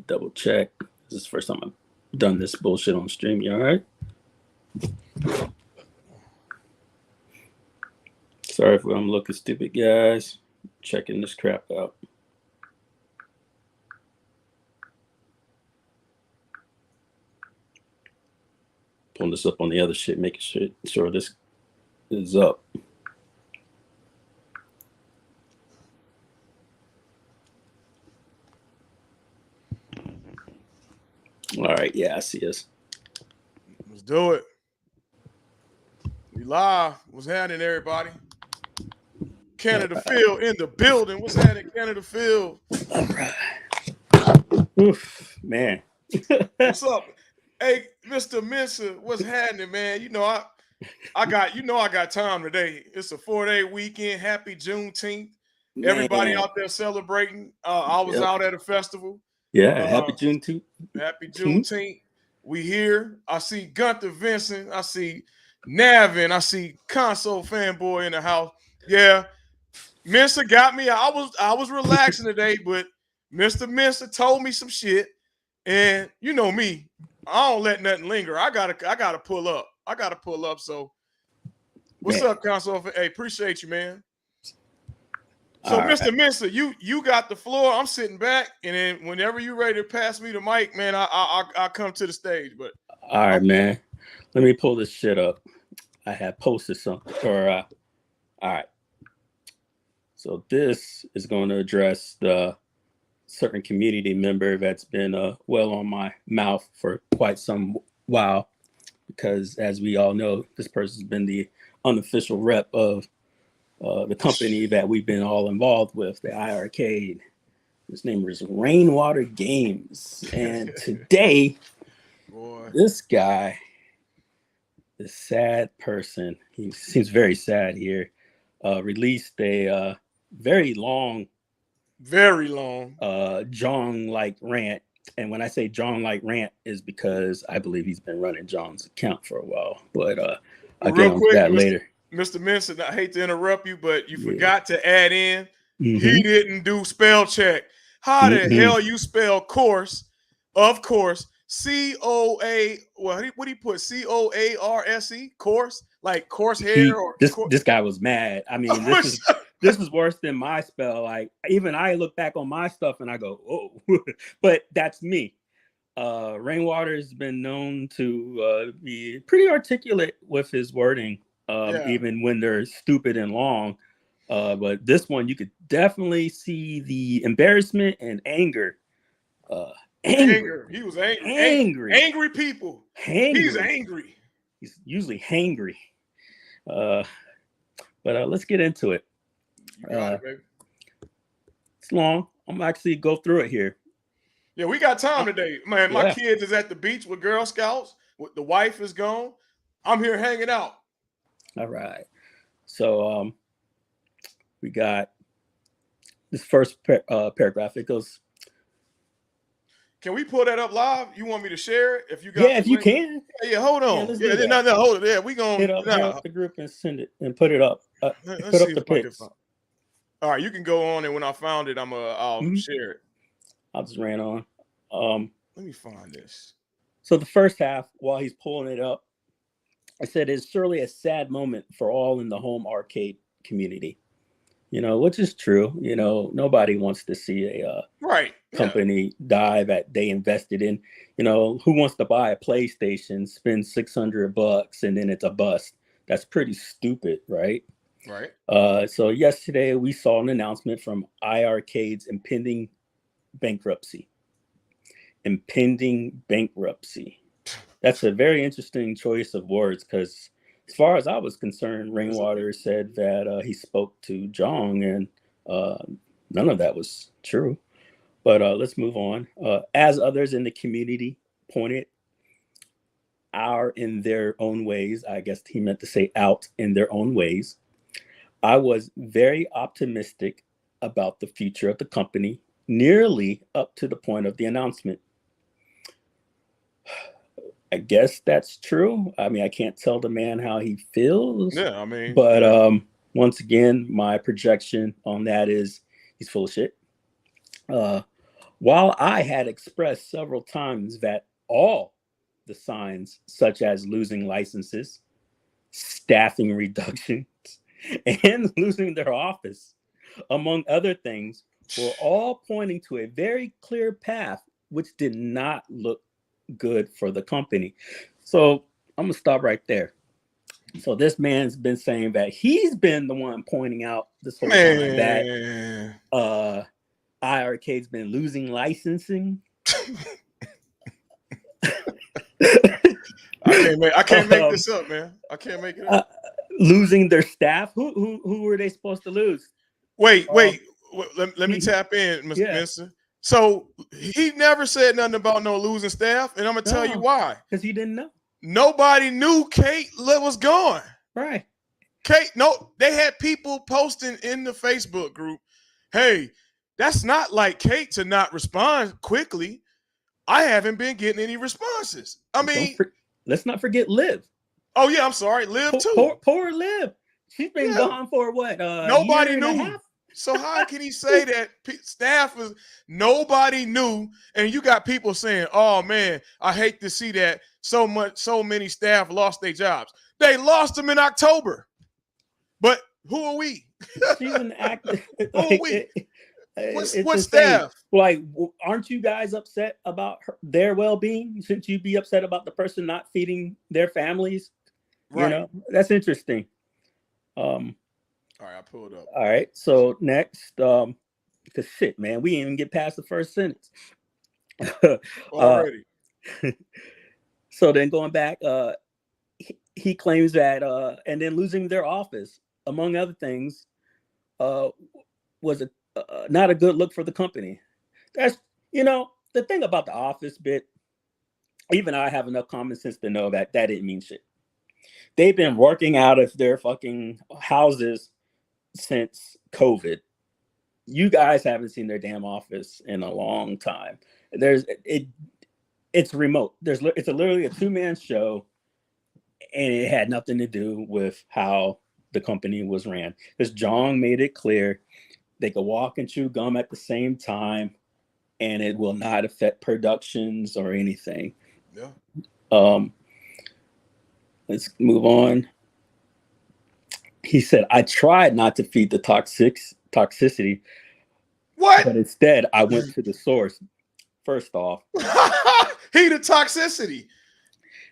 double check. This is the first time I've done this bullshit on stream. You all right? Sorry if I'm looking stupid, guys. Checking this crap out. Pulling this up on the other shit, making sure this is up. All right, yeah, I see us. Let's do it. We live. What's happening, everybody? Canada Field in the building. What's happening, Canada Field? All right. Oof, man. What's up? Hey, Mr. Mensa, what's happening, man? You know, I got time today. It's a 4-day weekend. Happy Juneteenth. Man. Everybody out there celebrating. I was out at a festival. Yeah, happy Juneteenth. Happy Juneteenth. We here. I see Gunther Vincent. I see Navin. I see Console Fanboy in the house. Yeah. Mensa got me. I was relaxing today, but Mr. Mensa told me some shit. And you know me. I don't let nothing linger. I gotta pull up. So what's up, Console? Hey, appreciate you, man. So, all Mr. Right. Mensa, you got the floor. I'm sitting back, and then whenever you're ready to pass me the mic, man, I come to the stage. But all right, man. Let me pull this shit up. I had posted something. All right. So this is going to address the certain community member that's been well on my mouth for quite some while, because as we all know, this person's been the unofficial rep of the company that we've been all involved with, the iArcade. His name is Rainwater Games. And today, this guy, this sad person, he seems very sad here, released a very long John-like rant. And when I say John-like rant is because I believe he's been running John's account for a while. But I'll get on to that later. Mr. Mensa, I hate to interrupt you, but you forgot to add in, he didn't do spell check. How the hell you spell course? Of course, C-O-A, well, what do you put? C-O-A-R-S-E? Course? Like coarse hair? This guy was mad. I mean, this is worse than my spell. Like, even I look back on my stuff and I go, oh, but that's me. Rainwater has been known to be pretty articulate with his wording. Even when they're stupid and long. But this one, you could definitely see the embarrassment and anger. Anger. He was angry. Angry people. He's angry. He's usually hangry. But let's get into it. You got it, baby. It's long. I'm gonna actually go through it here. Yeah, we got time today. Man, my kids is at the beach with Girl Scouts. The wife is gone. I'm here hanging out. All right. So we got this first paragraph. It goes. Can we pull that up live? You want me to share it? If you got if you can. Yeah, hold on. No, hold it. Yeah, we gonna hit up the group and send it and put it up. Put up the pics. All right, you can go on, and when I found it, I'll share it. I just ran on. Let me find this. So the first half, while he's pulling it up, I said it's surely a sad moment for all in the home arcade community, which is true. Nobody wants to see a company die that they invested in. Who wants to buy a PlayStation, spend $600 and then it's a bust? That's pretty stupid, right? Right. So yesterday we saw an announcement from iArcade's impending bankruptcy. That's a very interesting choice of words, because as far as I was concerned, Rainwater said that he spoke to Jong, and none of that was true. But let's move on. As others in the community pointed out in their own ways, I guess he meant to say out in their own ways, I was very optimistic about the future of the company, nearly up to the point of the announcement. I guess that's true. I mean, I can't tell the man how he feels. Yeah, I mean. But once again, my projection on that is he's full of shit. While I had expressed several times that all the signs, such as losing licenses, staffing reductions, and losing their office, among other things, were all pointing to a very clear path, which did not look good for the company. So I'm gonna stop right there. So this man's been saying that he's been the one pointing out this whole time that Man. IRK's been losing licensing. I can't make this up, man. I can't make it up. Losing their staff. Who were they supposed to lose? Wait. Let me tap in, Mr. Yeah. Benson. So he never said nothing about no losing staff, and I'm gonna tell you why. Because he didn't know. Nobody knew Kate was gone. Right. Kate, no, they had people posting in the Facebook group, hey, that's not like Kate to not respond quickly. I haven't been getting any responses. I mean, let's not forget Liv. Oh yeah, I'm sorry, Liv too. Poor Liv. She's been gone for what? Nobody knew. So how can he say that staff is nobody knew? And you got people saying, "Oh man, I hate to see that so many staff lost their jobs. They lost them in October." But who are we? She's an actor. Who are we? What staff? Like, aren't you guys upset about their well-being? Shouldn't you be upset about the person not feeding their families? Right. You know, that's interesting. All right, I pulled up. All right, so next, because shit, man, we didn't even get past the first sentence. Already. So then going back, he claims that, and then losing their office, among other things, was not a good look for the company. That's, the thing about the office bit, even I have enough common sense to know that didn't mean shit. They've been working out of their fucking houses since COVID. You guys haven't seen their damn office in a long time. It's remote. It's literally a 2-man show, and it had nothing to do with how the company was ran. Because Jong made it clear they could walk and chew gum at the same time, and it will not affect productions or anything. Yeah. Let's move on. He said, I tried not to feed the toxicity. What? But instead, I went to the source. First off. He the toxicity.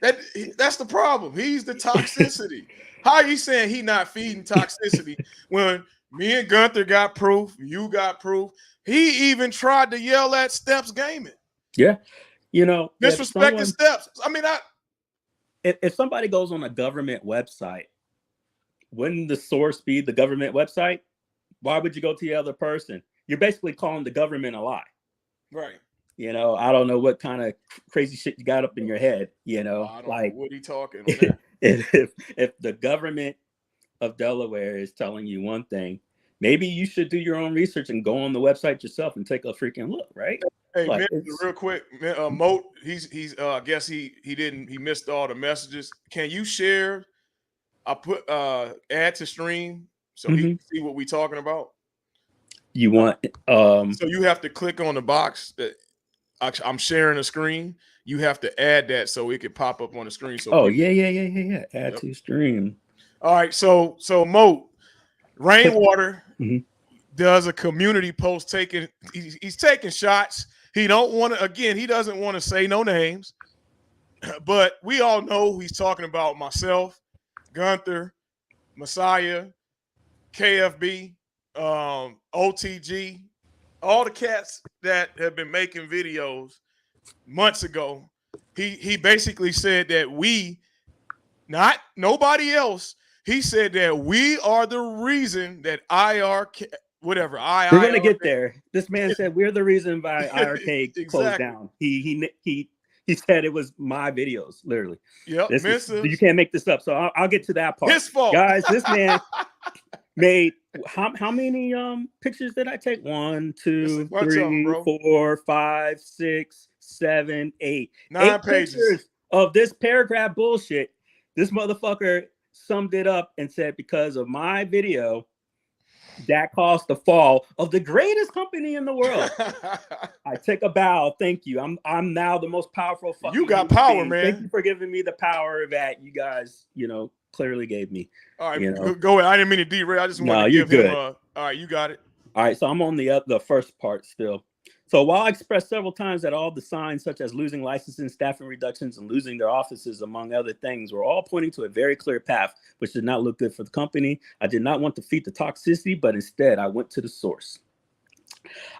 That's the problem. He's the toxicity. How are you saying he not feeding toxicity when me and Gunther got proof, you got proof? He even tried to yell at Steps Gaming. Yeah. Disrespecting Steps. I mean, if somebody goes on a government website, wouldn't the source be the government website? Why would you go to the other person? You're basically calling the government a lie. Right. I don't know what kind of crazy shit you got up in your head, I don't know what he talking about. if the government of Delaware is telling you one thing, maybe you should do your own research and go on the website yourself and take a freaking look, right? Hey, man, real quick, Moat, he's I guess he missed all the messages. Can you share? I put add to stream so he can see what we talking about. You want so you have to click on the box that I'm sharing a screen. You have to add that so it can pop up on the screen. So yeah. Add to stream. All right, so Moat, Rainwater does a community post he's taking shots. He don't want to, again, he doesn't want to say no names, but we all know who he's talking about. Myself, Gunther, Messiah, KFB, OTG, all the cats that have been making videos months ago. He basically said that we, not nobody else, he said that we are the reason that we're going to get there. This man said we're the reason why IRK closed down. He said it was my videos, literally. Yep. You can't make this up. So I'll get to that part. His fault. Guys, this man made how many pictures did I take? 1, 2, 3, 4, 5, 6, 7, 8. 9 pages pictures of this paragraph bullshit. This motherfucker summed it up and said, because of my video, that caused the fall of the greatest company in the world. I take a bow. Thank you. I'm now the most powerful fucking You got human power, being. Thank man. you for giving me the power that you guys, clearly gave me. All right, You know. go ahead. I didn't mean to derail. I just wanted No, to you're give him good. all right, you got it. All right, so I'm on the first part still. So while I expressed several times that all the signs, such as losing licensing, staffing reductions, and losing their offices, among other things, were all pointing to a very clear path, which did not look good for the company. I did not want to feed the toxicity, but instead I went to the source.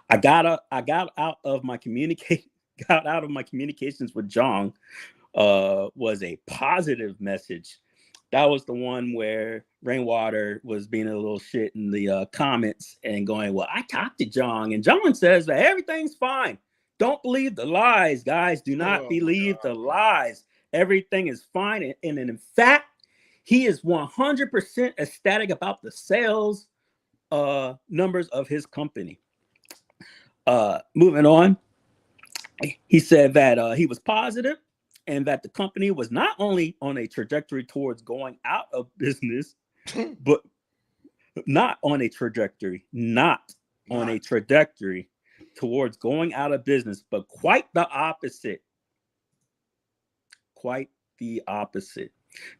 I got out of my communications with Jong was a positive message. That was the one where Rainwater was being a little shit in the comments and going, well, I talked to Jong, and Jong says that everything's fine. Don't believe the lies, guys. Do not believe the lies. Everything is fine. And in fact, he is 100% ecstatic about the sales numbers of his company. Moving on, he said that he was positive and that the company was not only on a trajectory towards going out of business, but not on a trajectory towards going out of business, but quite the opposite. Quite the opposite.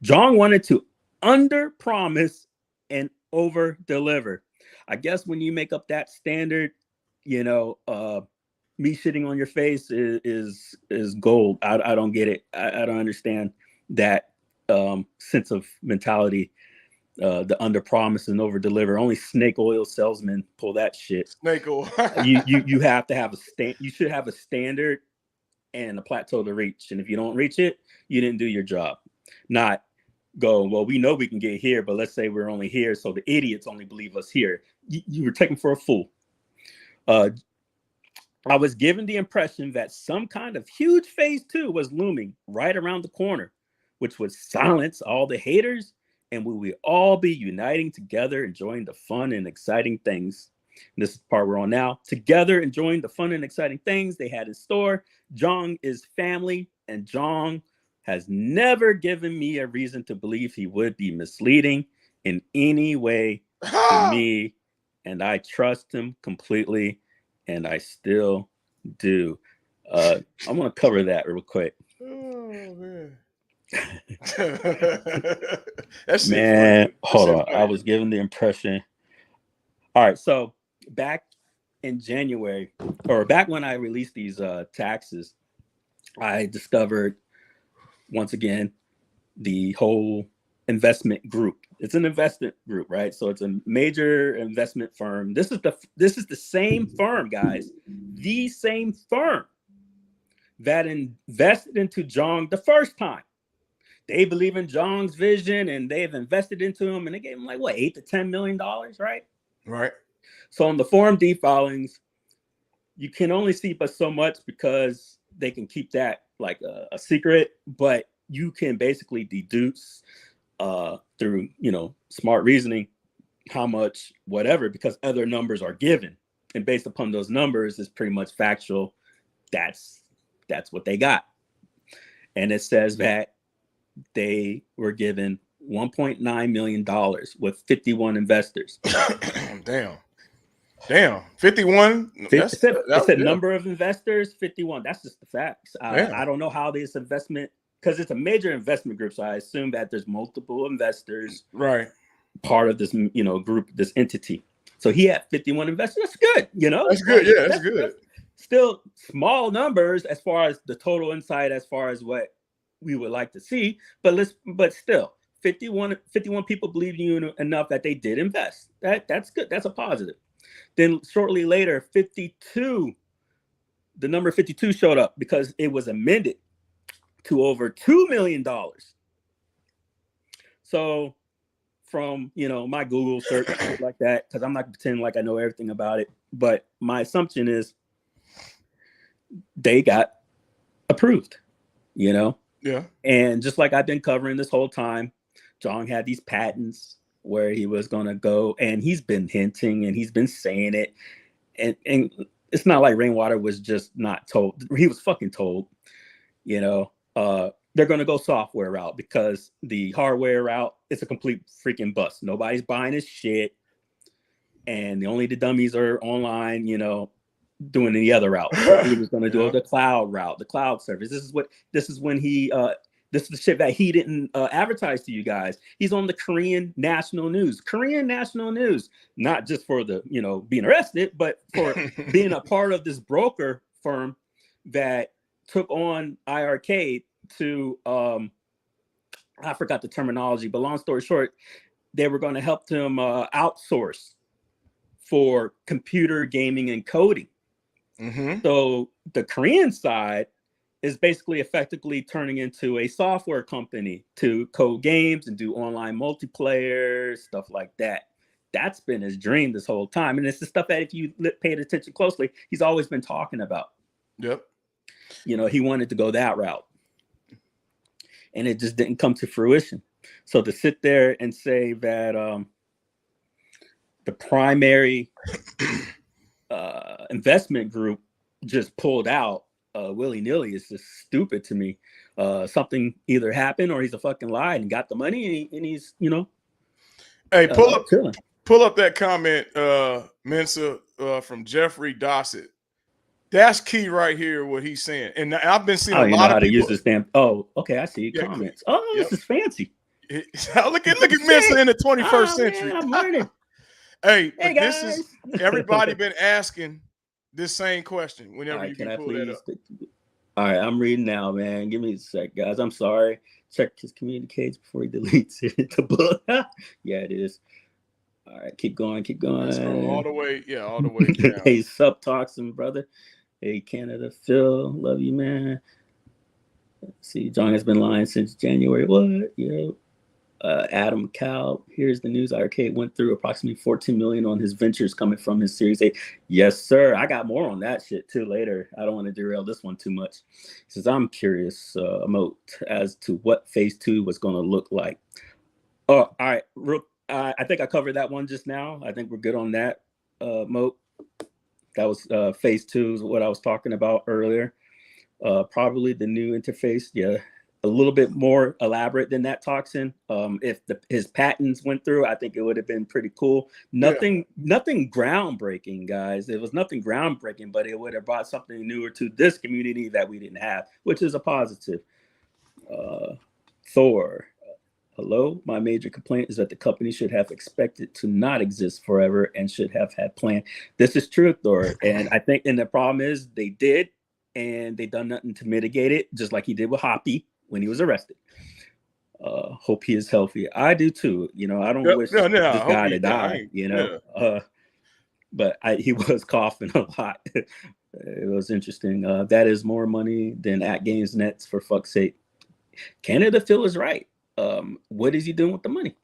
Jong wanted to under promise and over deliver. I guess when you make up that standard, me shitting on your face is gold. I don't get it. I don't understand that sense of mentality. The under promise and over deliver. Only snake oil salesmen pull that shit. Snake oil. you have to have you should have a standard and a plateau to reach. And if you don't reach it, you didn't do your job. Not go, well, we know we can get here, but let's say we're only here, so the idiots only believe us here. You were taken for a fool. I was given the impression that some kind of huge phase 2 was looming right around the corner, which would silence all the haters, and we would all be uniting together, enjoying the fun and exciting things. And this is the part we're on now. Together, enjoying the fun and exciting things they had in store. Jong is family, and Jong has never given me a reason to believe he would be misleading in any way to me, and I trust him completely, and I still do. I'm going to cover that real quick. Oh, man. Man, hold on. I was given the impression. All right, so back in January, or back when I released these taxes, I discovered once again the whole investment group. It's an investment group, right? So it's a major investment firm. This is the same firm, guys. The same firm that invested into Jong the first time. They believe in Jong's vision and they've invested into him, and they gave him like what, $8 to $10 million, right? Right. So on the Form D filings, you can only see but so much because they can keep that like a secret, but you can basically deduce through smart reasoning how much whatever, because other numbers are given, and based upon those numbers is pretty much factual. That's what they got, and it says that they were given $1.9 million with 51 investors. Damn. 51. It said number of investors 51. That's just the facts. I don't know how this investment, because it's a major investment group, so I assume that there's multiple investors, right, part of this group, this entity. So he had 51 investors. That's good. That's good. Yeah, that's good. That's still small numbers as far as the total insight, as far as what we would like to see, but still 51 people believe in you enough that they did invest. That's good. That's a positive. Then shortly later, the number 52 showed up because it was amended to over $2 million. So from my Google search like that, because I'm not pretending like I know everything about it, but my assumption is they got approved. Yeah. And just like I've been covering this whole time, Jong had these patents where he was going to go, and he's been hinting and he's been saying it. And it's not like Rainwater was just not told. He was fucking told, they're going to go software route because the hardware route, it's a complete freaking bust. Nobody's buying his shit. and the dummies are online, doing the other route. So he was going to do the cloud route, the cloud service. This is when he this is the shit that he didn't advertise to you guys. He's on the Korean national news, not just for the being arrested, but for being a part of this broker firm that took on iArcade to I forgot the terminology, but long story short, they were going to help them outsource for computer gaming and coding. So the Korean side is basically effectively turning into a software company to code games and do online multiplayer, stuff like that. That's been his dream this whole time. And it's the stuff that if you paid attention closely, he's always been talking about. Yep. He wanted to go that route. And it just didn't come to fruition. So to sit there and say that the primary investment group just pulled out willy-nilly is just stupid to me. Something either happened or he's a fucking lie and got the money and he's hey, pull up that comment, Mensa, from Jeffrey Dossett. That's key right here, what he's saying. And I've been seeing a lot of people use this damn. Oh, okay, I see comments. Oh, this is fancy. Look at Mensa in the 21st century. Man, I'm learning. Hey, guys. This is everybody been asking this same question whenever you can pull that up. All right, I'm reading now, man. Give me a sec, guys. I'm sorry. Check his communicates before he deletes it. The book. Yeah, it is. All right, keep going. Scroll all the way down. Hey, Sub Toxin, brother. Hey, Canada Phil, love you, man. Let's see, John has been lying since January. What? Adam Cal, here's the news. Arcade went through approximately 14 million on his ventures coming from his Series A. Yes, sir. I got more on that shit too later. I don't want to derail this one too much. He says, I'm curious, Moat, as to what phase 2 was going to look like. Oh, all right. I think I covered that one just now. I think we're good on that, Moat. That was phase 2 is what I was talking about earlier. Probably the new interface. Yeah, a little bit more elaborate than that, Toxin. If his patents went through, I think it would have been pretty cool. Nothing groundbreaking, guys. It was nothing groundbreaking, but it would have brought something newer to this community that we didn't have, which is a positive. Thor. Hello, my major complaint is that the company should have expected to not exist forever and should have had planned. This is true, Thor. And I think, and the problem is they did, and they done nothing to mitigate it, just like he did with Hoppy when he was arrested. Hope he is healthy. I do too. I don't wish this guy to die, but he was coughing a lot. It was interesting. That is more money than at Games Nets, for fuck's sake. Canada Phil is right. What is he doing with the money?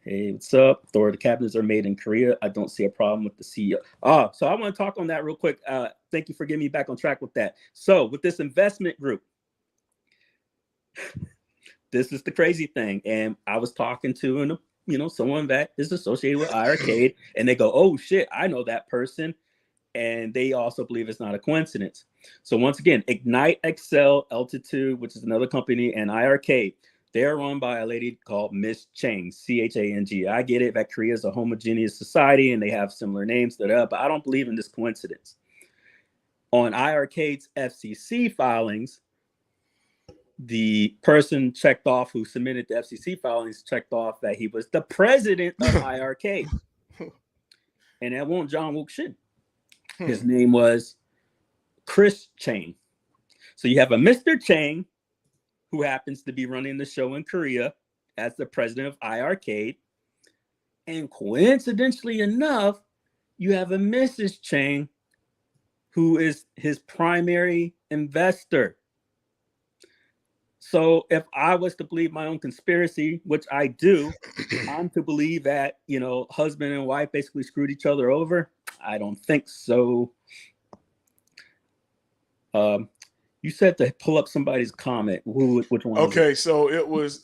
Hey, what's up? Thor, the cabinets are made in Korea. I don't see a problem with the CEO. So I want to talk on that real quick. Thank you for getting me back on track with that. So with this investment group, this is the crazy thing. And I was talking to someone that is associated with iArcade, and they go, oh shit, I know that person. And they also believe it's not a coincidence. So once again, Ignite Excel, Altitude, which is another company, and iArcade, they're run by a lady called Miss Chang, Chang. I get it that Korea is a homogeneous society and they have similar names, but I don't believe in this coincidence. On iArcade's FCC filings, the person checked off who submitted the FCC filings checked off that he was the president of iArcade. And that won't John Wook shit. His name was Chris Chang. So you have a Mr. Chang who happens to be running the show in Korea as the president of iArcade. And coincidentally enough, you have a Mrs. Chang who is his primary investor. So if I was to believe my own conspiracy, which I do, I'm to believe that, husband and wife basically screwed each other over. I don't think so. You said to pull up somebody's comment. Which one? Okay, so it was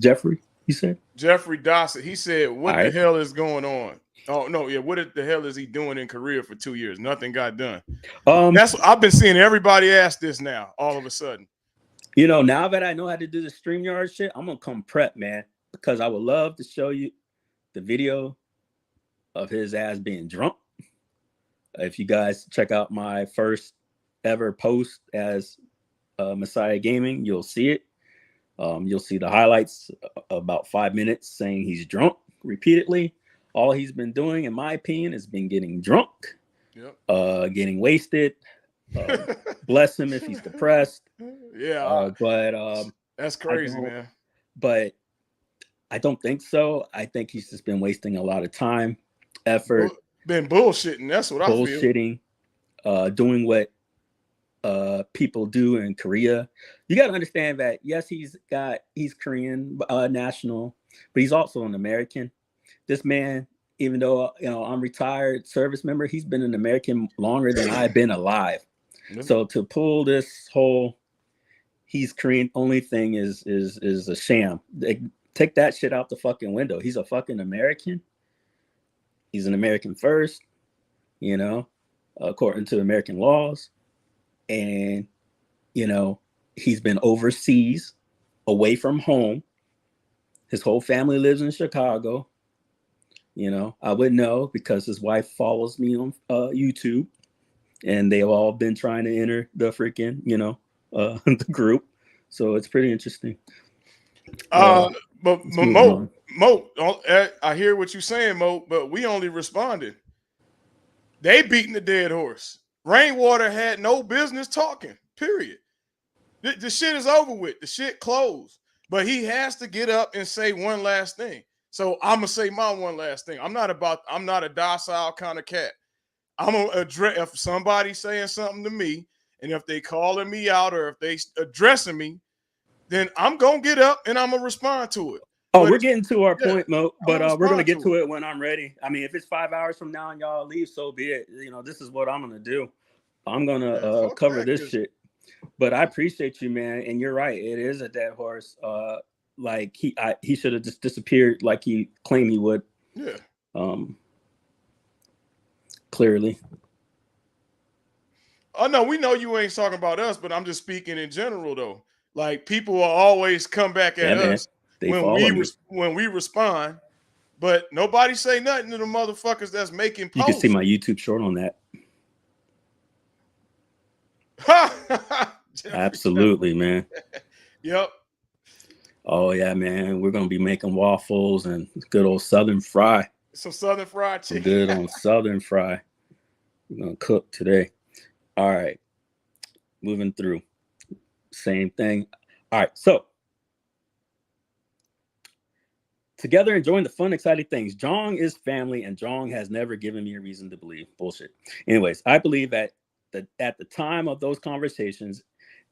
Jeffrey. You said Jeffrey Dossett. He said, "What the hell is going on?" Oh no, yeah. What the hell is he doing in Korea for 2 years? Nothing got done. That's I've been seeing everybody ask this now. All of a sudden, now that I know how to do the StreamYard shit, I'm gonna come prep, man, because I would love to show you the video of his ass being drunk. If you guys check out my first ever post as Messiah Gaming, you'll see it. You'll see the highlights, about 5 minutes saying he's drunk repeatedly. All he's been doing, in my opinion, is been getting drunk, getting wasted. Bless him if he's depressed. Yeah, but that's crazy, man. But I don't think so. I think he's just been wasting a lot of time, effort, been bullshitting. That's what I feel. Bullshitting, doing what people do in Korea. You got to understand that yes, he's Korean national, but he's also an American. This man, even though I'm retired service member, he's been an American longer than I've been alive. So to pull this whole he's Korean only thing is a sham. Take that shit out the fucking window. He's a fucking American. He's an American first, according to American laws. And, he's been overseas, away from home. His whole family lives in Chicago. I would know because his wife follows me on YouTube. And they've all been trying to enter the freaking, the group. So it's pretty interesting. But Mo, I hear what you're saying, Mo, but we only responded. They beating the dead horse. Rainwater had no business talking, period. The shit is over with. The shit closed. But he has to get up and say one last thing. So I'm going to say my one last thing. I'm not a docile kind of cat. I'm going to address if somebody's saying something to me, and if they calling me out or if they addressing me, then I'm going to get up and I'm going to respond to it. Oh, we're getting to our point, Mo, but we're going to get to it it when I'm ready. I mean, if it's 5 hours from now and y'all leave, so be it. This is what I'm going to do. I'm going to cover this shit. But I appreciate you, man. And you're right. It is a dead horse. Like he should have just disappeared like he claimed he would. Yeah. Clearly. Oh, no, we know you ain't talking about us, but I'm just speaking in general, though. Like, people will always come back at us when we respond, but nobody say nothing to the motherfuckers that's making posts. You can see my YouTube short on that. Absolutely, man. Yep. Oh, yeah, man. We're going to be making waffles and good old Southern fry. Some Southern fried chicken. Good on Southern fry. We're going to cook today. All right. Moving through. Same thing. All right. So, together enjoying the fun, exciting things. Jong is family, and Jong has never given me a reason to believe. Bullshit. Anyways, I believe that at the time of those conversations,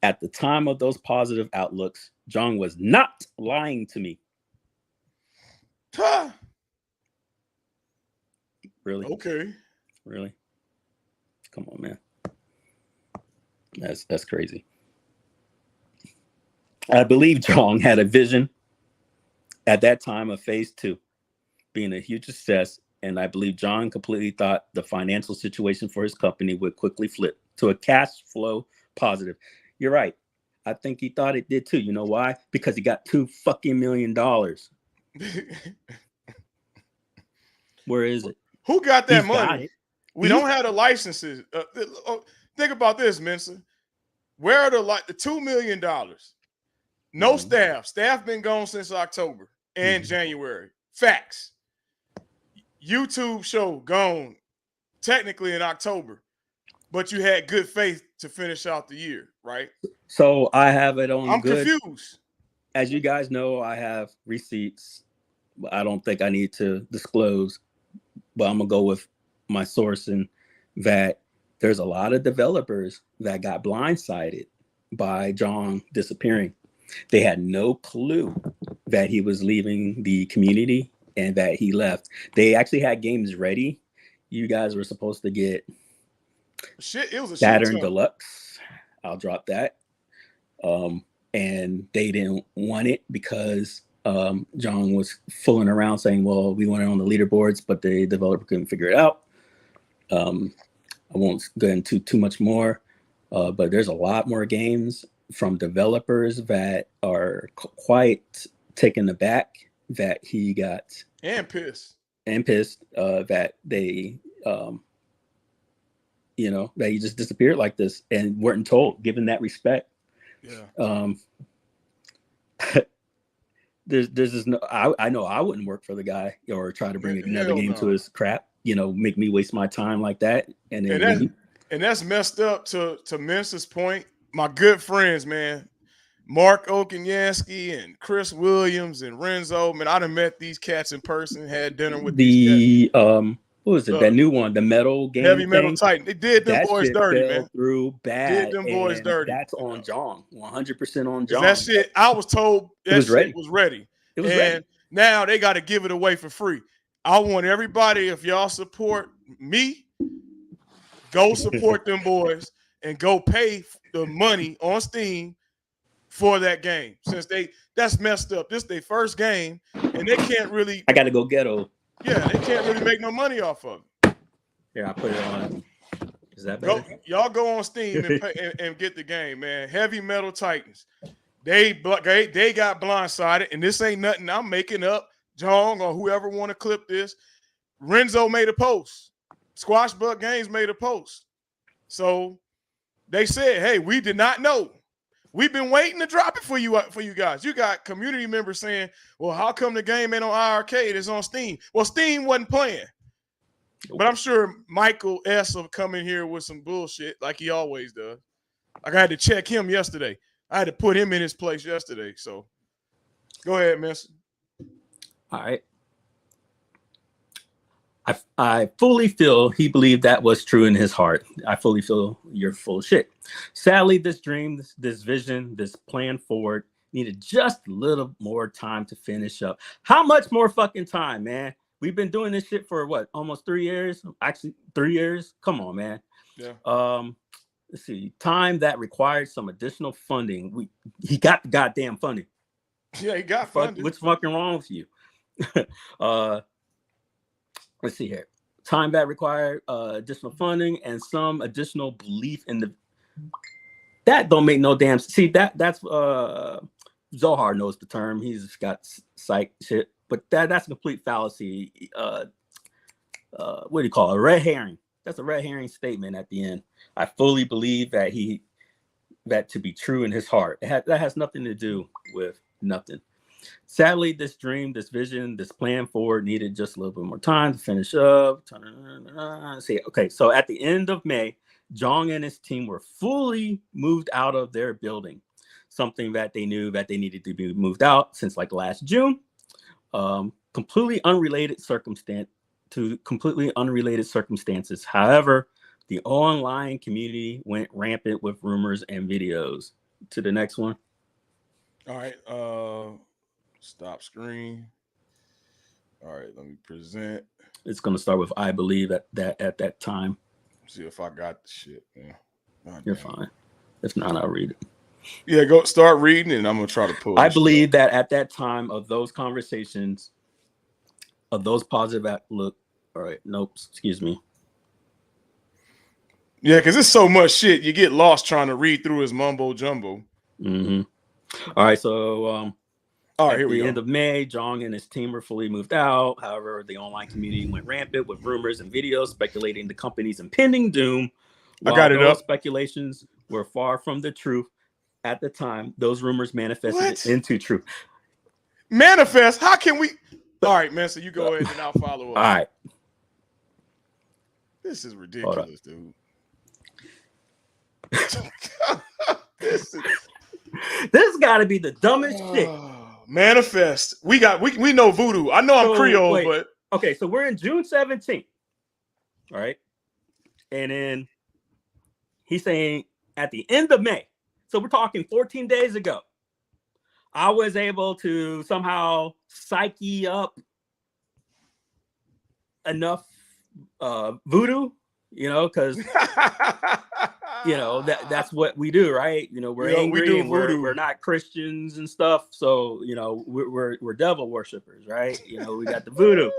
at the time of those positive outlooks, Jong was not lying to me. Really? Okay. Really? Come on, man. That's crazy. I believe Jong had a vision at that time of phase 2 being a huge success, and I believe Jong completely thought the financial situation for his company would quickly flip to a cash flow positive. You're right. I think he thought it did too. You know why? Because he got $2 fucking million. Where is it? Who got that He's money? got it. We don't have the licenses. Think about this, Mensa. Where are the $2 million? No staff. Staff been gone since October and January. Facts. YouTube show gone technically in October, but you had good faith to finish out the year, right? So I have it on. I'm confused. As you guys know, I have receipts. I don't think I need to disclose, but I'm gonna go with my source, and that there's a lot of developers that got blindsided by Jong disappearing. They had no clue that he was leaving the community and that he left. They actually had games ready. You guys were supposed to get it was a Saturn Deluxe. I'll drop that. And they didn't want it because Jong was fooling around saying, well, we want it on the leaderboards, but the developer couldn't figure it out. I won't go into too much more, but there's a lot more games from developers that are quite taken aback that he got and pissed. and pissed that they, that he just disappeared like this and weren't told, given that respect. Yeah. There's just no. I know I wouldn't work for the guy or try to bring another game to his crap. Make me waste my time like that, and then that's messed up. To Mensa's point, my good friends, man, Mark Okenyansky and Chris Williams and Renzo, man, I done met these cats in person, had dinner with these cats. What was it? That new one, the metal game, Heavy Metal thing? Titan. They did them That boys shit dirty, fell man. through bad. Did them boys dirty. That's on Jong, 100% on Jong. That shit, I was told that was shit ready. was ready. It was ready. Now they got to give it away for free. I want everybody, if y'all support me, go support them boys and go pay the money on Steam for that game. Since that's messed up. This is their first game, and they can't really. I got to go ghetto. Yeah, they can't really make no money off of it. Here, I put it on. Is that better? Y'all go on Steam and get the game, man. Heavy Metal Titans. They got blindsided, and this ain't nothing I'm making up. Jong or whoever want to clip this. Renzo made a post. Squash Buck Games made a post. So they said, hey, we did not know. We've been waiting to drop it for you guys. You got community members saying, well, how come the game ain't on iArcade? It's on Steam. Well, Steam wasn't playing. But I'm sure Michael S. will come in here with some bullshit like he always does. Like I had to check him yesterday. I had to put him in his place yesterday. So go ahead, miss. All right. I fully feel he believed that was true in his heart. I fully feel you're full of shit. Sadly, this dream, this vision, this plan forward needed just a little more time to finish up. How much more fucking time, man? We've been doing this shit for what? Almost 3 years? Actually, 3 years? Come on, man. Yeah. Let's see. Time that required some additional funding. He got the goddamn funding. Yeah, he got funding. What's fucking wrong with you? Let's see here. Time that required additional funding and some additional belief in the. That don't make no damn. See that's Zohar knows the term. He's got psych shit, but that's a complete fallacy. What do you call it? A red herring. That's a red herring statement at the end. I fully believe that to be true in his heart. That has nothing to do with nothing. Sadly, this dream, this vision, this plan forward needed just a little bit more time to finish up. See, okay, so at the end of May, Jong and his team were fully moved out of their building, something that they knew that they needed to be moved out since like last June. Completely unrelated circumstances. However, the online community went rampant with rumors and videos. To the next one. All right. Stop screen. All right, let me present. It's gonna start with I believe at that time. See if I got the shit. Yeah. You're fine. If not, I'll read it. Yeah, go start reading and I'm gonna try to pull. I believe that at that time of those conversations, of those positive outlook. All right, nope, excuse me. Yeah, because it's so much shit. You get lost trying to read through his mumbo jumbo. Mm-hmm. All right, so all right, here we go. At the end of May, Jong and his team were fully moved out. However, the online community went rampant with rumors and videos speculating the company's impending doom. I got it up. Speculations were far from the truth at the time. Those rumors manifested into truth. Manifest? How can we? All right, man. So you go ahead and I'll follow up. All right. This is ridiculous, dude. This got to be the dumbest shit. Manifest. We know voodoo. I know I'm Creole, but okay. So we're in June 17th, all right, and then he's saying at the end of May. So we're talking 14 days ago. I was able to somehow psyche up enough voodoo, because that's what we do, right? We're angry and we're not Christians and stuff, so we're devil worshippers, right? We got the voodoo,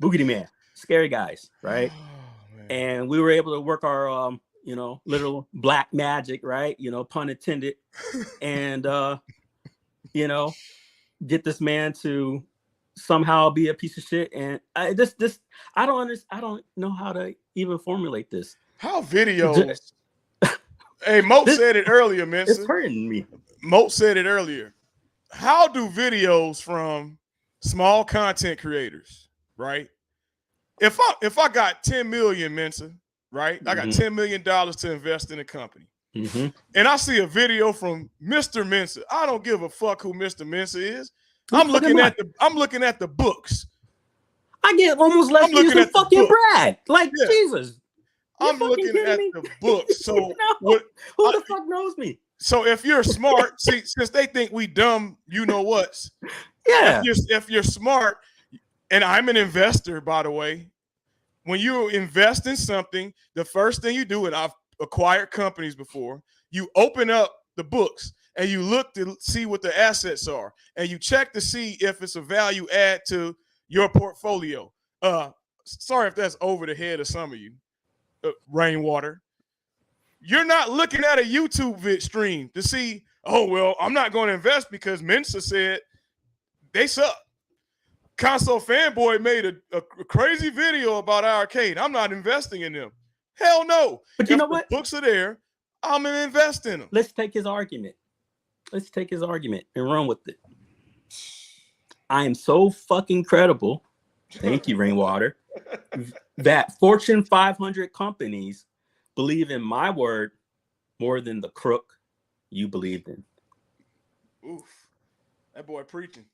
boogity man, scary guys, right? And we were able to work our little black magic, right? Pun intended, and get this man to somehow be a piece of shit. And I don't know how to even formulate this. How videos? Hey, Mo said it earlier, It's Mensa. hurting me. Mo said it earlier. How do videos from small content creators, right? If I got 10 million, Mensa, right? I got $10 million to invest in a company. And I see a video from Mr. Mensa. I don't give a fuck who Mr. Mensa is. I'm looking at the books. I get almost less views than fucking Brad. Like, yeah. Jesus. I'm looking at the books. So who the fuck knows me? So if you're smart, see, since they think we dumb, you know what's. Yeah. If you're smart, and I'm an investor, by the way, when you invest in something, the first thing you do, and I've acquired companies before, you open up the books and you look to see what the assets are, and you check to see if it's a value add to your portfolio. Sorry if that's over the head of some of you. Rainwater. You're not looking at a YouTube stream to see, oh, well, I'm not going to invest because Mensa said they suck. Console Fanboy made a crazy video about arcade. I'm not investing in them. Hell no. But you know what? Books are there. I'm going to invest in them. Let's take his argument. And run with it. I am so fucking credible. Thank you, Rainwater. That Fortune 500 companies believe in my word more than the crook you believed in. Oof. That boy preaching.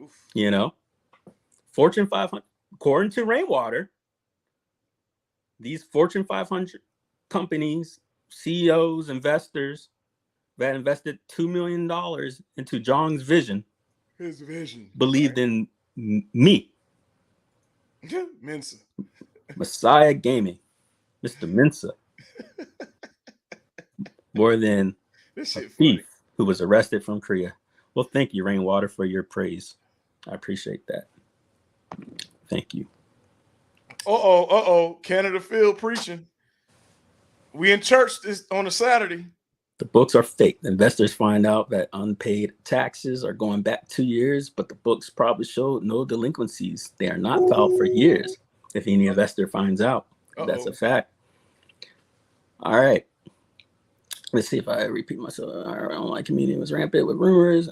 Oof. You know, Fortune 500, according to Rainwater, these Fortune 500 companies, CEOs, investors that invested $2 million into Jong's vision, his vision, believed in me. Mensa. Messiah Gaming. Mr. Mensa. More than a thief who was arrested from Korea. Well, thank you, Rainwater, for your praise. I appreciate that. Thank you. Canada Field preaching. We in church on a Saturday. The books are fake. The investors find out that unpaid taxes are going back 2 years, but the books probably show no delinquencies. They are not filed for years. If any investor finds out, that's a fact. All right. Let's see if I repeat myself. Our online community was rampant with rumors.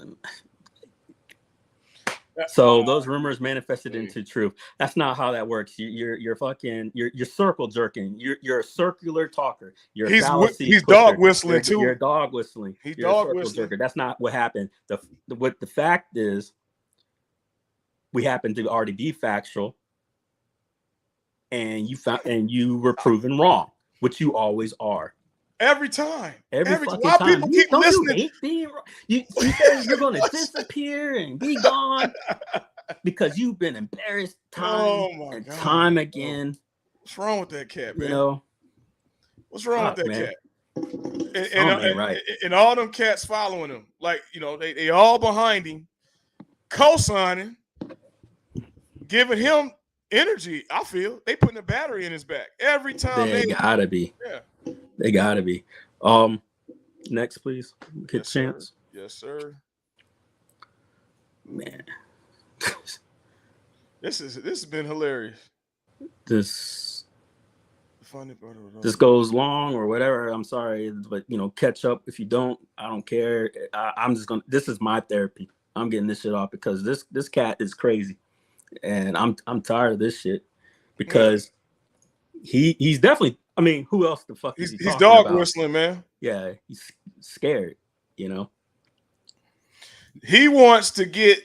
So those rumors manifested into truth. That's not how that works. You're fucking you're circle jerking. You're a circular talker. He's dog whistling too. You're dog whistling. He's you're dog a circle whistling. jerker. That's not what happened. What the fact is, we happen to already be factual, and you were proven wrong, which you always are. Every time. Every fucking time. People keep listening. You say you're going to disappear and be gone because you've been embarrassed time again. What's wrong with that cat, man? You know, what's wrong with that cat? And all them cats following him, like, you know, they all behind him, co-signing, giving him energy. I feel they putting a battery in his back every time. They gotta be. Yeah. They gotta be. Next, please. Get chance. Yes, sir. Man, this has been hilarious. This goes long or whatever. I'm sorry, but catch up if you don't. I don't care. I'm just gonna. This is my therapy. I'm getting this shit off because this cat is crazy, and I'm tired of this shit because he's definitely. I mean, who else the fuck is he talking he's dog about? Whistling, man. Yeah, he's scared, He wants to get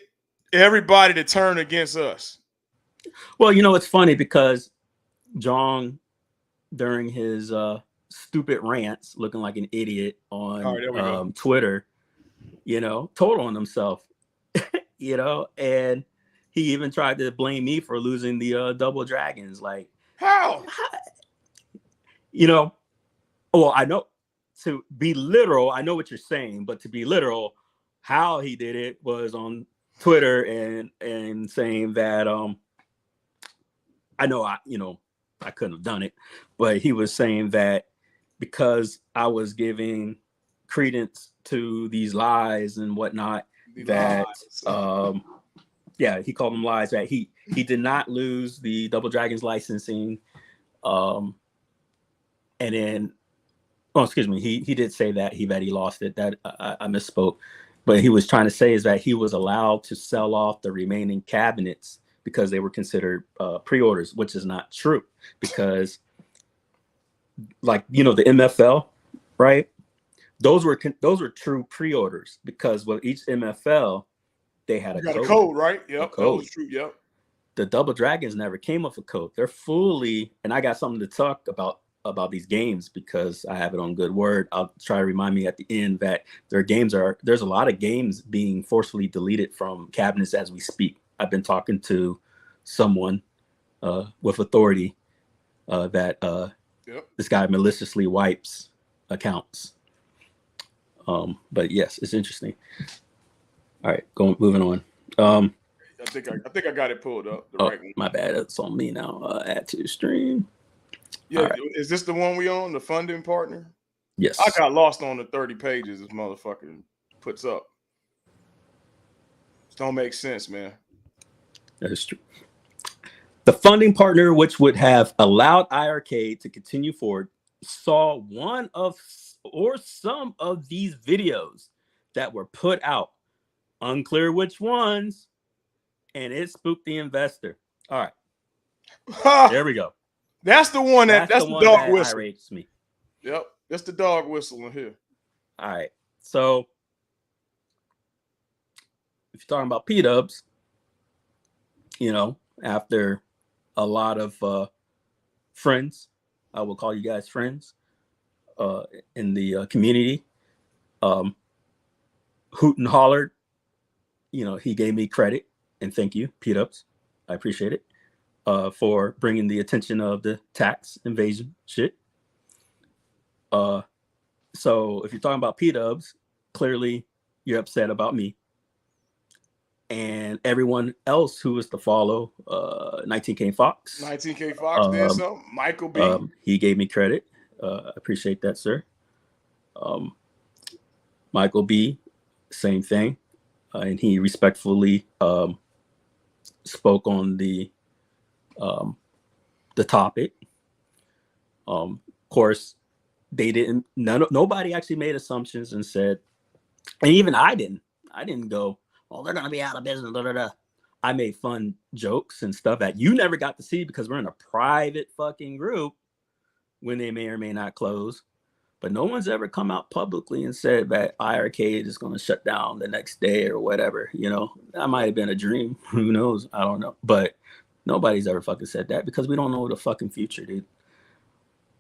everybody to turn against us. Well, it's funny because Jong, during his stupid rants, looking like an idiot on Twitter, told on himself, and he even tried to blame me for losing the double dragons. Like, how? Well, I know to be literal, I know what you're saying, but to be literal, how he did it was on Twitter and saying that I know I couldn't have done it, but he was saying that because I was giving credence to these lies and whatnot, Yeah, he called them lies. That he did not lose the Double Dragons licensing, and then, oh, excuse me, he did say that he lost it. That I misspoke, but he was trying to say is that he was allowed to sell off the remaining cabinets because they were considered pre-orders, which is not true. Because, like, you know, the MFL, right? Those were true pre-orders, because with each MFL they had You a got code. a code, right? Yep, A code. that was true. Yep. The Double Dragons never came with a code. They're fully, and I got something to talk about these games because I have it on good word. I'll try to remind me at the end that there's a lot of games being forcefully deleted from cabinets as we speak. I've been talking to someone with authority that this guy maliciously wipes accounts. But yes, it's interesting. All right, moving on. I think I got it pulled up. Right one. My bad. It's on me now. Add to stream. Yeah, right. Is this the one we on? The funding partner? Yes. I got lost on the 30 pages this motherfucker puts up. It don't make sense, man. That is true. The funding partner, which would have allowed IRK to continue forward, saw one of or some of these videos that were put out. Unclear which ones, and it spooked the investor. All right. There we go. That's the one that's the dog whistle. Irrates me. Yep, that's the dog whistle in here. All right. So if you're talking about P-dubs, you know, after a lot of friends, I will call you guys friends, in the community, hoot and hollered, you know, he gave me credit, and thank you, P-dubs. I appreciate it. For bringing the attention of the tax invasion shit. So if you're talking about P-dubs, clearly you're upset about me. And everyone else who was to follow, 19K Fox. 19K Fox did something. Michael B. He gave me credit. I appreciate that, sir. Michael B, same thing. And he respectfully spoke on the topic. Of course, they didn't. Nobody actually made assumptions and said, and even I didn't go, "Oh, they're gonna be out of business." Blah, blah, blah. I made fun jokes and stuff that you never got to see because we're in a private fucking group when they may or may not close. But no one's ever come out publicly and said that IRK is going to shut down the next day or whatever. You know, that might have been a dream. Who knows? I don't know. But nobody's ever fucking said that because we don't know the fucking future, dude.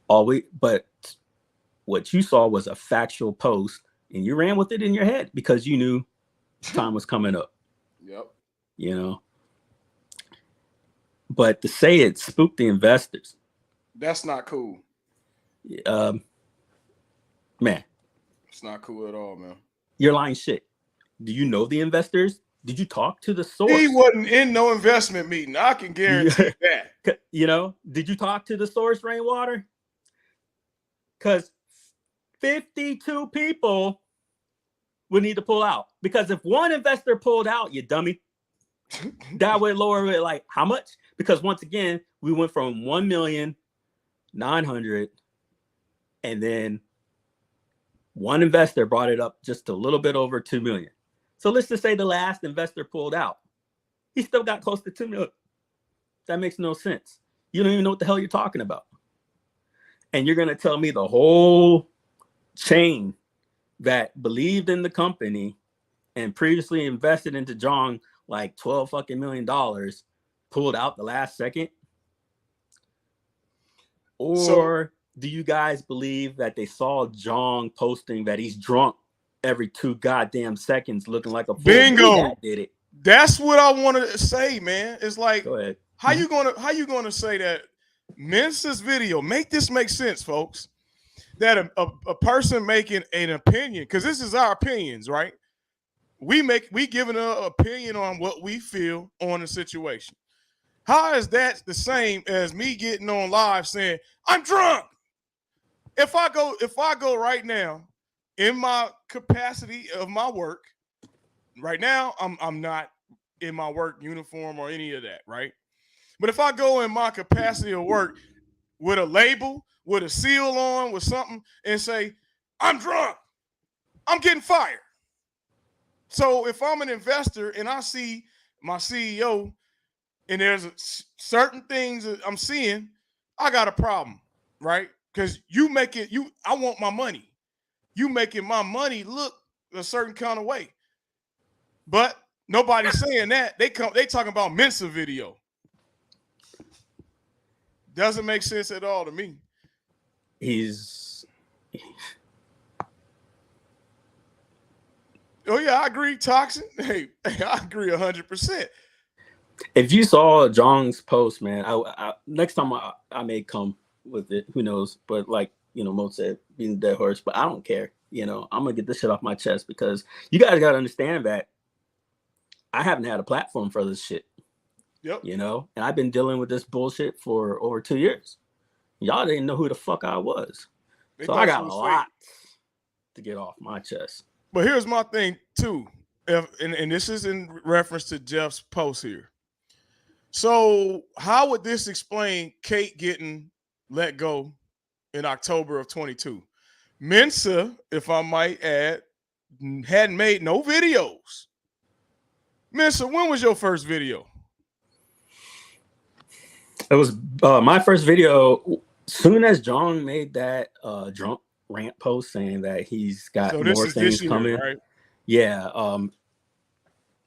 But what you saw was a factual post, and you ran with it in your head because you knew time was coming up. Yep. You know. But to say it spooked the investors, that's not cool. Man, it's not cool at all, man. You're lying shit. Do you know the investors? Did you talk to the source? He wasn't in no investment meeting. I can guarantee that. You know, did you talk to the source, Rainwater? Because 52 people would need to pull out. Because if one investor pulled out, you dummy, that would lower it like how much? Because once again, we went from 1,900,000 and then one investor brought it up just a little bit over 2 million. So let's just say the last investor pulled out. He still got close to 2 million. That makes no sense. You don't even know what the hell you're talking about. And you're going to tell me the whole chain that believed in the company and previously invested into John like $12 fucking million pulled out the last second? Or do you guys believe that they saw John posting that he's drunk every 2 goddamn seconds looking like a fool? Bingo. That did it. That's what I wanted to say, man. It's like, go ahead. How you gonna say that Mensa's video, make this make sense, folks, that a person making an opinion, because this is our opinions, right? We giving an opinion on what we feel on the situation. How is that the same as me getting on live saying I'm drunk? If I go right now in my capacity of my work, right now I'm not in my work uniform or any of that, right? But if I go in my capacity of work with a label, with a seal on, with something, and say, I'm drunk, I'm getting fired. So if I'm an investor and I see my CEO and there's certain things that I'm seeing, I got a problem, right? Because I want my money. You making my money look a certain kind of way. But nobody's saying that. They talking about Mensa video. Doesn't make sense at all to me. Oh yeah, I agree. Toxin. Hey, I agree 100%. If you saw Jong's post, man, next time I may come with it. Who knows? But like Mo said, being a dead horse. But I don't care. I'm gonna get this shit off my chest because you guys gotta understand that I haven't had a platform for this shit. Yep. And I've been dealing with this bullshit for over 2 years. Y'all didn't know who the fuck I was. So I got a lot to get off my chest. But here's my thing too. And this is in reference to Jeff's post here. So how would this explain Kate getting let go in October of 22? Mensa, if I might add, hadn't made no videos. Mensa, when was your first video? It was my first video. Soon as Jong made that drunk rant post saying that he's got more things coming, right? Yeah,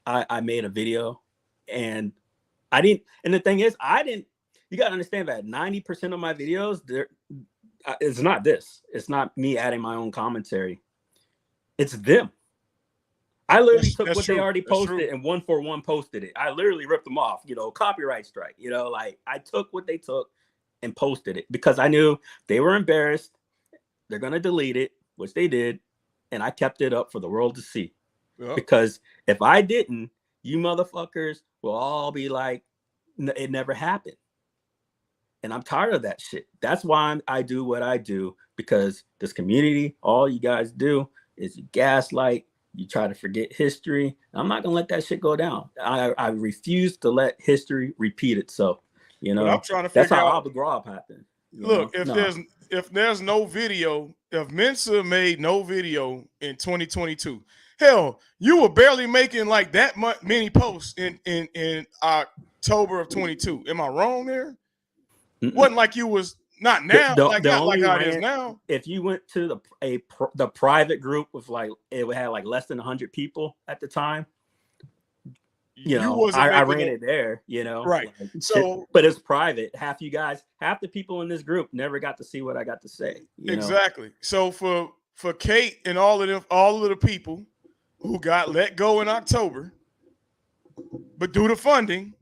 I made a video, and I didn't. And the thing is, I didn't. You gotta understand that 90% of my videos, it's not this. It's not me adding my own commentary. It's them. I literally took what they already posted and one for one posted it. I literally ripped them off. Copyright strike. Like I took what they took and posted it because I knew they were embarrassed. They're gonna delete it, which they did, and I kept it up for the world to see. Yep. Because if I didn't, you motherfuckers will all be like, it never happened. And I'm tired of that shit. That's why I do what I do, because this community, all you guys do is you gaslight, you try to forget history. I'm not gonna let that shit go down. I refuse to let history repeat itself. But I'm trying to that's how Abu Ghraib happened. Look, if there's no video, if Mensa made no video in 2022, hell, you were barely making like that many posts in October of 22. Am I wrong there? Wasn't like you was not now, not like how it is now. If you went to the private group with like it had like less than 100 people at the time, I ran it there, right? Like, so, but it's private. Half the people in this group never got to see what I got to say. Exactly. So for Kate and all of the people who got let go in October, but due to funding,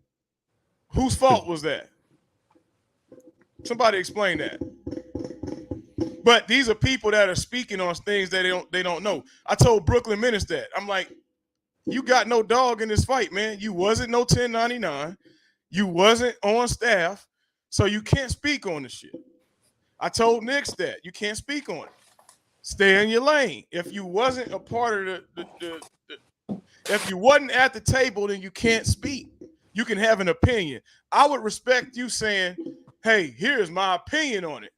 whose fault was that? Somebody explain that. But these are people that are speaking on things that they don't know. I told Brooklyn Menace that. I'm like, you got no dog in this fight, man. You wasn't no 1099. You wasn't on staff, so you can't speak on the shit. I told Nix that you can't speak on it. Stay in your lane. If you wasn't a part of if you wasn't at the table, then you can't speak. You can have an opinion. I would respect you saying, hey, here's my opinion on it.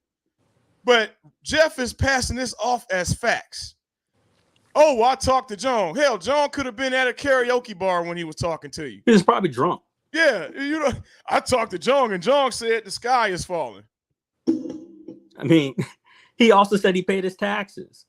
But Jeff is passing this off as facts. Oh, I talked to John. Hell, John could have been at a karaoke bar when he was talking to you. He was probably drunk. Yeah, I talked to John, and John said the sky is falling. I mean, he also said he paid his taxes.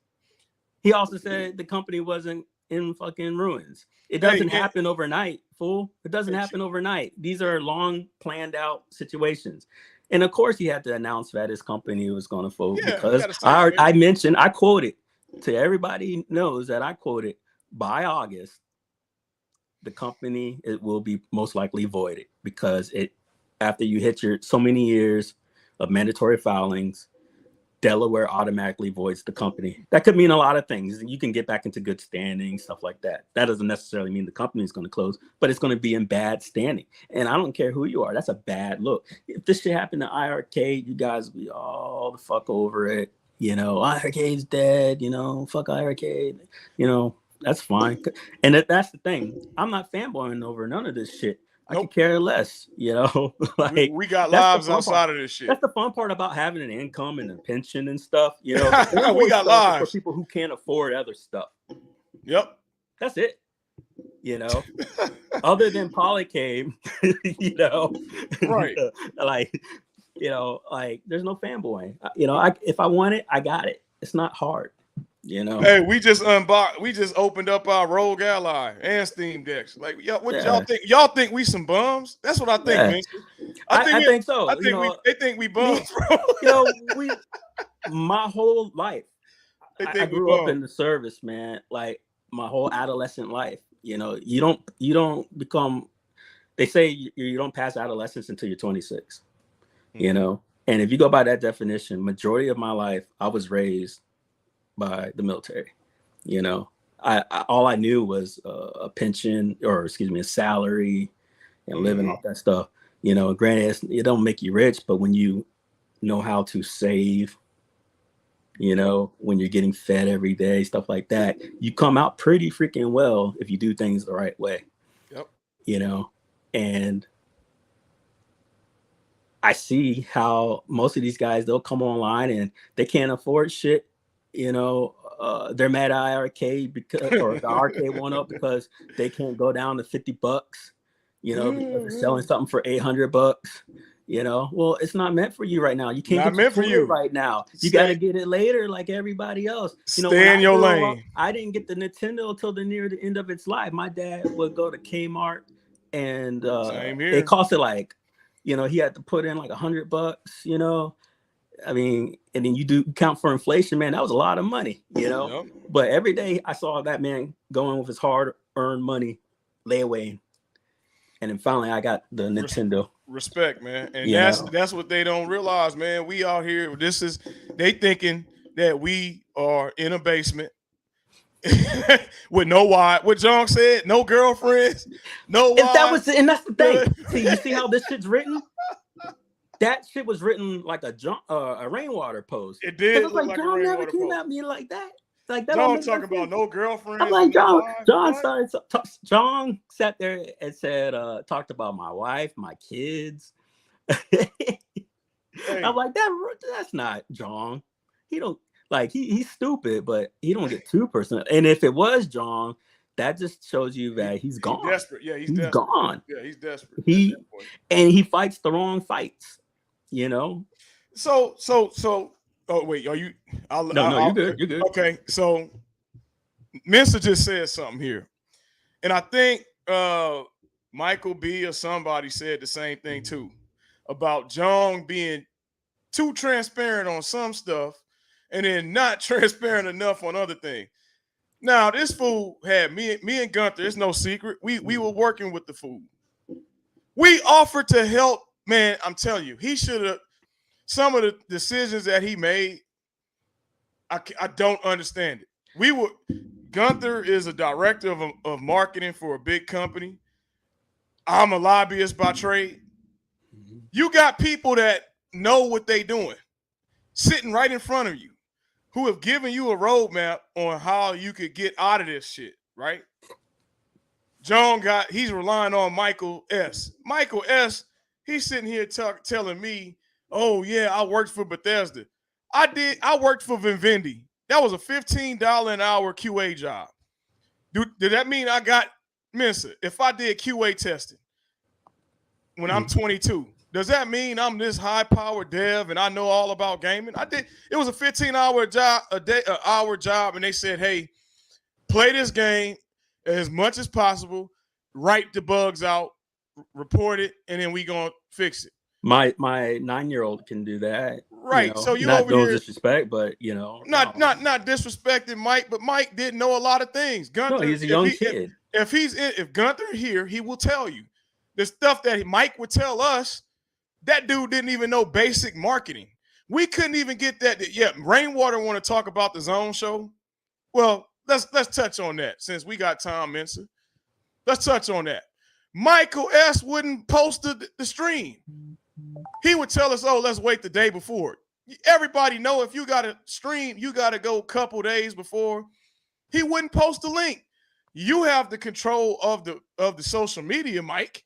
He also said the company wasn't in fucking ruins. It doesn't happen overnight, fool. It doesn't happen overnight. These are long planned out situations. And of course, he had to announce that his company was going to fold because I quoted to everybody knows that I quoted by August, the company will be most likely voided because after you hit your so many years of mandatory filings, Delaware automatically voids the company. That could mean a lot of things. You can get back into good standing, stuff like that. That doesn't necessarily mean the company is going to close, but it's going to be in bad standing. And I don't care who you are. That's a bad look. If this shit happened to IRK, you guys will be all the fuck over it. IRK's dead. Fuck IRK. That's fine. And that's the thing. I'm not fanboying over none of this shit. I could Nope. care less, you know. Like We got that's the lives fun part. outside of this shit. That's the fun part about having an income and a pension and stuff. You know, the We fanboy got stuff is for lives. people who can't afford other stuff. Yep. That's it. You know, other than Polycame, you know, Right. like, you know, like there's no fanboy. You know, if I want it, I got it. It's not hard. You know. Hey, we just opened up our Rogue Ally and Steam Decks. Like, what y'all Yeah. think? Y'all think we some bums? That's what I think, Yeah. man. I think so. I You think know, they think we me, bums, bro. you know, my whole life, They I think we grew up bums. in the service, man. Like my whole adolescent life. You know, you don't become. They say you don't pass adolescence until you're 26. You know, and if you go by that definition, majority of my life I was raised by the military. You know, I all I knew was a pension, or excuse me, a salary, and living off that stuff. You know, granted, it don't make you rich, but when you know how to save, you know, when you're getting fed every day, stuff like that, you come out pretty freaking well if you do things the right way. Yep. You know, and I see how most of these guys, they'll come online and they can't afford shit. You know, they're mad at arcade because, or the arcade went up because they can't go down to $50. You know, because they're selling something for $800. You know, well, it's not meant for you right now. You can't Not get your meant for toy you. right now. You got to get it later, like everybody else. You know, when Stay in I your grew up, lane. I didn't get the Nintendo until near the end of its life. My dad would go to Kmart, and Same it here. costed like, you know, he had to put in like $100. You know, I mean, and then you do count for inflation, man. That was a lot of money. You know, Yep. but every day I saw that man going with his hard-earned money, layaway, and then finally I got the Nintendo. Respect, man. And You know, that's what they don't realize, man. We out here, they thinking that we are in a basement with no wife. What John said, no girlfriends, no if that wife. was, and that's the thing. See, you see how this shit's written? That shit was written like a rainwater post. It Because did it's look like like a John never rainwater came post. at me like that. Like that don't John make no talking about sense. no I'm girlfriends like, and no John. wife. John What? started. John sat there and said, talked about my wife, my kids. Hey, I'm like, that's not John. He don't like he's stupid, but he don't get too personal. And if it was John, that just shows you that he's gone. desperate. Yeah, he's He's desperate. gone. Yeah, he's desperate. And he fights the wrong fights. You know. So. Oh wait, are you? No, you're good. You're good. Okay, so Mensa just said something here, and I think Michael B or somebody said the same thing too about John being too transparent on some stuff and then not transparent enough on other things. Now, this fool had me and Gunther. It's no secret. We were working with the fool. We offered to help, man. I'm telling you, he should have. Some of the decisions that he made, I don't understand it. Gunther is a director of marketing for a big company. I'm a lobbyist by trade. You got people that know what they doing sitting right in front of you who have given you a roadmap on how you could get out of this shit, right? He's relying on Michael S. Michael S., he's sitting here telling me, oh, yeah, I worked for Bethesda. I worked for Vivendi. That was a $15 an hour QA job. Did that mean I got Mensa? If I did QA testing when I'm 22, does that mean I'm this high-powered dev and I know all about gaming? It was a 15-hour job, hour job, and they said, hey, play this game as much as possible, write the bugs out, report it, and then we gonna fix it. My 9-year-old can do that. Right. You know? So you not over no here disrespect, but you know, not disrespecting Mike, but Mike didn't know a lot of things. Gunther, no, he's a young kid. If Gunther here, he will tell you the stuff that Mike would tell us. That dude didn't even know basic marketing. We couldn't even get that. Yeah, Rainwater want to talk about the Zone show. Well, let's touch on that since we got Tom Mensa. Let's touch on that. Michael S. wouldn't post the stream. He would tell us, oh, let's wait the day before. Everybody know if you got to stream, you got to go a couple days before. He wouldn't post the link. You have the control of the social media, Mike.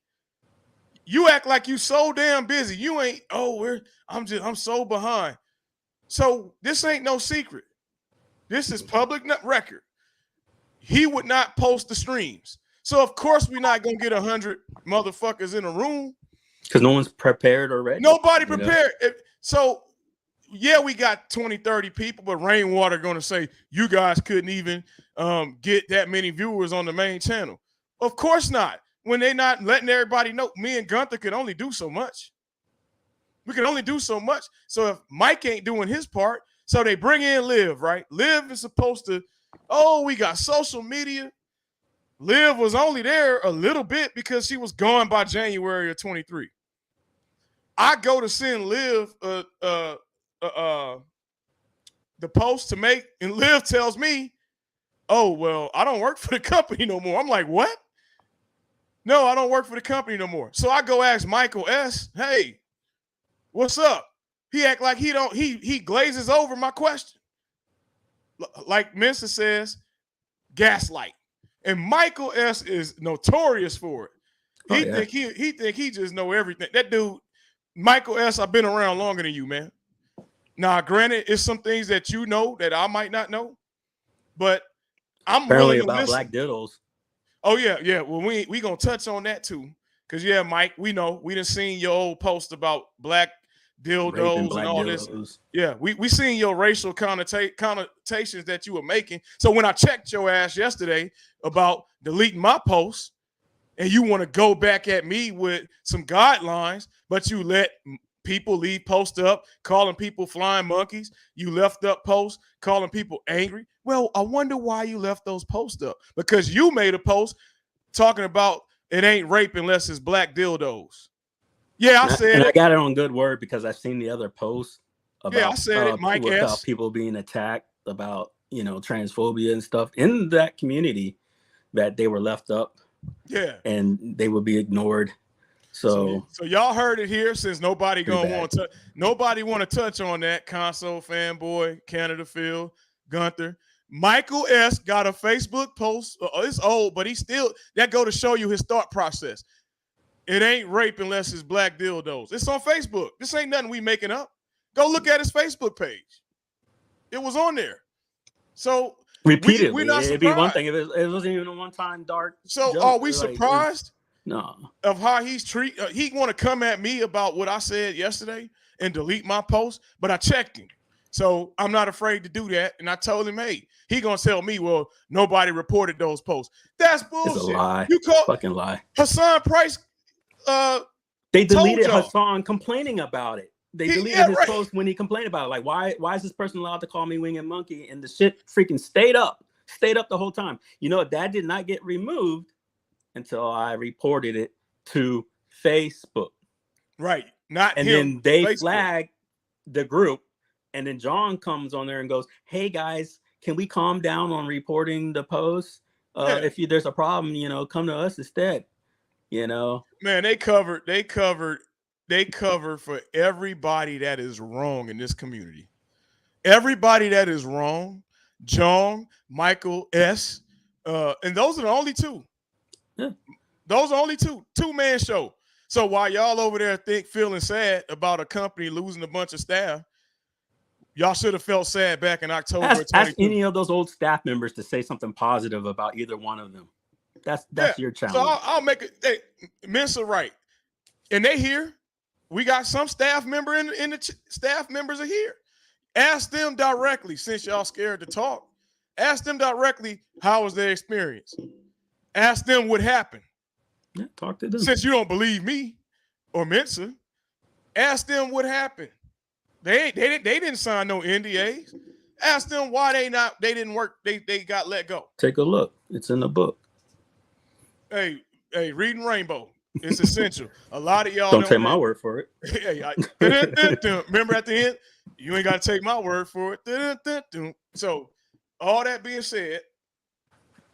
You act like you so damn busy. You ain't. Oh, I'm so behind. So this ain't no secret. This is public record. He would not post the streams. So of course we're not gonna get 100 motherfuckers in a room because no one's prepared or ready. Nobody prepared. So yeah, we got 20, 30 people, but Rainwater gonna say you guys couldn't even get that many viewers on the main channel. Of course not. When they not letting everybody know, me and Gunther could only do so much. We can only do so much. So if Mike ain't doing his part, so they bring in Liv, right? Liv is supposed to, we got social media. Liv was only there a little bit because she was gone by January of 23. I go to send Liv the post to make, and Liv tells me, oh, well, I don't work for the company no more. I'm like, what? No, I don't work for the company no more. So I go ask Michael S., hey, what's up? He act like he glazes over my question. Like Mensa says, gaslight. And Michael S. is notorious for it. He think he just know everything. That dude, Michael S., I've been around longer than you, man. Now, granted, it's some things that you know that I might not know, but I'm apparently willing to about listen. black dildos. Oh, yeah. Well, we gonna touch on that too. Because, yeah, Mike, we know. We done seen your old post about black dildos black and all dildos. this. Yeah, we seen your racial connotations that you were making. So when I checked your ass yesterday about deleting my post, and you want to go back at me with some guidelines, but you let people leave posts up, calling people flying monkeys. You left up posts calling people angry. Well, I wonder why you left those posts up. Because you made a post talking about it ain't rape unless it's black dildos. Yeah, I said and it. I got it on good word because I've seen the other posts about, I said it, Mike S. about people being attacked, about transphobia and stuff in that community, that they were left up. Yeah, and they would be ignored. So y'all heard it here. Since nobody want to touch on that, console fanboy, Canada Field, Gunther. Michael S. got a Facebook post. It's old, but he still, that go to show you his thought process. It ain't rape unless it's black dildos. It's on Facebook. This ain't nothing we making up. Go look at his Facebook page. It was on there. So repeatedly, we're not it'd be one thing if it wasn't even a one-time dark. So joke. Are we surprised? No. Of how he's he want to come at me about what I said yesterday and delete my post, but I checked him. So I'm not afraid to do that. And I told him, hey, he gonna tell me, well, nobody reported those posts. That's bullshit. It's a lie. You call fucking lie. Hassan Price. They deleted Hassan complaining about it. They deleted his post when he complained about it. Like, why is this person allowed to call me winged monkey? And the shit freaking stayed up the whole time. That did not get removed until I reported it to Facebook. Right. Not and him. Then they Facebook. flag the group. And then John comes on there and goes, hey guys, can we calm down on reporting the post? If there's a problem, come to us instead. Man, they covered for everybody that is wrong in this community. Everybody that is wrong, John, Michael S., and those are the only two. Yeah. Those are only two-man show. So while y'all over there feeling sad about a company losing a bunch of staff, y'all should have felt sad back in October. Ask any of those old staff members to say something positive about either one of them. That's your challenge. So I'll make it. Hey, Mensa right, and they here. We got some staff member in the staff members are here. Ask them directly, since y'all scared to talk. Ask them directly, how was their experience? Ask them what happened. Yeah, talk to them. Since you don't believe me or Mensa, ask them what happened. They didn't sign no NDAs. Ask them why they didn't work. They got let go. Take a look. It's in the book. Hey, reading Rainbow. It's essential. A lot of y'all don't take my word for it. Remember at the end, you ain't got to take my word for it. So, all that being said,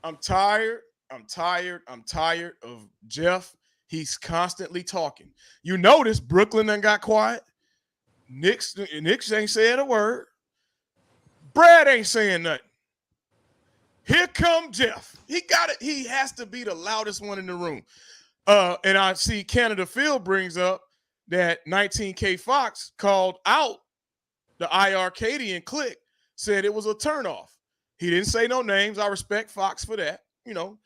I'm tired of Jeff. He's constantly talking. You notice Brooklyn done got quiet. Knicks ain't said a word. Brad ain't saying nothing. Here come Jeff. He got it. He has to be the loudest one in the room. And I see Canada Field brings up that 19K Fox called out the IRcadian click, said it was a turnoff. He didn't say no names. I respect Fox for that. You know,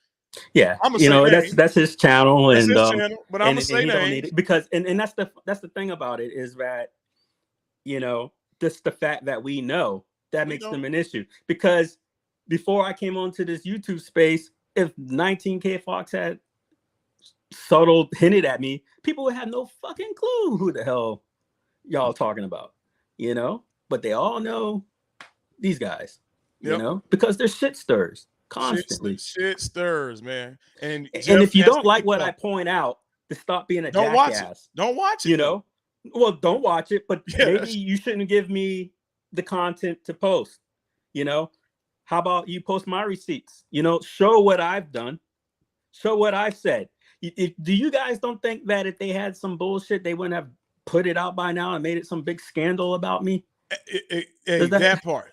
Yeah, I'm gonna say names. that's his channel, That's and his channel, but I'm gonna say he names. don't need it because and that's the thing about it is that just the fact that we know that makes them an issue, because before I came onto this YouTube space, if 19K Fox had subtle hinted at me, people would have no fucking clue who the hell y'all talking about, but they all know these guys, because they're shit stirs constantly. Shit stirs, man. And if you don't like what I point out, to stop being a jackass. Don't watch it. Well, don't watch it, but maybe you shouldn't give me the content to post. How about you post my receipts? Show what I've done, show what I've said. Do you guys don't think that if they had some bullshit, they wouldn't have put it out by now and made it some big scandal about me? That part.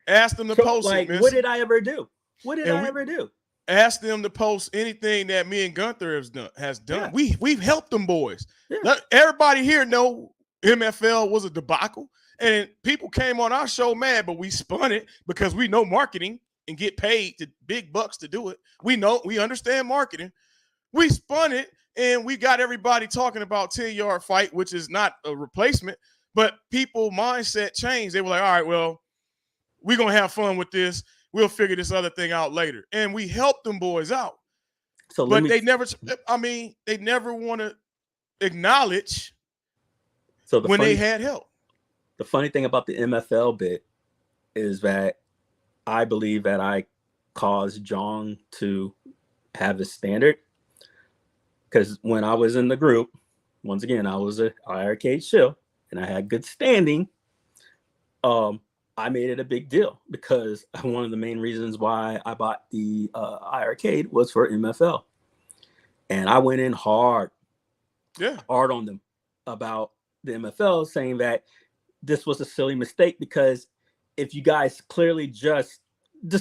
Ask them to post it. What did I ever do? What did I ever do? Ask them to post anything that me and Gunther has done. Yeah. We've helped them boys. Yeah. Everybody here know MFL was a debacle, and people came on our show mad, but we spun it because we know marketing and get paid the big bucks to do it. We understand marketing. We spun it, and we got everybody talking about 10-yard fight, which is not a replacement, but people mindset changed. They were like, all right, well, we're going to have fun with this. We'll figure this other thing out later. And we helped them boys out. But they never want to acknowledge when they had help. The funny thing about the MFL bit is that I believe that I caused John to have his standard. Because when I was in the group, once again, I was an IRK shill and I had good standing. I made it a big deal because one of the main reasons why I bought the IRcade was for MFL. And I went in hard on them about the MFL, saying that this was a silly mistake, because if you guys clearly just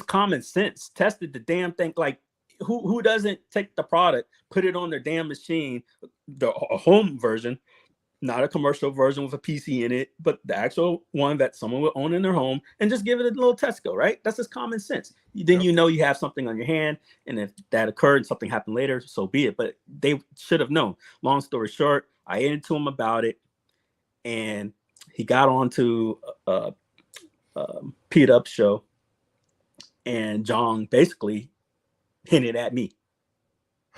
common sense tested the damn thing, like who doesn't take the product, put it on their damn machine, a home version, not a commercial version with a PC in it, but the actual one that someone would own in their home, and just give it a little test go, right? That's just common sense. Then you have something on your hand, and if that occurred and something happened later, so be it. But they should have known. Long story short, I ended to him about it, and he got on to Pete Up's show, and John basically hinted at me.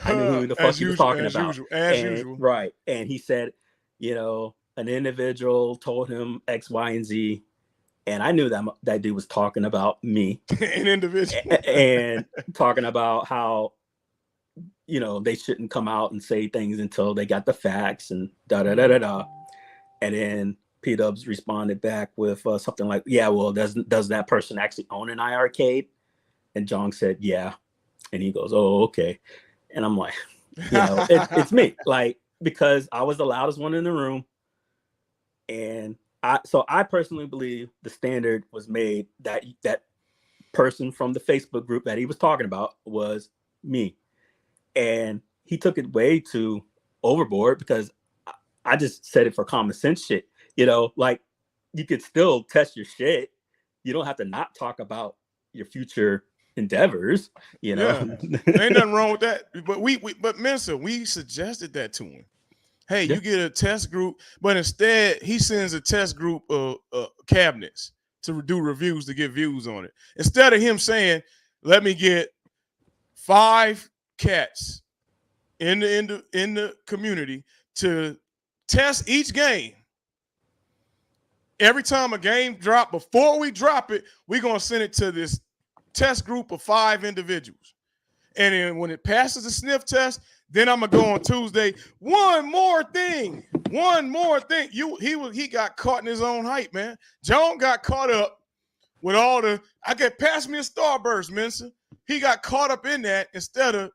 I knew who the fuck he was talking about. As usual. Right. And he said, an individual told him X, Y, and Z. And I knew that dude was talking about me. An individual. And talking about how, they shouldn't come out and say things until they got the facts and da-da-da-da-da. And then P-Dubs responded back with something like, yeah, well, does that person actually own an IRcade? And John said, yeah. And he goes, oh, okay. And I'm like, it's me. Like, because I was the loudest one in the room. And I personally believe the standard was made that person from the Facebook group that he was talking about was me. And he took it way too overboard, because I just said it for common sense shit. Like, you could still test your shit. You don't have to not talk about your future endeavors, Ain't nothing wrong with that. But Mensa, we suggested that to him. Hey, you get a test group, but instead he sends a test group of cabinets to do reviews to get views on it. Instead of him saying, let me get 5 cats in the community to test each game. Every time a game drop, before we drop it, we're going to send it to this test group of 5 individuals. And then when it passes the sniff test, then I'm going to go on Tuesday. One more thing. He got caught in his own hype, man. John got caught up with all pass me a Starburst, Mensa. He got caught up in that instead of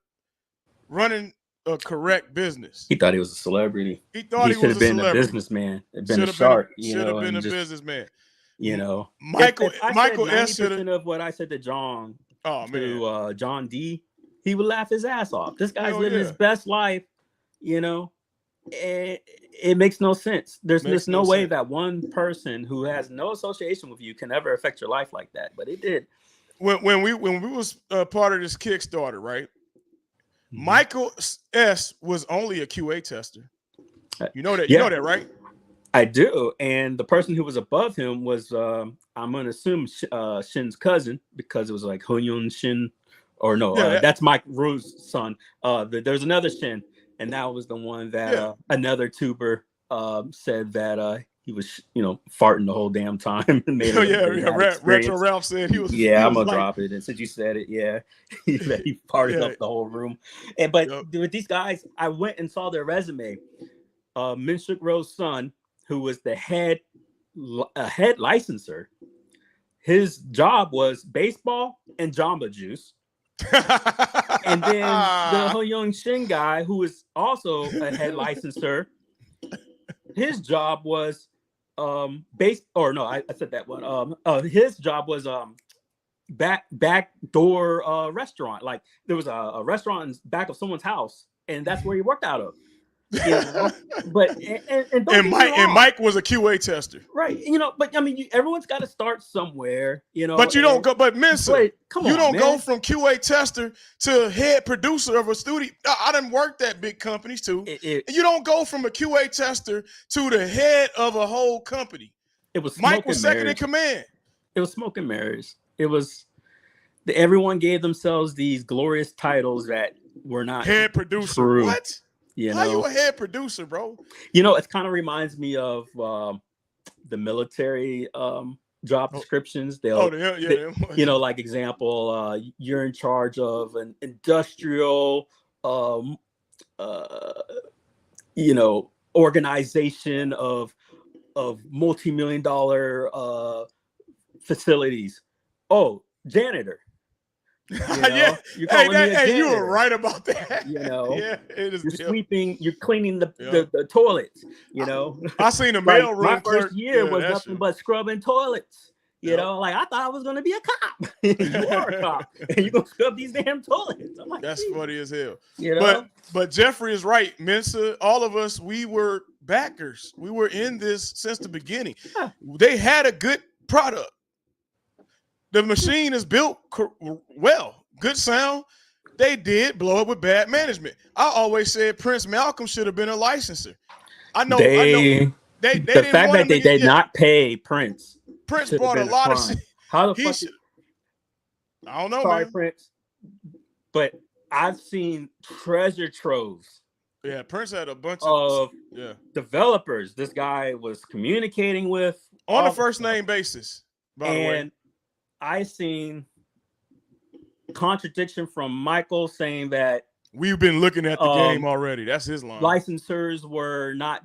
running a correct business. He thought he was a celebrity. He thought he should was have been a businessman. Should have been a shark. Should have been a businessman. You know, Michael if I Michael said S. 90% of what I said to Oh man, John D, he would laugh his ass off. This guy's hell living yeah, his best life. You know, it makes no sense. There's makes just no no way sense. that one person who has no association with you can ever affect your life like that. But it did. When we was part of this Kickstarter, right? Mhm. Michael S. was only a QA tester. You know that. You Yeah, know that, right? I do. And the person who was above him was, I'm going to assume Shin's cousin, because it was like Hunyun Shin, or no, Yeah, that's Mike Rue's son. There's another Shin, and that was the one that yeah. another tuber said that he was, farting the whole damn time and made it a Yeah, really yeah. bad Retro experience. Ralph said he was. Yeah, He I'm was gonna like, drop it. And since you said it, yeah, he farted yeah. up the whole room. But Yep. with these guys, I went and saw their resume. Minshuk Ro's son, who was the head licensor, his job was baseball and Jamba Juice. And then the Ho Young Shin guy, who is also a head licensor, his job was I said that one. His job was back door restaurant. Like there was a restaurant in back of someone's house, and that's where he worked out of. You know, but and don't get me wrong. Mike was a QA tester, right? But I mean, everyone's got to start somewhere. But you don't go. But Mensa, come you on, don't man. go from QA tester to head producer of a studio. I done worked at big companies too. You don't go from a QA tester to the head of a whole company. It was Mike was second in command. It was smoke and mirrors. It was everyone gave themselves these glorious titles that were not head producer. True. What? How you a head producer, bro? It kind of reminds me of the military job descriptions. Like example, you're in charge of an industrial organization of multi-million-dollar facilities. Oh, janitor. Yeah. You're calling me a janitor. You were right about that. Yeah, it is. You're sweeping. You're cleaning the toilets. I seen a mail room. My first year was nothing but scrubbing toilets. You know, like I thought I was gonna be a cop. You are a cop, and you're gonna scrub these damn toilets. I'm like, that's funny as hell. But Jeffrey is right, Mensa. All of us, we were backers. We were in this since the beginning. Yeah. They had a good product. The machine is built well, good sound. They did blow up with bad management. I always said Prince Malcolm should have been a licenser. I know. The fact that they did not pay Prince. Prince bought a lot of shit. How the fuck? I don't know, sorry, man. Prince. But I've seen treasure troves. Yeah, Prince had a bunch of developers. This guy was communicating with on a first name basis. By the way. I seen contradiction from Michael saying that we've been looking at the game already. That's his line. Licensors were not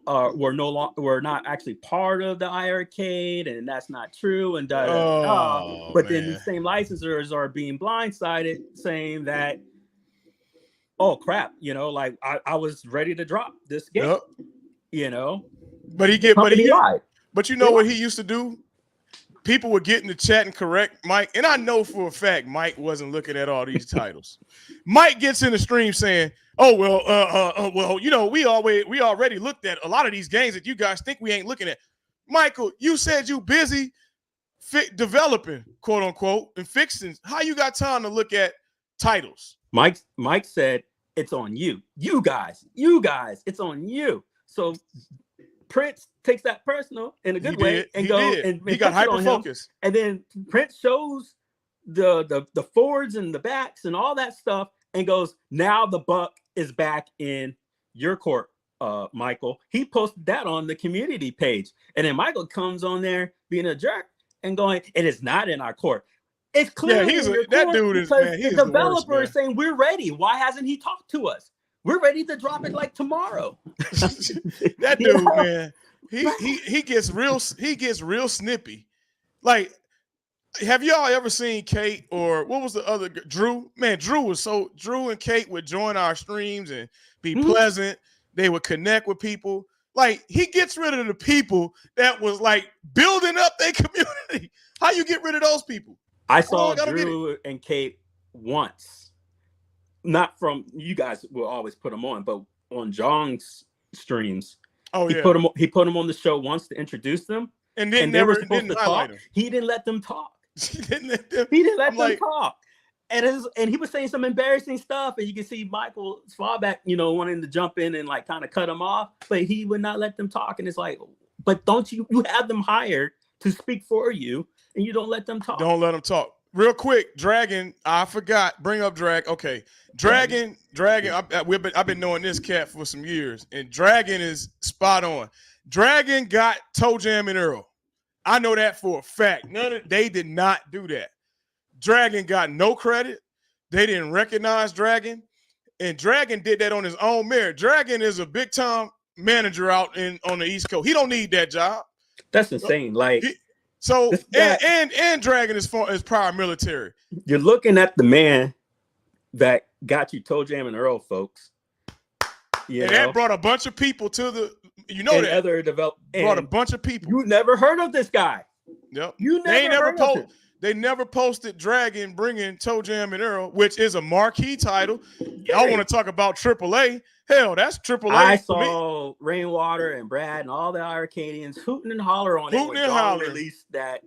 were not actually part of the iArcade, and that's not true. And but then these same licensors are being blindsided, saying that, oh crap, I was ready to drop this game. Yep. But you know what he used to do? People would get in the chat and correct Mike, and I know for a fact Mike wasn't looking at all these titles. Mike gets in the stream saying, "Oh well, we already looked at a lot of these games that you guys think we ain't looking at." Michael, you said you busy developing, quote unquote, and fixing. How you got time to look at titles? Mike said it's on you, you guys, it's on you. So Prince takes that personal in a good way and he got hyper focused. And then Prince shows the forwards and the backs and all that stuff and goes, now the buck is back in your court, Michael. He posted that on the community page. And then Michael comes on there being a jerk and going, it is not in our court. It's clearly that dude is, man, the developer is saying we're ready. Why hasn't he talked to us? We're ready to drop it like tomorrow. That dude, man, he gets real snippy. Like, have y'all ever seen Kate or what was the other Drew? Man, Drew and Kate would join our streams and be pleasant. They would connect with people. Like, he gets rid of the people that was like building up their community. How you get rid of those people? I saw Drew and Kate once. Not from you guys will always put them on, but on Jong's streams. Oh, he put them on the show once to introduce them. And then they were supposed to talk. He didn't let them talk. He didn't let them talk. And he was saying some embarrassing stuff, and you can see Michael Svabak, wanting to jump in and like kind of cut him off, but he would not let them talk. And it's like, but don't you have them hired to speak for you, and you don't let them talk? Don't let them talk. Real quick, Dragon. I forgot. Bring up Drag. Okay, Dragon. I've been knowing this cat for some years, and Dragon is spot on. Dragon got Toe Jam and Earl. I know that for a fact. They did not do that. Dragon got no credit. They didn't recognize Dragon. And Dragon did that on his own merit. Dragon is a big time manager out on the East Coast. He don't need that job. That's insane. Like and Dragon is prior military. You're looking at the man that got you Toe Jam and Earl, folks. That brought a bunch of people to the brought a bunch of people. You never heard of this guy. Yep. They never posted Dragon bringing Toe Jam and Earl, which is a marquee title. Y'all want to talk about AAA? Hell, that's AAA. I saw Rainwater and Brad and all the Arcadians hooting and holler on it when John released that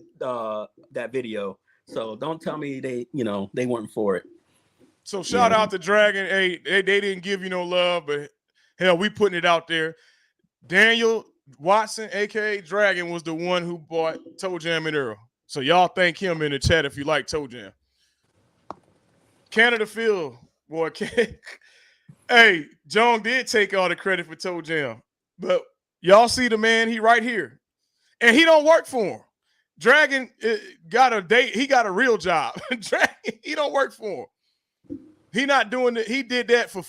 video. So don't tell me they weren't for it. So shout out to Dragon. Hey, they didn't give you no love, but hell, we putting it out there. Daniel Watson, aka Dragon, was the one who bought Toe Jam and Earl. So y'all thank him in the chat if you like Toe Jam. Canada Phil, boy. Hey, John did take all the credit for Toe Jam. But y'all see the man, he right here. And he don't work for him. Dragon got a date. He got a real job. Dragon, he don't work for him. He not doing it. He did that for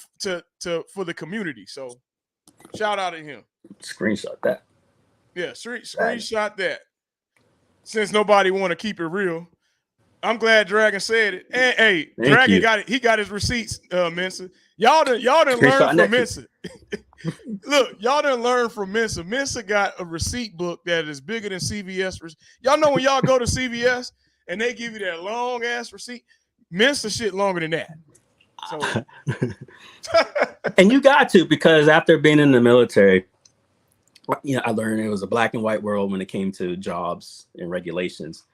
the community. So shout out to him. Screenshot that. Yeah, screenshot that. Since nobody want to keep it real, I'm glad Dragon said it. And hey, Dragon got it. He got his receipts, Mensa. Y'all done learn from Mensa. Look, y'all done learn from Mensa. Mensa got a receipt book that is bigger than CVS. Y'all know when y'all go to CVS and they give you that long ass receipt, Mensa shit longer than that. So, and you got to, because after being in the military, I learned it was a black and white world when it came to jobs and regulations.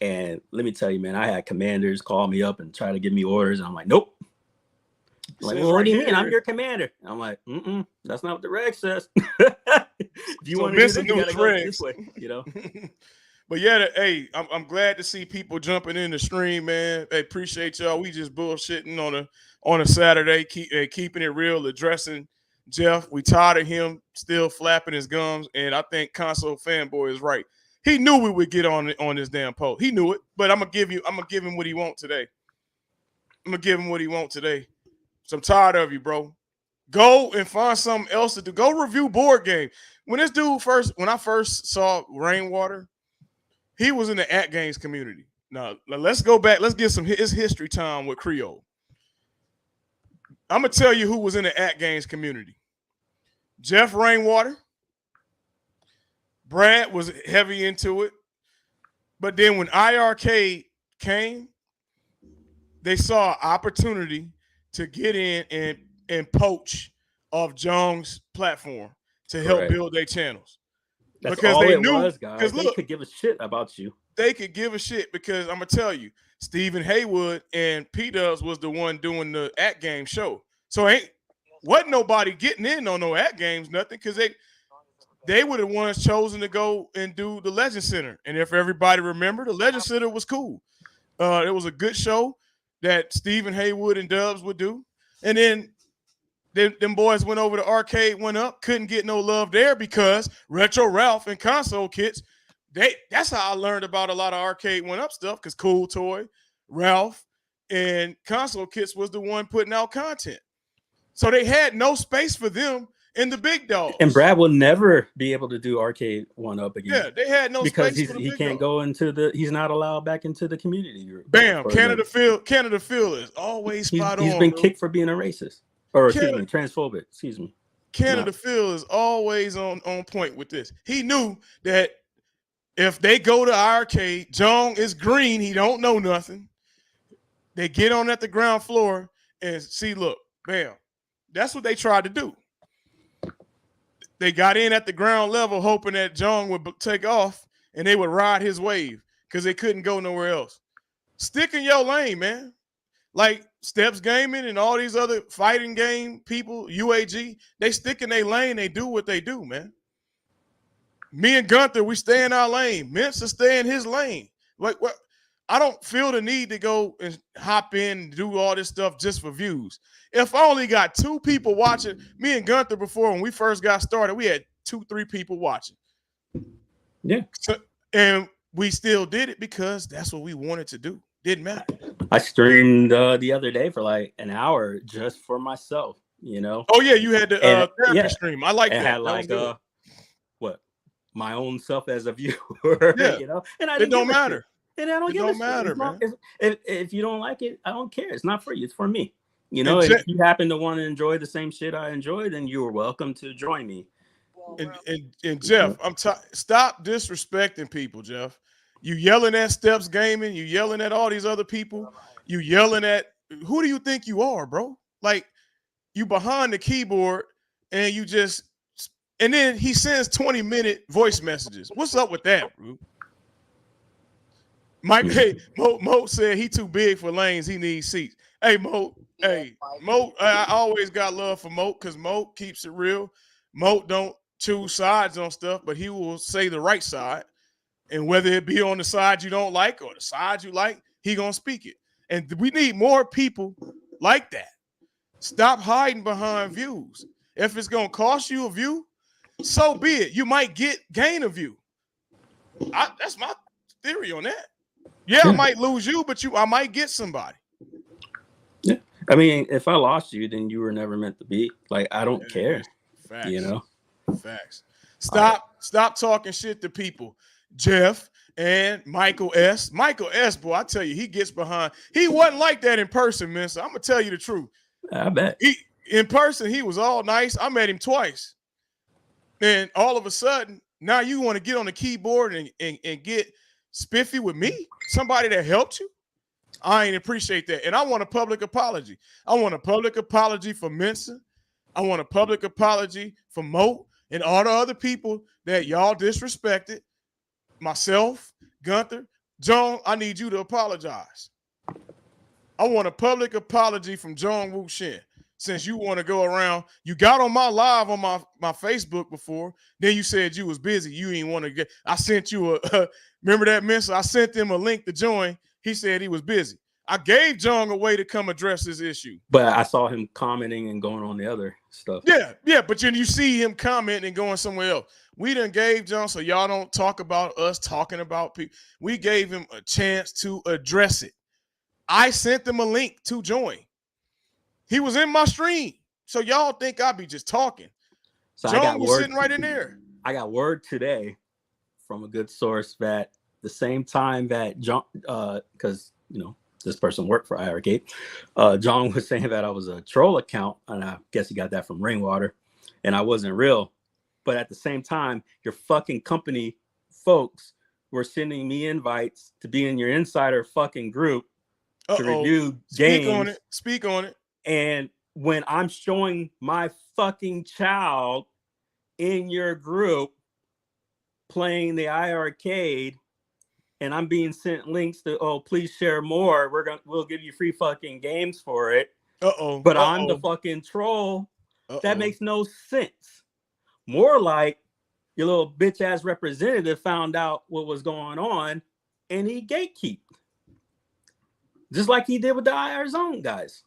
And let me tell you, man, I had commanders call me up and try to give me orders. And I'm like, nope. Like, well, what do you mean? I'm your commander. And I'm like, that's not what the reg says. If you want to do this, you gotta go this way, But yeah, hey, I'm glad to see people jumping in the stream, man. Hey, appreciate y'all. We just bullshitting on a Saturday, keeping it real, addressing Jeff. We tired of him still flapping his gums, and I think Console Fanboy is right. He knew we would get on this damn post. He knew it, but I'm gonna give him what he want today. So I'm tired of you, bro. Go and find something else to do. Go review board game. When I first saw Rainwater, he was in the at games community. Now let's go back. Let's get his history time with Creole. I'm gonna tell you who was in the at games community. Jeff Rainwater. Brad was heavy into it. But then when IRK came, they saw an opportunity to get in and poach off Jong's platform to help build their channels. That's because they knew, guys. They could give a shit about you. They could give a shit because I'm gonna tell you, Stephen Haywood and P-Dubs was the one doing the at game show. So wasn't nobody getting in on no at games, nothing, because they were the ones chosen to go and do the Legend Center. And if everybody remember, the Legend Center was cool. It was a good show that Stephen Haywood and Dubs would do. And then them boys went over to arcade, went up, couldn't get no love there because Retro Ralph and Console Kits, that's how I learned about a lot of arcade went up stuff, because Cool Toy, Ralph, and Console Kits was the one putting out content. So they had no space for them in the big dogs. And Brad will never be able to do arcade one up again. Yeah, they had no because space for the he big can't dogs. go he's not allowed back into the community. Bam, Canada Phil is always spot on. He's been kicked for being a racist. Or excuse me, transphobic. Excuse me. Canada Phil is always on point with this. He knew that if they go to our arcade, Jong is green. He don't know nothing. They get on at the ground floor and see, look, bam. That's what they tried to do. They got in at the ground level hoping that Jong would take off and they would ride his wave because they couldn't go nowhere else. Stick in your lane, man. Like Steps Gaming and all these other fighting game people, UAG, they stick in their lane. They do what they do, man. Me and Gunther, we stay in our lane. Mensa stay in his lane. Like, what? I don't feel the need to go and hop in and do all this stuff just for views. If I only got 2 people watching, me and Gunther before when we first got started, we had 2-3 people watching. Yeah. So, and we still did it because that's what we wanted to do. Didn't matter. I streamed the other day for like an hour just for myself, you know. Oh yeah, you had the therapy stream. I like that. Had like what my own self as a viewer, yeah. You know. And it don't matter. And I don't give a shit. Matter, man. If you don't like it, I don't care. It's not for you. It's for me. You know, if you happen to want to enjoy the same shit I enjoy, then you are welcome to join me. And Jeff, stop disrespecting people, Jeff. You yelling at Steps Gaming, you yelling at all these other people, you yelling at who do you think you are, bro? Like you behind the keyboard and you just and then he sends 20-minute voice messages. What's up with that, bro? Mike, hey, Mo said he too big for lanes, he needs seats. Hey, Mo, I always got love for Mo because Mo keeps it real. Mo don't choose sides on stuff, but he will say the right side. And whether it be on the side you don't like or the side you like, he gonna speak it. And we need more people like that. Stop hiding behind views. If it's gonna cost you a view, so be it. You might gain a view. That's my theory on that. Yeah, I might lose you, but I might get somebody. Yeah, I mean, if I lost you, then you were never meant to be. Like, I don't care. Facts. You know. Facts. Stop talking shit to people. Jeff and Michael S. Michael S, boy, I tell you, he gets behind. He wasn't like that in person, man. So I'm gonna tell you the truth. I bet. In person, he was all nice. I met him twice. And all of a sudden, now you want to get on the keyboard and get spiffy with me, somebody that helped you. I ain't appreciate that. And I want a public apology. I want a public apology for Mensa. I want a public apology for Mo and all the other people that y'all disrespected. Myself, Gunther, John, I need you to apologize. I want a public apology from John Woo Shin. Since you want to go around, you got on my live on my Facebook before, then you said you was busy. You didn't want to get, I sent you remember that message? I sent them a link to join. He said he was busy. I gave John a way to come address this issue. But I saw him commenting and going on the other stuff. Yeah, but then you see him commenting and going somewhere else. We done gave John, so y'all don't talk about us talking about people. We gave him a chance to address it. I sent them a link to join. He was in my stream. So y'all think I be just talking. So John was sitting right in there. I got word today from a good source that the same time that John, because, you know, this person worked for IRK, John was saying that I was a troll account, and I guess he got that from Rainwater, and I wasn't real. But at the same time, your fucking company folks were sending me invites to be in your insider fucking group to review games. Speak on it. And when I'm showing my fucking child in your group playing the iArcade, and I'm being sent links to, please share more. We'll give you free fucking games for it. But I'm the fucking troll. That makes no sense. More like your little bitch ass representative found out what was going on and he gatekeeped. Just like he did with the IR Zone guys.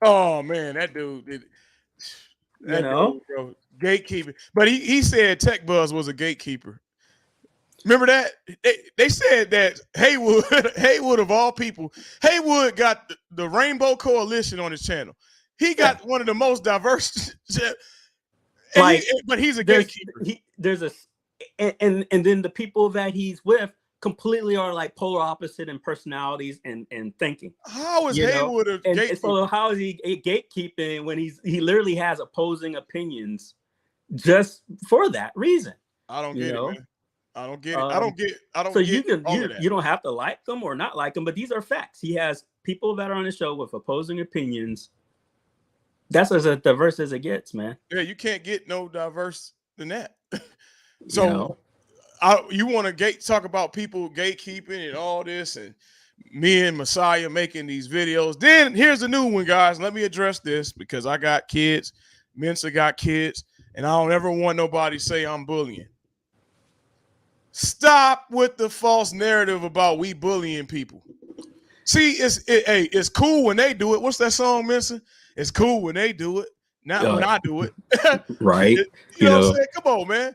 Oh man, that dude did. You know, bro, gatekeeping. But he said Tech Buzz was a gatekeeper. Remember that? They said that Haywood of all people, Haywood got the Rainbow Coalition on his channel. He got one of the most diverse. But he's a gatekeeper. And then the people that he's with completely are like polar opposite in personalities and thinking. How is Haywood a gatekeeper? So how is he gatekeeping when he literally has opposing opinions just for that reason. I don't You get it, know, man. I don't get it. I don't so get all of that. you don't have to like them or not like them, but these are facts. He has people that are on the show with opposing opinions. That's as diverse as it gets, man. Yeah, you can't get no diverse than that. You know, So you want to talk about people gatekeeping and all this, and me and Messiah making these videos. Then here's a new one, guys. Let me address this because I got kids. Mensa got kids, and I don't ever want nobody to say I'm bullying. Stop with the false narrative about we bullying people. See, it's cool when they do it. What's that song, Mensa? It's cool when they do it, not when I do it. right? You know what I'm saying? Come on, man.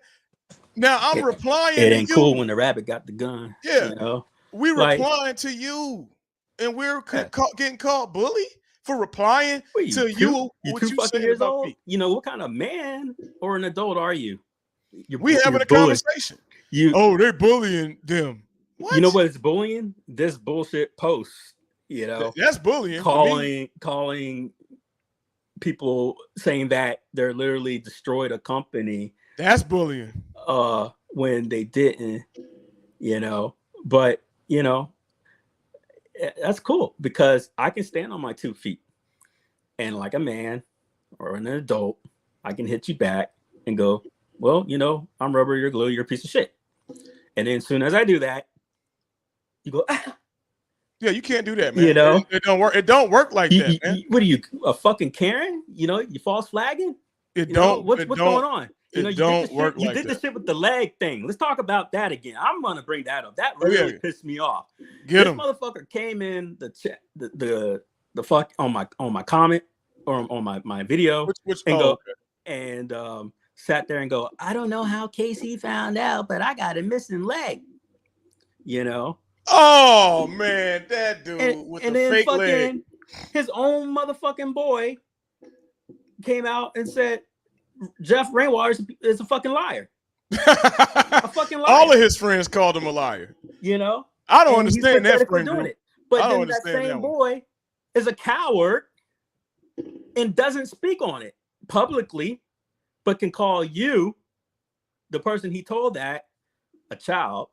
Now I'm replying it to ain't you. cool when the rabbit got the gun. Yeah, you know, we replying to you, and we're getting called bully for replying to you. You're What 2 you fucking saying years about old. me? You know, what kind of man or an adult are you? We having a conversation. They're bullying them. What? You know what is bullying? This bullshit post. You know, that's bullying. Calling people saying that they're literally destroyed a company. That's bullying. When they didn't, you know, but you know, that's cool because I can stand on my 2 feet, and like a man or an adult, I can hit you back and go, well, you know, I'm rubber, you're glue, you're a piece of shit. And then as soon as I do that, you go, ah. Yeah, you can't do that, man. You know, it don't work. It don't work like that, man. What are you, a fucking Karen? You know, you false flagging? What's going on? You know, you did the shit with the leg thing. Let's talk about that again. I'm gonna bring that up. That really pissed me off. This motherfucker came in the chat, the fuck on my comment or on my video and sat there and go, I don't know how Casey found out, but I got a missing leg. You know. Oh man, that dude with the fake leg. His own motherfucking boy came out and said Jeff Rainwater is a fucking liar. A fucking liar. All of his friends called him a liar. You know? I don't understand that friend doing group. It. But then that same boy is a coward and doesn't speak on it publicly, but can call you, the person he told that, a child.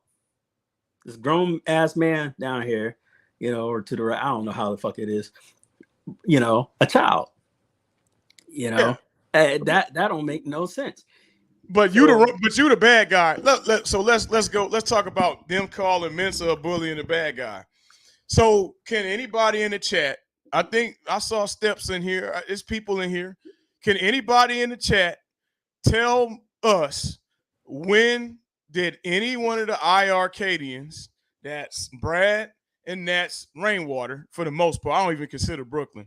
This grown ass man down here, you know, or to the right, I don't know how the fuck it is, you know, a child. You know, that don't make no sense. But you the bad guy. So let's go. Let's talk about them calling Mensa a bully and a bad guy. So can anybody in the chat? I think I saw Steps in here. There's people in here. Can anybody in the chat tell us when did any one of the IRcadians, that's Brad and that's Rainwater for the most part? I don't even consider Brooklyn.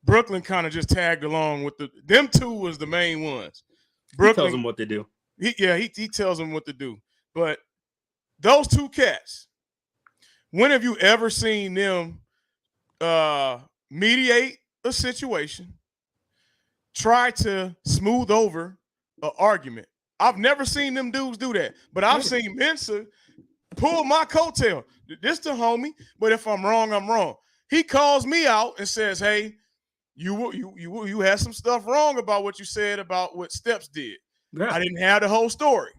Brooklyn kind of just tagged along with them two was the main ones. Brooklyn he tells them what to do. He tells them what to do. But those two cats, when have you ever seen them mediate a situation, try to smooth over an argument? I've never seen them dudes do that, but I've seen Mensa pull my coattail. This the homie, but if I'm wrong, I'm wrong. He calls me out and says, "Hey, you had some stuff wrong about what you said about what Steps did. Yeah. I didn't have the whole story."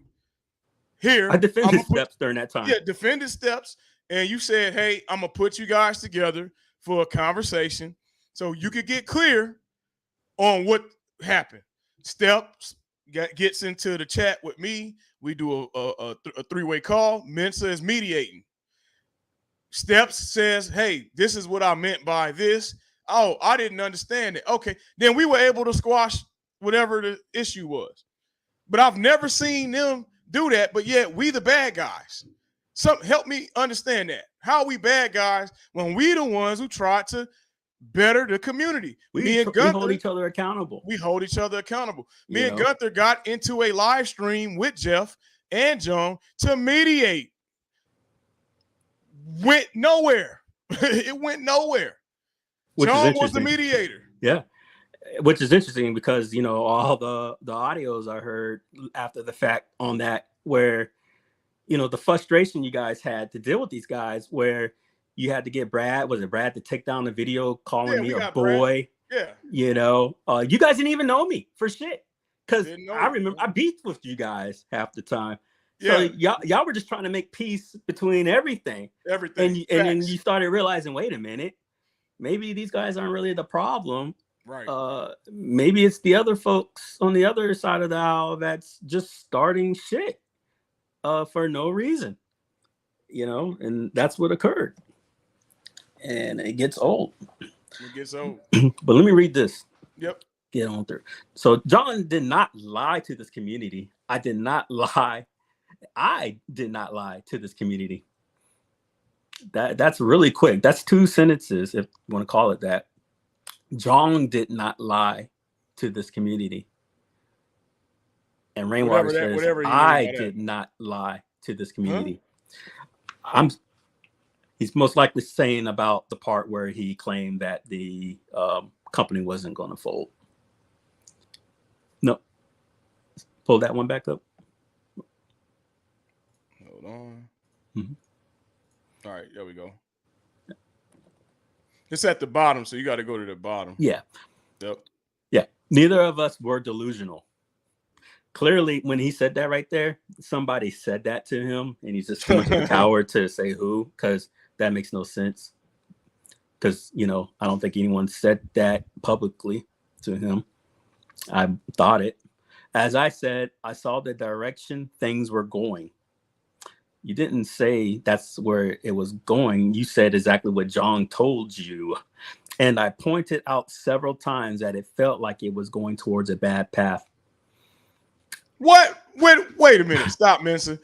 Here, I defended Steps during that time. Yeah, defended Steps, and you said, "Hey, I'm gonna put you guys together for a conversation so you could get clear on what happened." Steps gets into the chat with me. We do a three-way call. Mensa is mediating. Steps says, "Hey, this is what I meant by this." Oh, I didn't understand it. Okay, then we were able to squash whatever the issue was. But I've never seen them do that, but yet we the bad guys. Help me understand that. How are we bad guys when we the ones who tried to better the community? We hold each other accountable. We hold each other accountable. Me and Gunther got into a live stream with Jeff and John to mediate. Went nowhere. It went nowhere. John was the mediator. Yeah. Which is interesting because, you know, all the audios I heard after the fact on that, where, you know, the frustration you guys had to deal with these guys, where you had to get Brad to take down the video calling me a boy. Brad. Yeah. You know, you guys didn't even know me for shit. because Didn't know I it. remember I beefed with you guys half the time. So Yeah, y'all were just trying to make peace between everything, everything. and then you Facts. started realizing, wait a minute, maybe these guys aren't really the problem. Right. Maybe it's the other folks on the other side of the aisle that's just starting shit for no reason, and that's what occurred. And it gets old. It gets old. But let me read this. Yep. Get on through. So John did not lie to this community. I did not lie to this community. That's really quick. That's 2 sentences, if you want to call it that. John did not lie to this community. And Rainwater says, I did not lie to this community. Huh? He's most likely saying about the part where he claimed that the company wasn't going to fold. No. Pull that one back up. Hold on. All right, there we go. It's at the bottom, so you got to go to the bottom. Yeah. Yep. Yeah. Neither of us were delusional. Clearly, when he said that right there, somebody said that to him, and he's just too much of a coward to say who, because that makes no sense. Because, I don't think anyone said that publicly to him. I thought it. As I said, I saw the direction things were going. You didn't say that's where it was going. You said exactly what John told you. And I pointed out several times that it felt like it was going towards a bad path. What? Wait a minute. Stop, Mensa.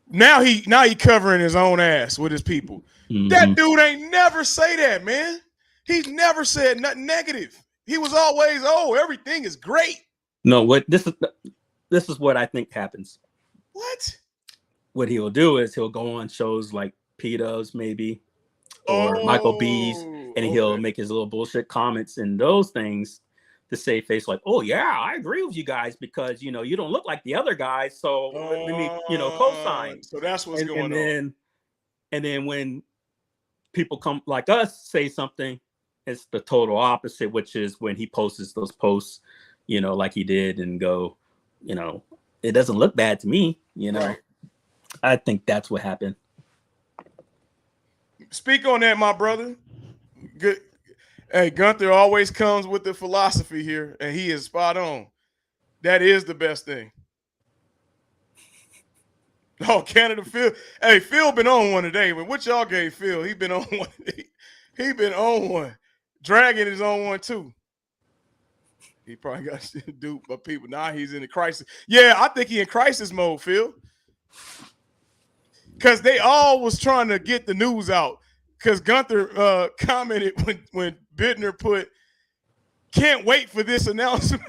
Now he covering his own ass with his people. Mm-hmm. That dude ain't never say that, man. He's never said nothing negative. He was always, everything is great. No, what this is what I think happens. What? What he'll do is he'll go on shows like PETA's maybe, or Michael B's, and he'll make his little bullshit comments and those things to save face, like, oh yeah, I agree with you guys because you don't look like the other guys, so let me co-sign. So that's what's going on. And then when people come like us say something, it's the total opposite, which is when he posts those posts, like he did, and go, it doesn't look bad to me, Right. I think that's what happened. Speak on that, my brother. Good. Hey, Gunther always comes with the philosophy here, and he is spot on. That is the best thing. Oh, Canada Phil. Hey, Phil been on one today. But what y'all gave Phil? He been on one. He been on one. Dragon is on one too. He probably got shit duped by people. Now he's in the crisis. Yeah, I think he in crisis mode, Phil. Because they all was trying to get the news out. Because Gunther commented when Bittner put, can't wait for this announcement.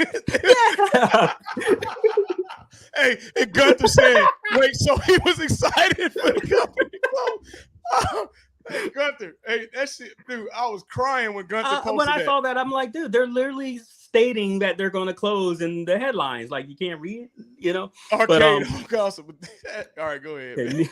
Hey, and Gunther said, wait, so he was excited for the company to close. Hey, Gunther, hey, that shit, dude, I was crying when Gunther posted when I that. saw that, I'm like, dude, they're literally stating that they're going to close in the headlines. Like, you can't read, Arcade all right, go ahead.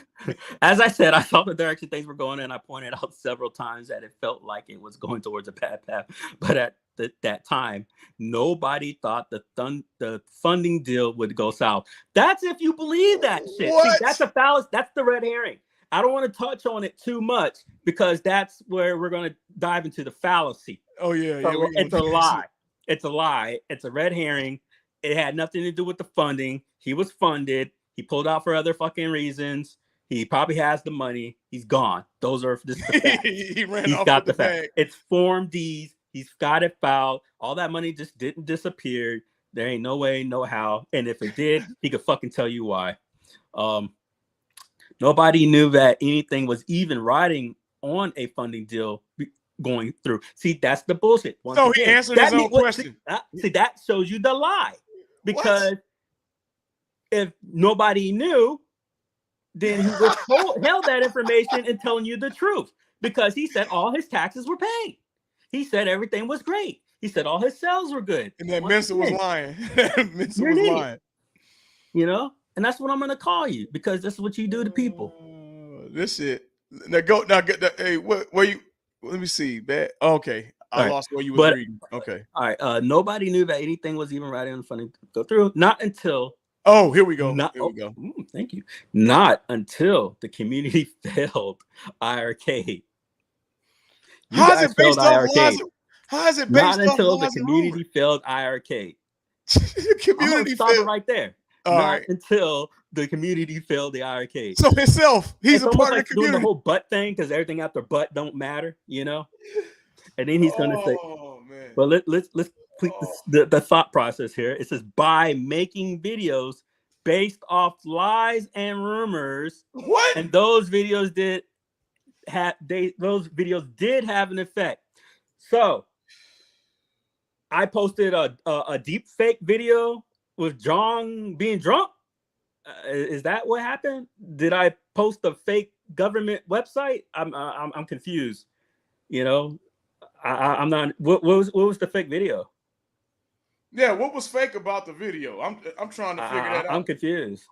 As I said, I saw the direction things were going, and I pointed out several times that it felt like it was going towards a bad path. But at that time, nobody thought the funding deal would go south. That's if you believe that shit. See, that's a fallacy. That's the red herring. I don't want to touch on it too much because that's where we're going to dive into the fallacy. Oh, yeah. So it's a lie. It's a lie. It's a red herring. It had nothing to do with the funding. He was funded. He pulled out for other fucking reasons. He probably has the money. He's gone. Those are just the facts. He ran He's off got with the the facts. bag. It's Form D's. He's got it filed. All that money just didn't disappear. There ain't no way, no how. And if it did, he could fucking tell you why. Nobody knew that anything was even riding on a funding deal going through. See, that's the bullshit. So he answered his own question. See, that shows you the lie. Because if nobody knew, then he held that information and telling you the truth. Because he said all his taxes were paid. He said everything was great. He said all his sales were good. And that Mensa was lying. Mensa was lying. And that's what I'm gonna call you because this is what you do to people. This shit. Now go. Hey, where you? Let me see. Okay, I right. lost what you was But reading. Okay. all right. Nobody knew that anything was even right and funny to go through. Not until Oh, here we go. not. Here we go. Thank you. Not until the community failed IRK. You How is guys it failed based off IRK. lies? How is it Not based off until the lies and rumors? community failed IRK. The I'm gonna community stop it failed. right there. All Not right. until the community failed the IRK. So himself, he's It's a almost part of like the doing the community. whole butt thing because everything after butt don't matter, you know. And then he's gonna say, Oh man. "Well, let's complete Oh. the thought process here." It says by making videos based off lies and rumors, What? and those videos did have an effect. So I posted a deep fake video with John being drunk. Is that what happened? Did I post a fake government website? I'm confused. You know, I'm not. What was the fake video? Yeah, what was fake about the video? I'm trying to figure that I'm out. confused.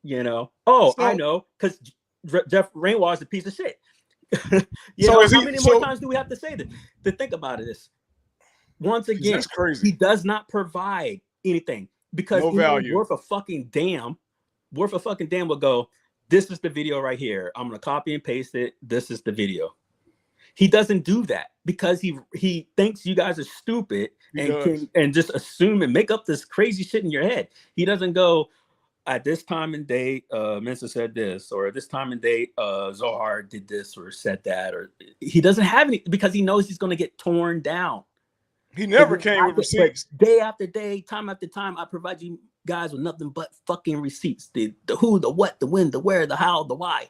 You know. Oh, I So know, because Jeff Rainwater is a piece of shit. You so know, is how he many more so times do we have to say this? To think about it is, once again, that's crazy. he does not provide anything because No anyone value. worth a fucking damn will go, this is the video right here. I'm gonna copy and paste it. This is the video. He doesn't do that because he thinks you guys are stupid and just assume and make up this crazy shit in your head. He doesn't go, at this time and date, Mensa said this, or at this time and date, Zohar did this or said that, or he doesn't have any because he knows he's gonna get torn down. He never came with receipts. But day after day, time after time, I provide you guys with nothing but fucking receipts. The who, the what, the when, the where, the how, the why.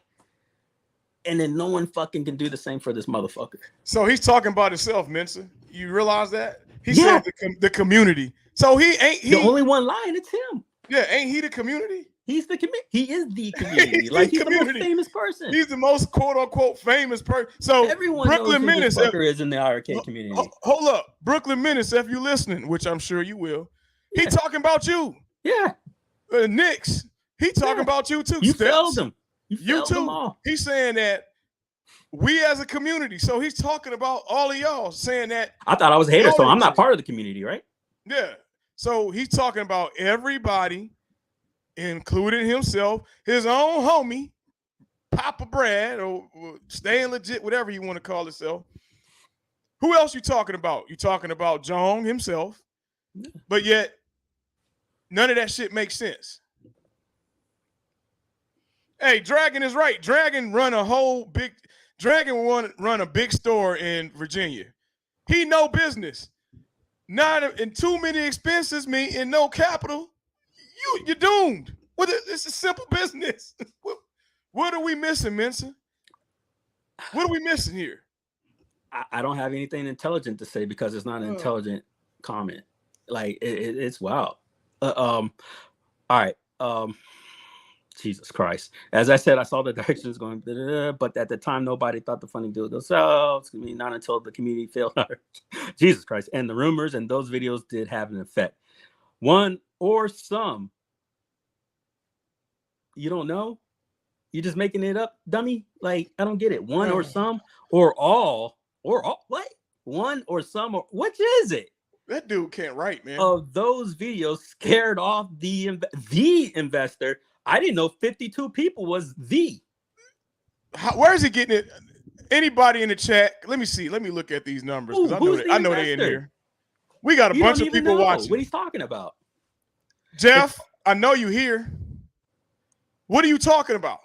And then no one fucking can do the same for this motherfucker. So he's talking about himself, Mensa. You realize that? He said the community. So the only one lying, it's him. Yeah, ain't he the community? He's the community. He is the community. he's the most famous person. He's the most quote unquote famous person. So everyone Brooklyn knows who Menace this fucker is in the IRK community. Hold up, Brooklyn Menace, if you listening, which I'm sure you will, he talking about you. Yeah. Knicks, he talking about you too. You failed him. You too. All. He's saying that we as a community. So he's talking about all of y'all, saying that. I thought I was a hater, so I'm not part of the community, right? Yeah. So he's talking about everybody, including himself, his own homie, Papa Brad, or staying legit, whatever you want to call yourself. Who else you talking about? You talking about Jong himself, but yet none of that shit makes sense. Hey, Dragon is right. Dragon run a big store in Virginia. He no business. Not in too many expenses, in no capital. You're doomed. It's a simple business. What are we missing, Mensa? What are we missing here? I don't have anything intelligent to say because it's not an intelligent comment. Like it's wild. All right. Jesus Christ. As I said, I saw the directions going, but at the time, nobody thought the funny do it themselves. I mean, not until the community failed. Jesus Christ. And the rumors and those videos did have an effect. One or some. You don't know? You're just making it up, dummy? Like, I don't get it. One or some or all. What? One or some or which is it? That dude can't write, man. Of those videos scared off the investor. I didn't know 52 people was the. Where is he getting it? Anybody in the chat? Let me see. Let me look at these numbers because I know they in here. We got a bunch of people watching. What he's talking about. Jeff, I know you here. What are you talking about?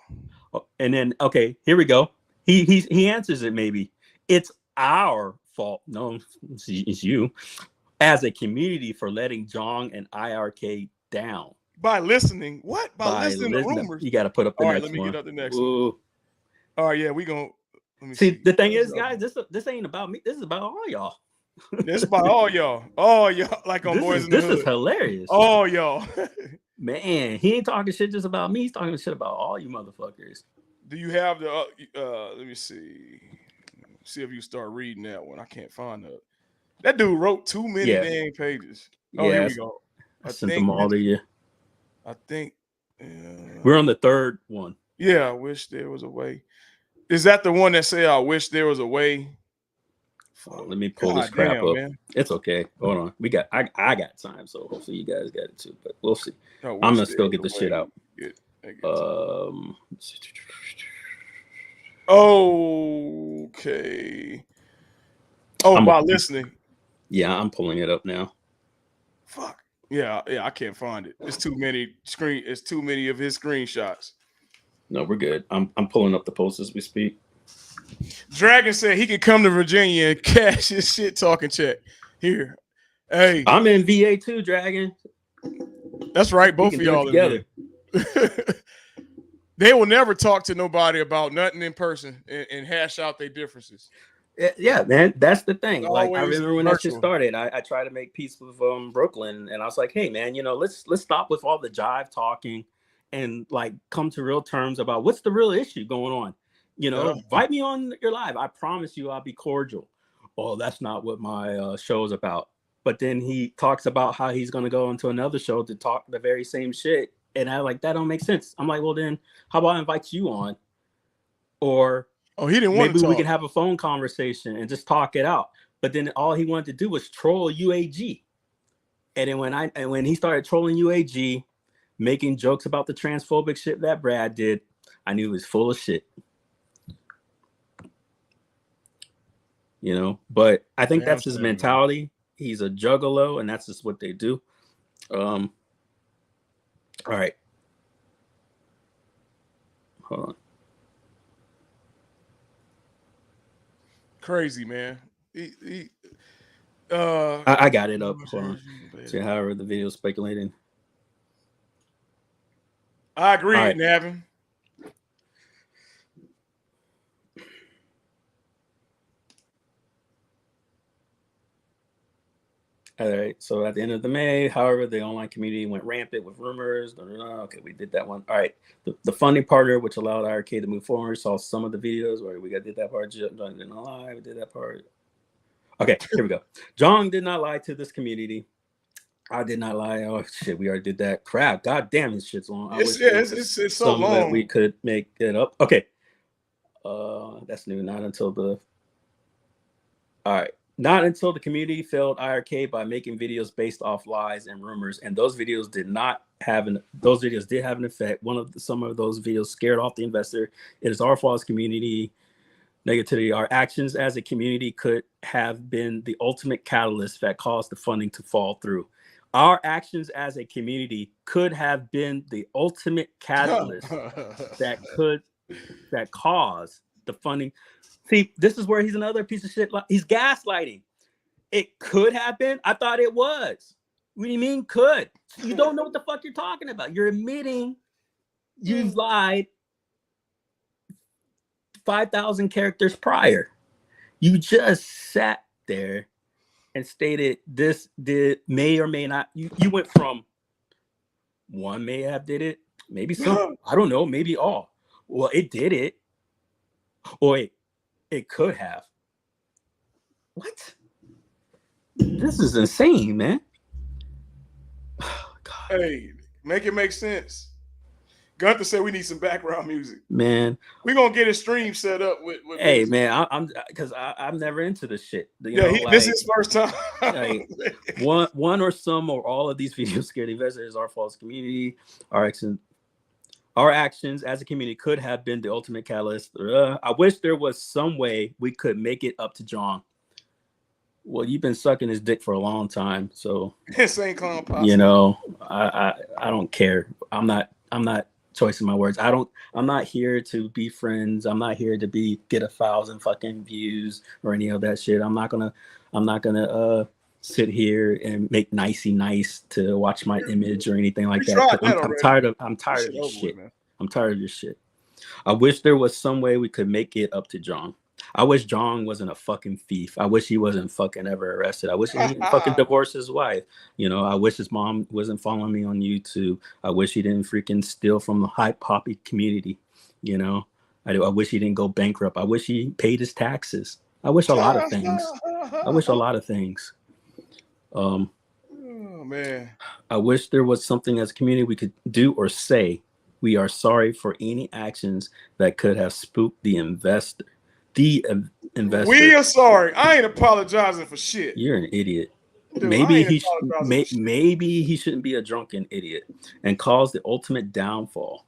And then, okay, here we go. He answers it maybe. It's our fault. No, it's you. As a community for letting Jong and IRK down. By listening. What? By listening to rumors? You got to put up the next one. All right, let me get up the next one. All right, yeah, we going to. Let me see. The thing is, guys, this ain't about me. This is about all y'all. This is about all y'all. All y'all. Like on Boys in the Hood. This is hilarious. All y'all. Man, he ain't talking shit just about me. He's talking shit about all you motherfuckers. Do you have the let me see. See if you start reading that one. I can't find that. That dude wrote too many dang pages. Oh, here we go. I sent them all to you. I think we're on the third one. Yeah, I wish there was a way. Is that the one that say I wish there was a way Let me pull this God crap damn, up. man. It's okay. Hold on. I got time, so hopefully you guys got it too. But we'll see. No, I'm what's gonna still get the the shit out. Okay. Oh, by listening. Yeah, I'm pulling it up now. Fuck. Yeah, I can't find it. It's too many of his screenshots. No, we're good. I'm pulling up the post as we speak. Dragon said he could come to Virginia and cash his shit talking check. Here. Hey. I'm in VA too, Dragon. That's right. Both of y'all together. They will never talk to nobody about nothing in person and hash out their differences. Yeah, man, that's the thing. Like, I remember when that shit virtual. started, I tried to make peace with Brooklyn, and I was like, hey, man, let's stop with all the jive talking and like come to real terms about what's the real issue going on. Invite me on your live. I promise you I'll be cordial. Oh, that's not what my show is about. But then he talks about how he's going to go into another show to talk the very same shit. And I like, that don't make sense. I'm like, well, then how about I invite you on? Or he didn't want to talk. Maybe we can have a phone conversation and just talk it out. But then all he wanted to do was troll UAG. And then when he started trolling UAG, making jokes about the transphobic shit that Brad did, I knew he was full of shit. But I think that's his mentality. Man. He's a juggalo, and that's just what they do. All right. Hold on. Crazy, man. I got it up. Hold on. See, however, the video speculating. I agree, right. Navin. All right. So at the end of the May, however, the online community went rampant with rumors. Okay, we did that one. All right. The funding partner, which allowed IRK to move forward, saw some of the videos where we did that part. Did not lie. We did that part. Okay, here we go. Jong did not lie to this community. I did not lie. Oh shit, we already did that. Crap. God damn, this shit's long. It's so long that we could make it up. Okay. That's new. Not until the. All right. Not until the community failed IRK by making videos based off lies and rumors, and those videos did have an effect. Some of those videos scared off the investor. It is our fault as community. Negativity. Our actions as a community could have been the ultimate catalyst that caused the funding to fall through. Our actions as a community could have been the ultimate catalyst that caused the funding. See, this is where he's another piece of shit. He's gaslighting. It could have been. I thought it was. What do you mean could? You don't know what the fuck you're talking about. You're admitting you've lied 5,000 characters prior. You just sat there and stated this may or may not. You went from one may have did it, maybe some. I don't know, maybe all. Well, it did it. Or it could have. What? This is insane, man. Oh, God. Hey, make it make sense. Gunther said we need some background music. Man, we're gonna get a stream set up with hey, music. man, I'm never into this shit. This is first time. Like, one or some or all of these video scared investors are false community. Our actions as a community could have been the ultimate catalyst. I wish there was some way we could make it up to John. Well, you've been sucking his dick for a long time, so insane clown possible. I don't care. I'm not choicing my words. I'm not here to be friends. I'm not here to get 1,000 fucking views or any of that shit. I'm not gonna sit here and make nicey nice to watch my image or anything like that. I'm tired of your shit. I'm tired of your shit. I wish there was some way we could make it up to John. I wish John wasn't a fucking thief. I wish he wasn't fucking ever arrested. I wish he didn't fucking divorce his wife. I wish his mom wasn't following me on YouTube. I wish he didn't freaking steal from the hype poppy community. I wish he didn't go bankrupt. I wish he paid his taxes. I wish a lot of things. Oh man. I wish there was something as a community we could do or say. We are sorry for any actions that could have spooked the investor. The investor. We are sorry. I ain't apologizing for shit. You're an idiot. Dude, Maybe he shouldn't be a drunken idiot and cause the ultimate downfall.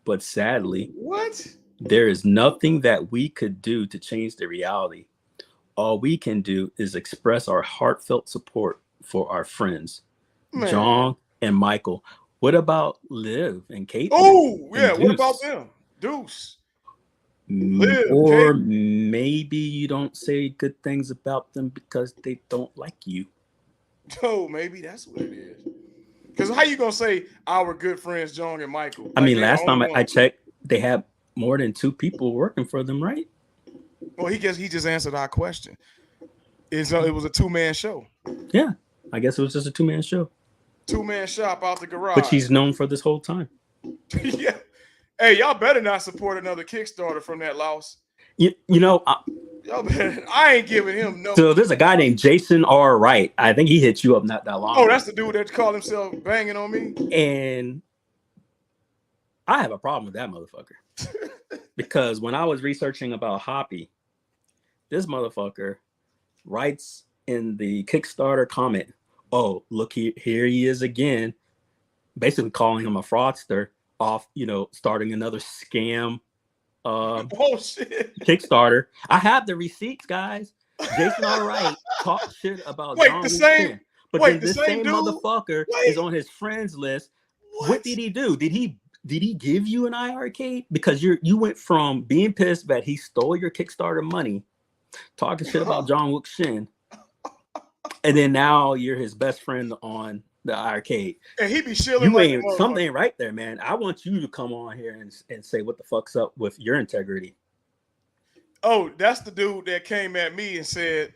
But sadly, what? There is nothing that we could do to change the reality. All we can do is express our heartfelt support for our friends, Man. John and Michael. What about Liv and Kate? Oh, yeah. What about them? Deuce. Liv, or Kate. Maybe you don't say good things about them because they don't like you. Oh, maybe that's what it is. Because how you going to say our good friends, John and Michael? I mean, last time I checked, they had more than 2 people working for them, right? Well, he just answered our question. It was a 2-man show. Yeah, I guess it was just a 2-man show. 2-man shop out the garage. But he's known for this whole time. Yeah. Hey, y'all better not support another Kickstarter from that loss. You know, y'all better, I ain't giving him no. So there's a guy named Jason R. Wright. I think he hit you up not that long ago. That's the dude that called himself banging on me. And I have a problem with that motherfucker. Because when I was researching about Hoppy, this motherfucker writes in the Kickstarter comment, oh, look, here he is again, basically calling him a fraudster off, starting another scam oh shit Kickstarter. I have the receipts, guys. Jason all right talk shit about John the same but then this same motherfucker is on his friends list. What did he do? Did he give you an IRK? Because you went from being pissed that he stole your Kickstarter money, talking shit about John Wook Shin, and then now you're his best friend on the arcade. And he be shilling like something right there, man. I want you to come on here and say what the fuck's up with your integrity. Oh, that's the dude that came at me and said,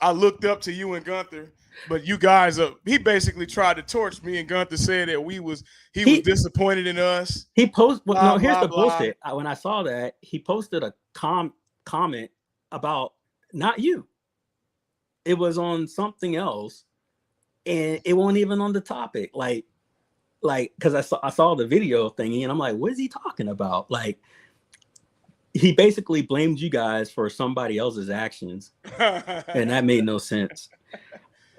I looked up to you and Gunther, but you guys he basically tried to torch me, and Gunther said that he was disappointed in us. He posted here's the bullshit. When I saw that, he posted a comment about not you. It was on something else. And it wasn't even on the topic, like, because I saw the video thingy, and I'm like, what is he talking about? Like, he basically blamed you guys for somebody else's actions, and that made no sense.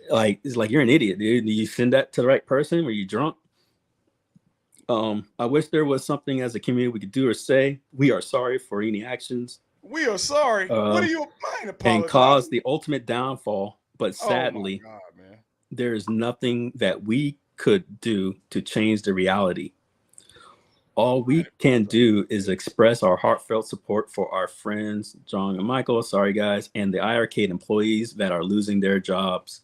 Like, it's like, you're an idiot, dude. Did you send that to the right person? Were you drunk? I wish there was something as a community we could do or say. We are sorry for any actions. We are sorry. What are you mind apologizing? And cause the ultimate downfall, but sadly. Oh my God, man. There is nothing that we could do to change the reality. All we can do is express our heartfelt support for our friends, John and Michael, sorry guys, and the IRcade employees that are losing their jobs.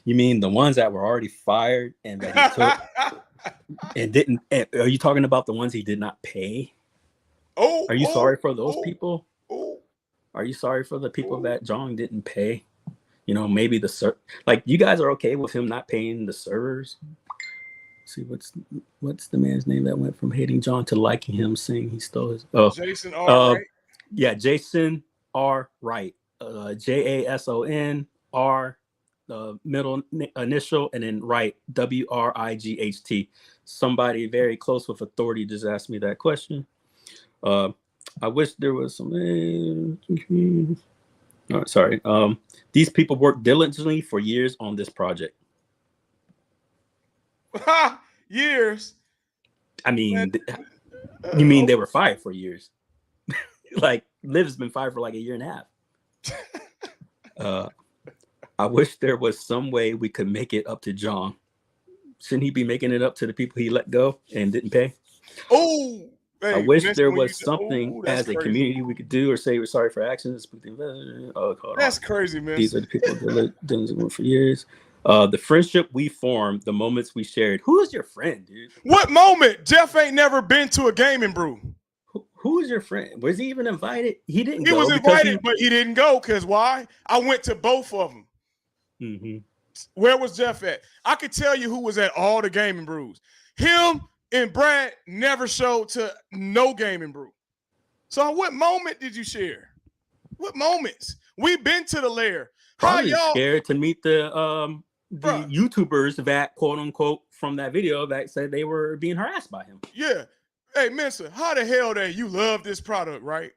You mean the ones that were already fired and that he took and didn't? Are you talking about the ones he did not pay? Are you sorry for those people? Are you sorry for the people that John didn't pay? Maybe like you guys are okay with him not paying the servers. See what's the man's name that went from hating John to liking him, saying he stole his. Jason R. Wright. Yeah, Jason R. Wright. JASON R, the middle initial, and then Wright, WRIGHT. Somebody very close with authority just asked me that question. I wish there was some. Oh, sorry. These people worked diligently for years on this project. Years? I mean, you mean they were fired for years? Like, Liv's been fired for like a year and a half. I wish there was some way we could make it up to John. Shouldn't he be making it up to the people he let go and didn't pay? Oh! Hey, I wish there was something as a community we could do or say we're sorry for actions. That's crazy, man. These are the people that didn't for years. The friendship we formed, the moments we shared. Who is your friend, dude? What moment? Jeff ain't never been to a gaming brew. Who is your friend? Was he even invited? He didn't. He was invited, but he didn't go because why? I went to both of them. Mm-hmm. Where was Jeff at? I could tell you who was at all the gaming brews. Him and Brad never showed to no gaming brew. So what moment did you share? What moments? We've been to the lair. Probably scared to meet the YouTubers that quote unquote from that video that said they were being harassed by him. Yeah. Hey, Mensa, how the hell that you love this product, right?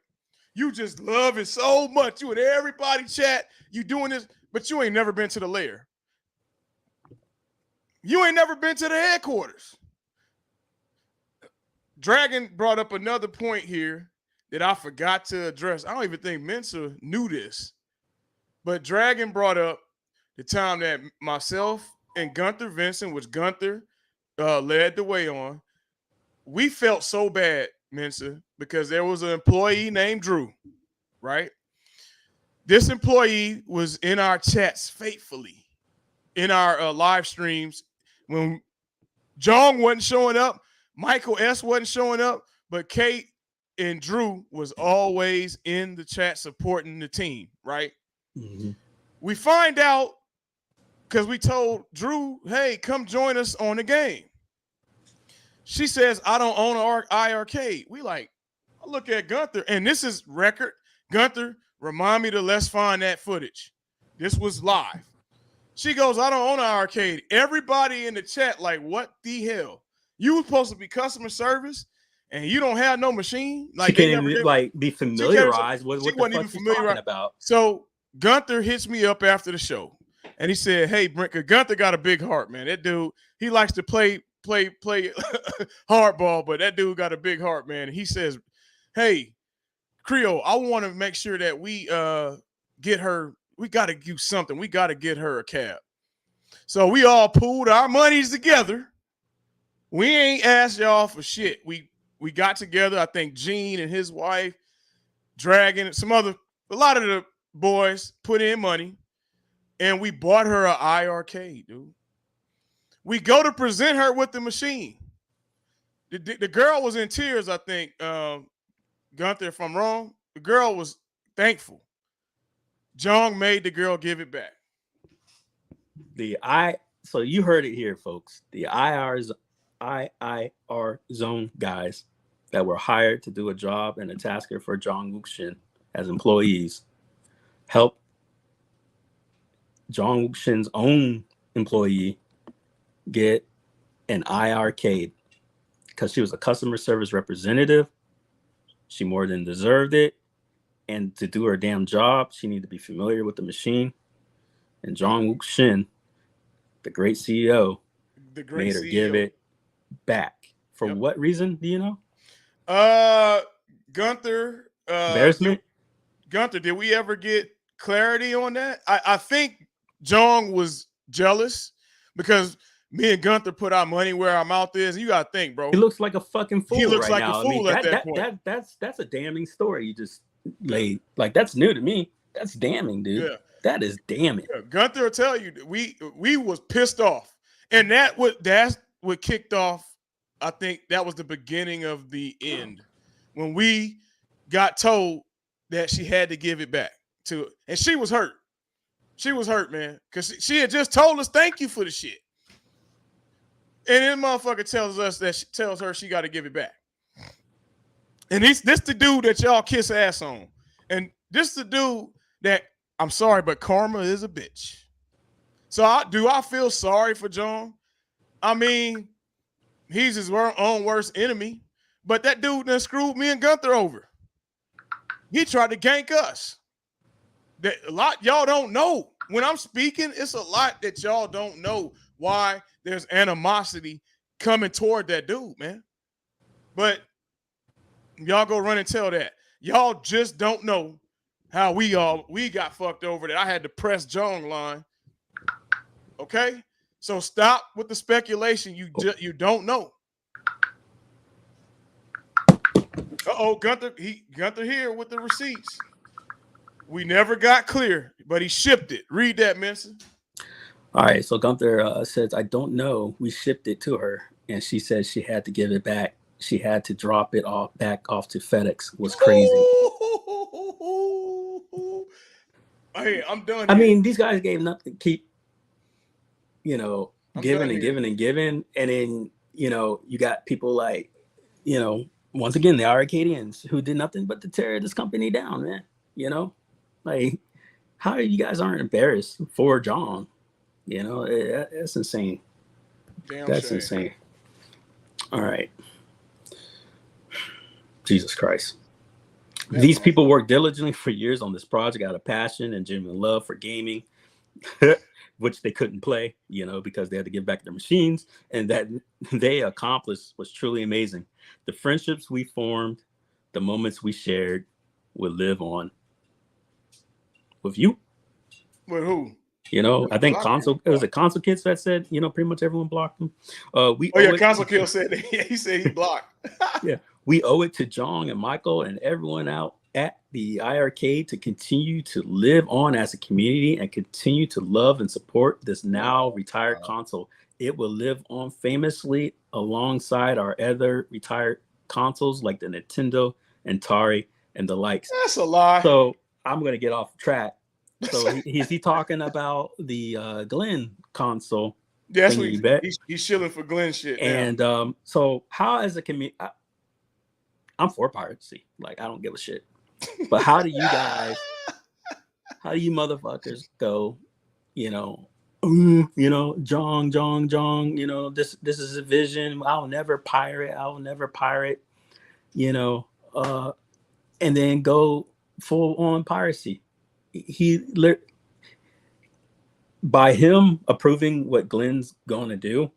You just love it so much. You and everybody chat. You doing this, but you ain't never been to the lair. You ain't never been to the headquarters. Dragon brought up another point here that I forgot to address. I don't even think Mensa knew this, but Dragon brought up the time that myself and Gunther Vincent, which Gunther led the way on, we felt so bad, Mensa, because there was an employee named Drew, right? This employee was in our chats faithfully, in our live streams. When Jong wasn't showing up, Michael S. wasn't showing up, but Kate and Drew was always in the chat supporting the team, right? Mm-hmm. We find out because we told Drew, hey, come join us on the game. She says, I don't own an iArcade. We like, I look at Gunther, and this is record. Gunther, remind me to let's find that footage. This was live. She goes, I don't own an arcade. Everybody in the chat, like, what the hell? You were supposed to be customer service, and you don't have no machine. Like, she can't even like be familiarized with what the fuck she's talking about. So Gunther hits me up after the show, and he said, "Hey, Brent, Gunther got a big heart, man. That dude, he likes to play hardball, but that dude got a big heart, man." And he says, "Hey, Creole, I want to make sure that we get her. We got to do something. We got to get her a cab." So we all pooled our monies together. We ain't asked y'all for shit. We got together. I think Gene and his wife, Dragon, a lot of the boys put in money, and we bought her an iArcade, dude. We go to present her with the machine. The girl was in tears, I think. Gunther, if I'm wrong, the girl was thankful. Jong made the girl give it back. So you heard it here, folks. The IIR zone guys that were hired to do a job and a tasker for Jong Wook-shin as employees helped Jong Wook-shin's own employee get an iArcade because she was a customer service representative. She more than deserved it. And to do her damn job, she needed to be familiar with the machine. And Jong Wook-shin, the great CEO, made her give it back. For what reason? Do you know? Gunther. Embarrassment? Gunther, did we ever get clarity on that? I think Jong was jealous because me and Gunther put our money where our mouth is. You gotta think, bro. He looks like a fucking fool. He looks right like now. a fool at that point. That's a damning story. You just laid like that's new to me. That's damning, dude. Yeah. That is damning. Yeah. Gunther will tell you that we was pissed off, and that's what kicked off. I think that was the beginning of the end when we got told that she had to give it back to, and she was hurt. She was hurt, man, because she had just told us thank you for the shit. And then motherfucker tells us that she tells her she got to give it back. And this the dude that y'all kiss ass on. And this the dude that, I'm sorry, but karma is a bitch. So I feel sorry for John? I mean, he's his own worst enemy. But that dude done screwed me and Gunther over. He tried to gank us. A lot y'all don't know. When I'm speaking, it's a lot that y'all don't know why there's animosity coming toward that dude, man. But y'all go run and tell that. Y'all just don't know how we got fucked over that I had to press Jong line. Okay? So stop with the speculation. You don't know. Uh-oh, Gunther here with the receipts. We never got clear, but he shipped it. Read that, Mensa. All right, so Gunther says, I don't know. We shipped it to her, and she said she had to give it back. She had to drop it back off to FedEx. It was crazy. Hey, I'm done. I mean, these guys gave nothing. Keep, giving and giving and giving. And then, you got people like, once again, the Arcadians who did nothing but to tear this company down, man. Like, how you guys aren't embarrassed for John? That's insane. That's insane. All right. Jesus Christ. These people worked diligently for years on this project out of passion and genuine love for gaming, which they couldn't play, because they had to give back their machines, and that they accomplished was truly amazing. The friendships we formed, the moments we shared, will live on with you. With who? I think console kids that said, pretty much everyone blocked them. Console kids said he said he blocked. Yeah, we owe it to John and Michael and everyone out at the IRK to continue to live on as a community and continue to love and support this now retired console. It will live on famously alongside our other retired consoles like the Nintendo, Atari, and the likes. That's a lie. So I'm going to get off track. So is he talking about the Glenn console? Yeah, that's what he's shilling for Glenn shit. And so how as a community, I'm for piracy. Like, I don't give a shit. But how do you motherfuckers go, Jong, this is a vision. I'll never pirate, and then go full on piracy. By him approving what Glenn's going to do,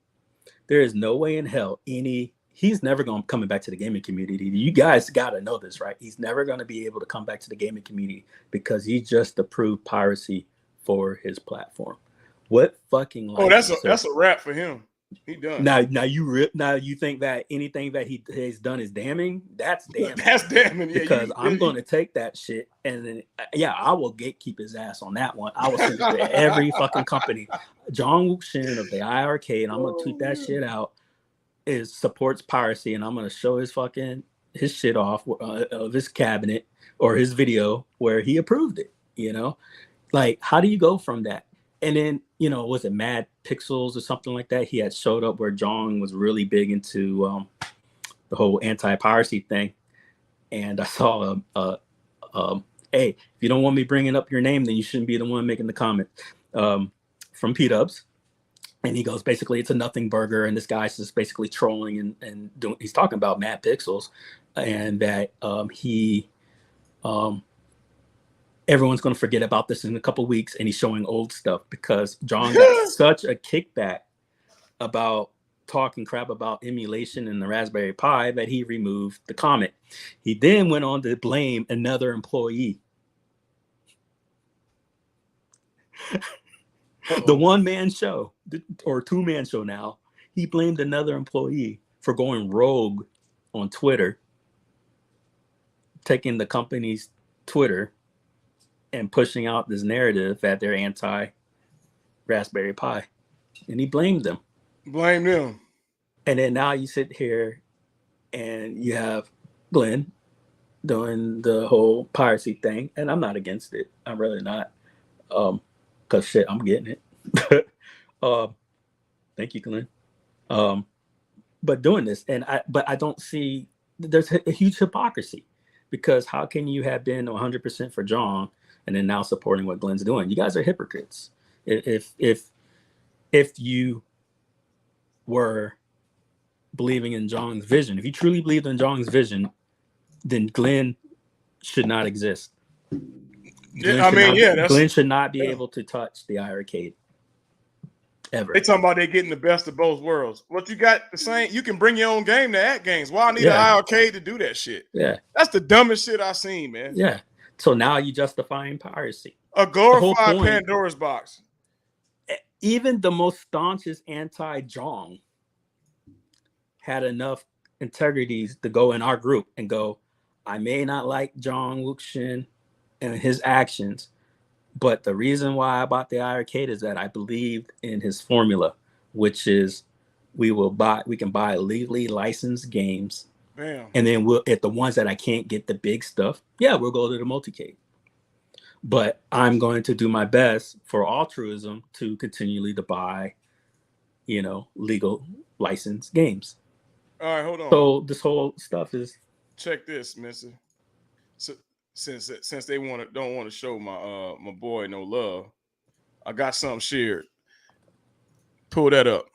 there is no way in hell he's never going to come back to the gaming community. You guys got to know this, right? He's never going to be able to come back to the gaming community because he just approved piracy for his platform. What fucking that's a wrap for him. He done. Now you think that anything that he has done is damning? That's damning. That's damning. Yeah, because I'm going to take that shit and then I will gatekeep his ass on that one. I will send it to every fucking company. John Wuxin of the IRK, and I'm going to tweet that shit out. Supports piracy, and I'm going to show his shit off of his cabinet or his video where he approved it. Like, how do you go from that? And then, was it Mad Pixels or something like that? He had showed up where John was really big into the whole anti-piracy thing. And I saw, hey, if you don't want me bringing up your name, then you shouldn't be the one making the comment, from P-Dubs. And he goes, basically, it's a nothing burger. And this guy's just basically trolling and he's talking about Mad Pixels and that everyone's going to forget about this in a couple of weeks, and he's showing old stuff because John got such a kickback about talking crap about emulation in the Raspberry Pi that he removed the comment. He then went on to blame another employee. The one-man show, or two-man show now, he blamed another employee for going rogue on Twitter, taking the company's Twitter and pushing out this narrative that they're anti-Raspberry Pi. And he blamed them. Blame them. And then now you sit here and you have Glenn doing the whole piracy thing. And I'm not against it. I'm really not. Because shit, I'm getting it. Thank you, Glenn. But doing this, but I don't see, there's a huge hypocrisy. Because how can you have been 100% for John and then now supporting what Glenn's doing? You guys are hypocrites. If you were believing in John's vision, if you truly believed in John's vision, then Glenn should not exist. Glenn should not be able to touch the iRarcade ever. They talking about they getting the best of both worlds. What you got the same? You can bring your own game to at games. Why I need an iRarcade to do that shit? Yeah, that's the dumbest shit I've seen, man. Yeah. So now you justifying piracy. A glorified Pandora's box. Even the most staunchest anti-Jong had enough integrities to go in our group and go, I may not like Jong Wuxin and his actions, but the reason why I bought the iRarcade is that I believed in his formula, which is we can buy legally licensed games. Damn. And then we'll, at the ones that I can't get the big stuff, we'll go to the multicade. But I'm going to do my best for altruism to continually to buy, legal licensed games. All right, hold on. So this whole stuff is. Check this, Mister. So since they don't want to show my boy no love, I got something shared. Pull that up.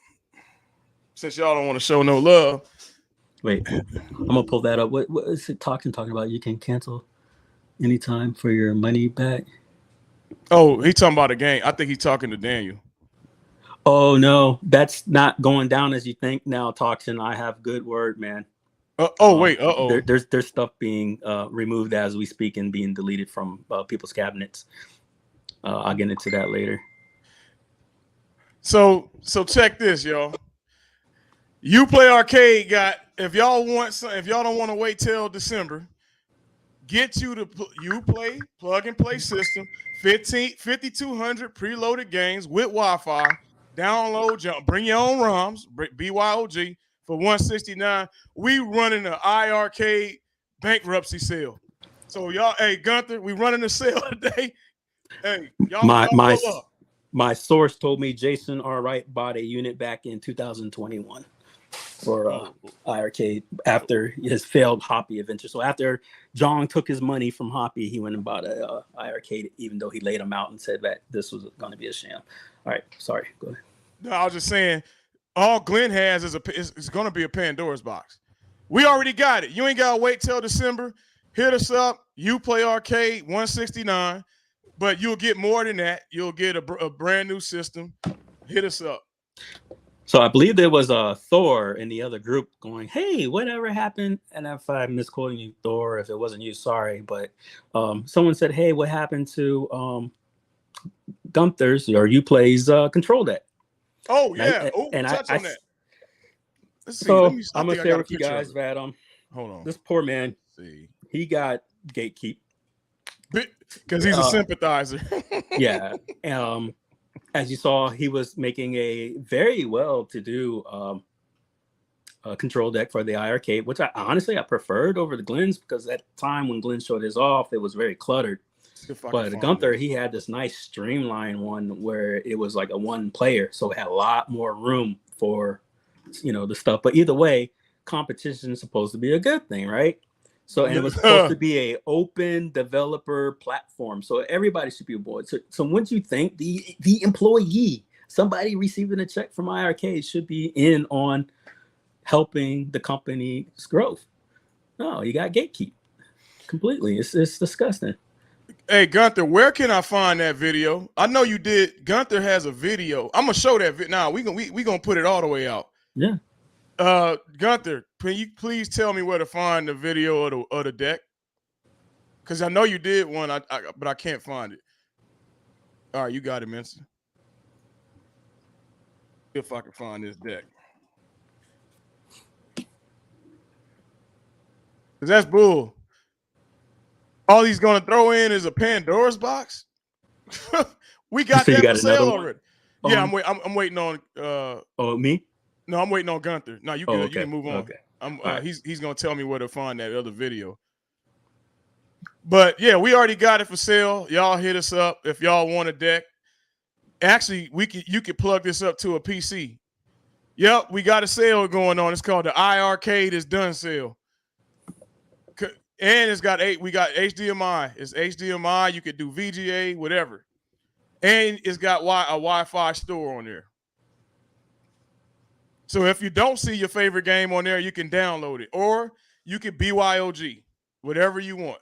Since y'all don't want to show no love. Wait, I'm gonna pull that up. What is it talking about? You can cancel Anytime for your money back. Oh, he talking about a game. I think he's talking to Daniel. Oh no, that's not going down as you think now, Toxin. I have good word, man. Wait. There's stuff being removed as we speak and being deleted from people's cabinets. I'll get into that later. So check this, y'all. You Play Arcade got, if y'all don't want to wait till December, get you the Uplay plug and play system, 5,200 preloaded games with Wi-Fi. Download, bring your own ROMs, BYOG for $169. We running an iArcade bankruptcy sale. So y'all, hey Gunther, we running a sale today. Hey, y'all pull up. My source told me Jason R. Wright bought a unit back in 2021 for iArcade after his failed Hoppy adventure. So after John took his money from Hoppy, he went and bought a iArcade, even though he laid him out and said that this was going to be a sham. All right, sorry, go ahead. No, I was just saying, all Glenn has is going to be a Pandora's box. We already got it. You ain't got to wait till December. Hit us up. You Play Arcade, $169. But you'll get more than that. You'll get a brand new system. Hit us up. So I believe there was a Thor in the other group going, "Hey, whatever happened?" And if I'm misquoting you, Thor, if it wasn't you, sorry. But someone said, "Hey, what happened to Gunther's or Uplay's control deck?" Oh yeah. Touch on that. Let's see. So I'm gonna share with you guys that hold on. This poor man, he got gatekeep because he's a sympathizer. Yeah. As you saw, he was making a very well-to-do control deck for the iArcade, which I honestly preferred over the Glenn's, because at the time when Glenn showed his off, it was very cluttered. But Gunther, he had this nice streamlined one where it was like a one player, so it had a lot more room for the stuff. But either way, competition is supposed to be a good thing, right? So, and it was supposed to be a open developer platform, so everybody should be aboard. So wouldn't you think the employee, somebody receiving a check from iArcade, should be in on helping the company's growth? No, you got gatekeep completely. It's disgusting. Hey Gunther, where can I find that video? I know you did. Gunther has a video. I'm gonna show that video. Now we gonna put it all the way out. Yeah. Gunther, can you please tell me where to find the video of the deck? Because I know you did one, but I can't find it. All right, you got it, Minster. If I can find this deck. Because that's bull. All he's going to throw in is a Pandora's box? We got that for sale already. Yeah, I'm waiting on... me? No, I'm waiting on Gunther. No, you can, okay. You can move on. Okay. Right. He's going to tell me where to find that other video. But, yeah, we already got it for sale. Y'all hit us up if y'all want a deck. Actually, you could plug this up to a PC. Yep, we got a sale going on. It's called the iArcade is done sale. And we got HDMI. It's HDMI. You could do VGA, whatever. And it's got a Wi-Fi store on there. So if you don't see your favorite game on there, you can download it. Or you can BYOG, whatever you want.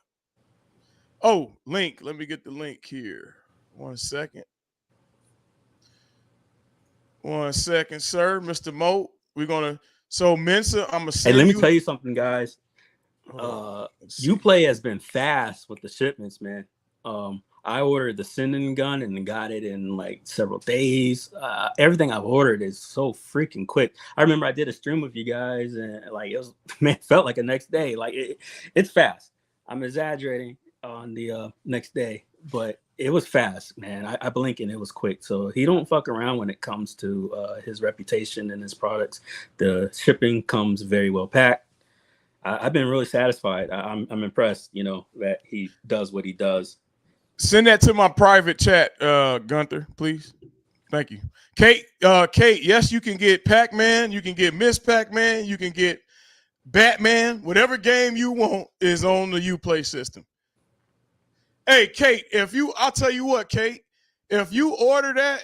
Oh, link. Let me get the link here. 1 second. 1 second, sir. Mr. Mo, we're going to... So, Mensa, I'm going to send Hey, let me tell you something, guys. Uplay has been fast with the shipments, man. I ordered the sending gun and got it in like several days. Everything I've ordered is so freaking quick. I remember I did a stream with you guys, and like it felt like the next day. Like it's fast. I'm exaggerating on the next day, but it was fast, man. I blink and it was quick. So he don't fuck around when it comes to his reputation and his products. The shipping comes very well packed. I've been really satisfied. I'm impressed, that he does what he does. Send that to my private chat, Gunther, please. Thank you. Kate, yes, you can get Pac-Man. You can get Miss Pac-Man. You can get Batman. Whatever game you want is on the Uplay system. Hey, Kate, I'll tell you what, Kate, if you order that,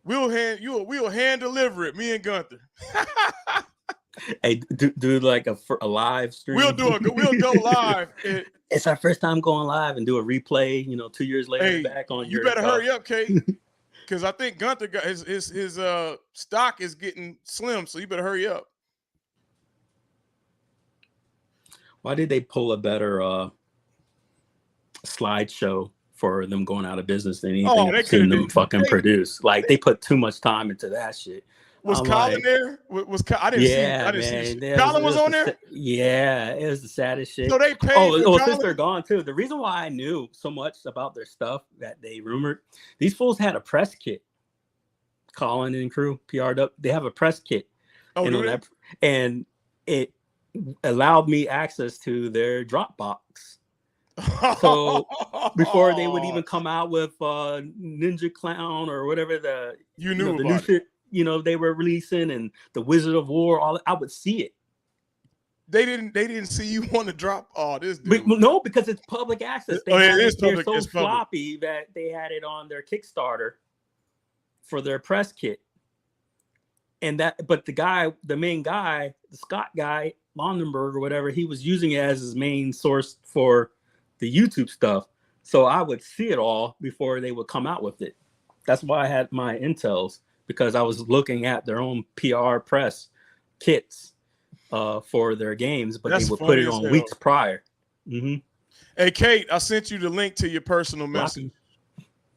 we'll hand deliver it, me and Gunther. Hey, do like a live stream. We'll go live. It's our first time going live and do a replay. 2 years later, back on you your. better hurry up, Kate, because I think Gunther got his stock is getting slim, so you better hurry up. Why did they pull a better slideshow for them going out of business than anything I've seen them fucking produce? Like they put too much time into that shit. Was Colin there? I didn't see. I didn't see shit. Colin was on there. Yeah, it was the saddest shit. So they paid. Since they're gone too. The reason why I knew so much about their stuff that they rumored, these fools had a press kit. Colin and crew, PR'd up. They have a press kit. Oh, do they? And it allowed me access to their Dropbox. So before they would even come out with Ninja Clown or whatever the new shit. They were releasing and the Wizard of War, I would see it. They didn't see you want to drop all this. No, because it's public access. They're so sloppy that they had it on their Kickstarter for their press kit. But the main guy, the Scott guy, Londenberg or whatever, he was using it as his main source for the YouTube stuff. So I would see it all before they would come out with it. That's why I had my intels. Because I was looking at their own PR press kits for their games, but they would put it on weeks prior. Mm-hmm. Hey, Kate, I sent you the link to your personal message.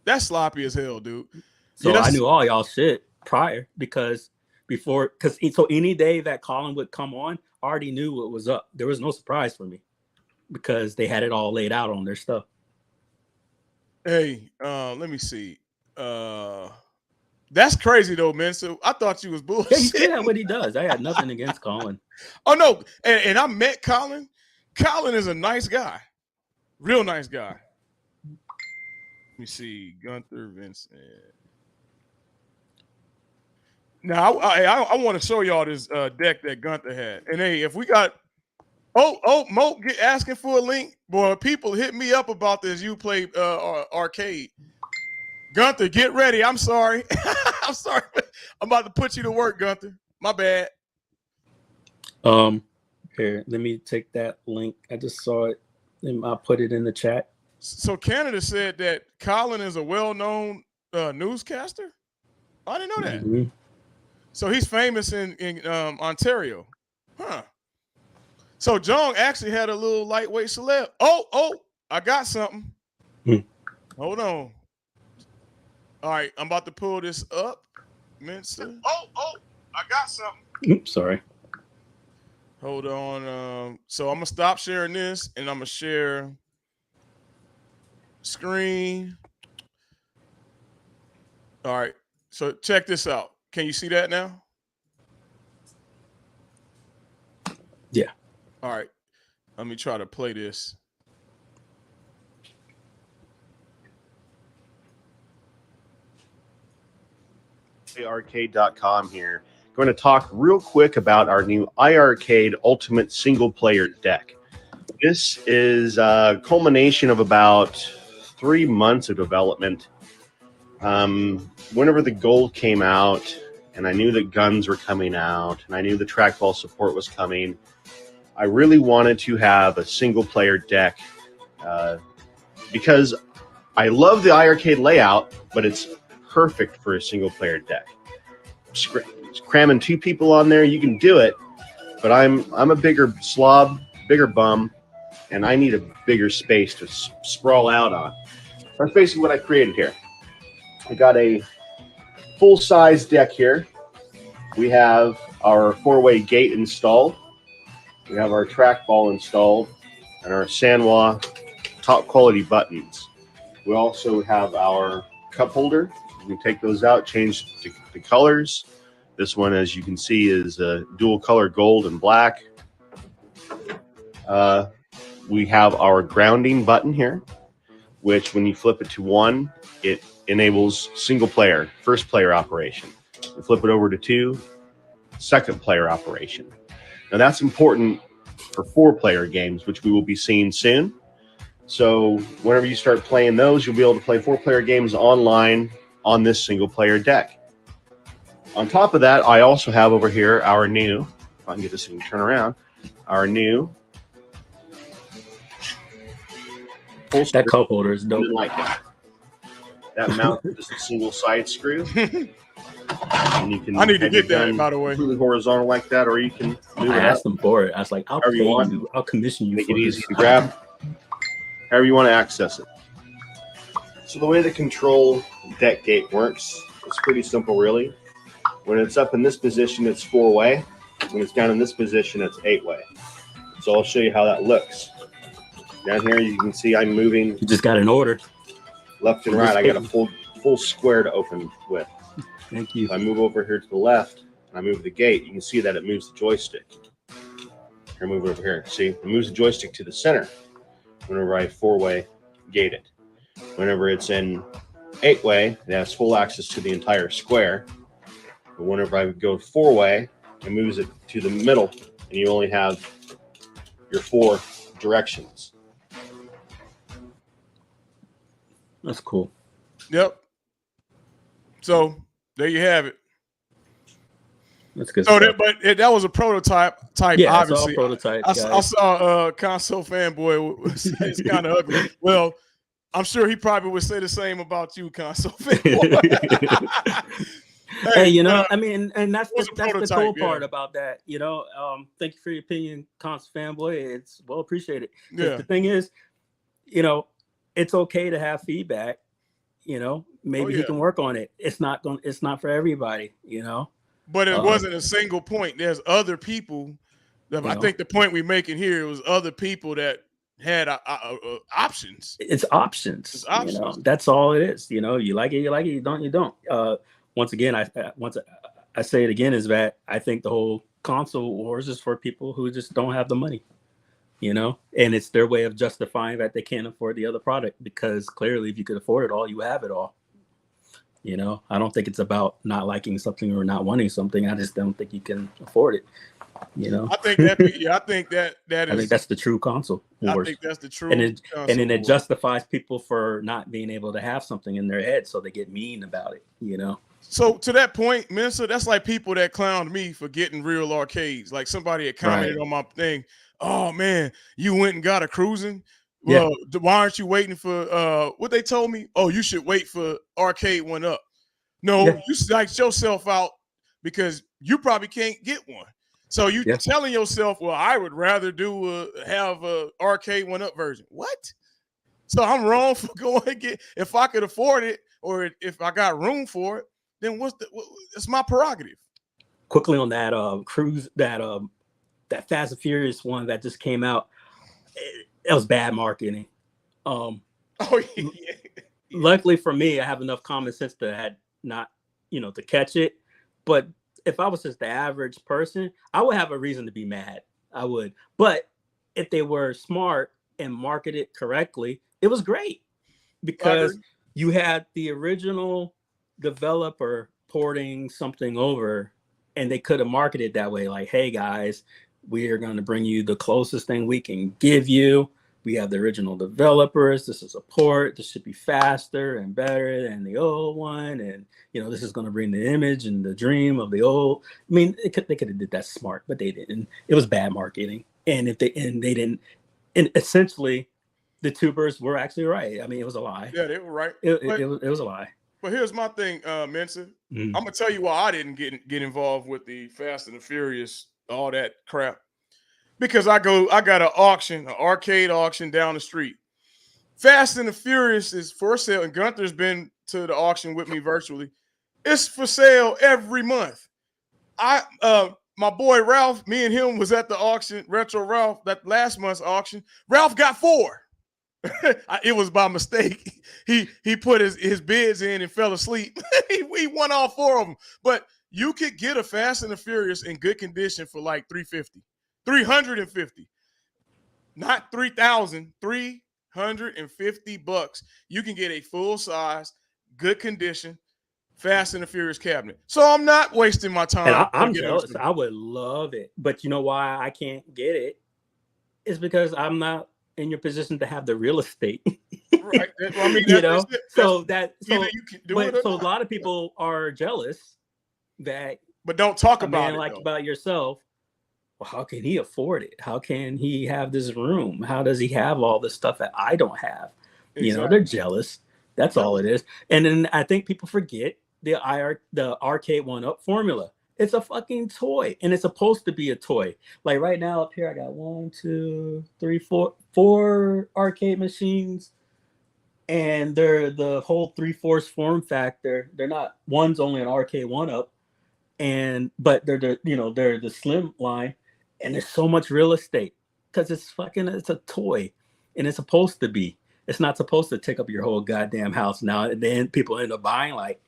That's sloppy as hell, dude. So I knew all y'all shit prior because any day that Colin would come on, I already knew what was up. There was no surprise for me because they had it all laid out on their stuff. Hey, let me see. That's crazy though, man. So I thought you was bullshit. Yeah, he's good at what he does. I had nothing against Colin. Oh no, and I met Colin. Colin is a nice guy, real nice guy. Let me see, Gunther Vincent. Now I want to show y'all this deck that Gunther had. And hey, if we got Mo asking for a link, boy, people hit me up about this. You play arcade. Gunther, get ready. I'm sorry. I'm sorry. I'm about to put you to work, Gunther. My bad. Here, let me take that link. I just saw it and I'll put it in the chat. So Canada said that Colin is a well-known newscaster. I didn't know that. Mm-hmm. So he's famous in Ontario. Huh. So Jong actually had a little lightweight celeb. Oh, I got something. Hold on. All right, I'm about to pull this up. Minster. Oh, I got something. Oops, sorry. Hold on. So I'm gonna stop sharing this and I'm gonna share screen. All right. So check this out. Can you see that now? Yeah. All right. Let me try to play this. Arcade.com here. Going to talk real quick about our new iArcade Ultimate Single Player deck. This is a culmination of about 3 months of development. Whenever the Gold came out, and I knew that guns were coming out, and I knew the trackball support was coming, I really wanted to have a single player deck because I love the iArcade layout, but it's perfect for a single player deck. Cramming 2 people on there, you can do it, but I'm a bigger slob, bigger bum, and I need a bigger space to sprawl out on. That's basically what I created here. I got a full-size deck here. We have our 4-way gate installed. We have our trackball installed and our Sanwa top quality buttons. We also have our cup holder. You can take those out, change the colors. This one, as you can see, is dual color gold and black. We have our grounding button here, which when you flip it to 1, it enables single player, first player operation. You flip it over to 2, second player operation. Now that's important for 4-player games, which we will be seeing soon. So whenever you start playing those, you'll be able to play 4-player games online on this single player deck. On top of that, I also have over here our new if I can get this thing to turn around, our new That cup holder is dope. like that mount is just a single side screw. And you can I need to have your get that, gun by the way. completely horizontal like that, or you can move I it asked up, them for it. I was like, I'll However you pay want. you. I'll commission you make for it easy this. to grab, however you want to access it. So the way the control deck gate works, it's pretty simple, really. When it's up in this position, it's 4-way. When it's down in this position, it's 8-way. So I'll show you how that looks. Down here, you can see I'm moving You just got an order. left and right. I got a full square to open with. Thank you. If I move over here to the left and I move the gate, you can see that it moves the joystick. Here, move it over here. See, it moves the joystick to the center whenever I 4-way gate it. Whenever it's in 8-way, it has full access to the entire square. But whenever I go 4-way, it moves it to the middle, and you only have your 4 directions. That's cool. Yep. So there you have it. That's good. So stuff. that was a prototype. Yeah, Obviously, it's all prototype. I saw console fanboy. It's kind of ugly. Well, I'm sure he probably would say the same about you, console fanboy. Hey, you know, I mean, and that's the cool yeah. part about that. You know, thank you for your opinion, console fanboy. It's well appreciated. Yeah. The thing is, you know, it's okay to have feedback. You know, maybe he can work on it. It's not for everybody. You know. But it wasn't a single point. There's other people. I think the point we're making here was other people that had options. It's options. It's options. You know, that's all it is. You know, you like it, you don't, you don't. Once again, I say it again, is that I think the whole console wars is for people who just don't have the money. You know, and it's their way of justifying that they can't afford the other product, because clearly, if you could afford it all, you have it all. You know, I don't think it's about not liking something or not wanting something. I just don't think you can afford it. You know, I think that is. I think that's the true console wars. I think that's the true. And then it justifies people for not being able to have something in their head, so they get mean about it. You know. So to that point, Mensa, that's like people that clowned me for getting real arcades. Like somebody had commented on my thing. Oh man, you went and got a cruising. Well, why aren't you waiting for what they told me? Oh, you should wait for arcade one up. No, you psyched yourself out because you probably can't get one. So you telling yourself, well, I would rather have a arcade one up version. What? So I'm wrong for going and get, if I could afford it or if I got room for it, then it's my prerogative. Quickly on that cruise, that Fast and Furious one that just came out. That was bad marketing. Luckily for me, I have enough common sense to to catch it. But if I was just the average person, I would have a reason to be mad. I would. But if they were smart and marketed correctly, it was great, because you had the original developer porting something over, and they could have marketed that way. Like, hey guys, we are going to bring you the closest thing we can give you. We have the original developers. This is a port. This should be faster and better than the old one. And, this is going to bring the image and the dream of the old. I mean, they could have did that smart, but they didn't. It was bad marketing. And they didn't. And essentially, the tubers were actually right. I mean, it was a lie. Yeah, they were right. It was a lie. But here's my thing, Mensa. I'm going to tell you why I didn't get involved with the Fast and the Furious, all that crap. Because I got an arcade auction down the street. Fast and the Furious is for sale, and Gunther's been to the auction with me virtually. It's for sale every month. My boy Ralph, me and him was at the auction, Retro Ralph, that last month's auction. Ralph got 4. It was by mistake. He put his bids in and fell asleep. We won all 4 of them. But you could get a Fast and the Furious in good condition for like $350. Not $3,000, $350. You can get a full size, good condition Fast and the Furious cabinet. So I'm not wasting my time. And I'm jealous. I would love it, but you know why I can't get it? It's because I'm not in your position to have the real estate. Right. I mean, so you can do it. So a lot of people are jealous that, but don't talk about it about yourself well, how can he afford it? How can he have this room? How does he have all this stuff that I don't have? They're jealous. That's all it is. And then I think people forget the arcade one up formula. It's a fucking toy, and it's supposed to be a toy. Like right now up here, I got 1, 2, 3, 4 arcade machines, and they're the whole 3/4 form factor. They're not, one's only an arcade one up, but they're the slim line, and there's so much real estate because it's a toy, and it's supposed to be. It's not supposed to take up your whole goddamn house now. And then people end up buying like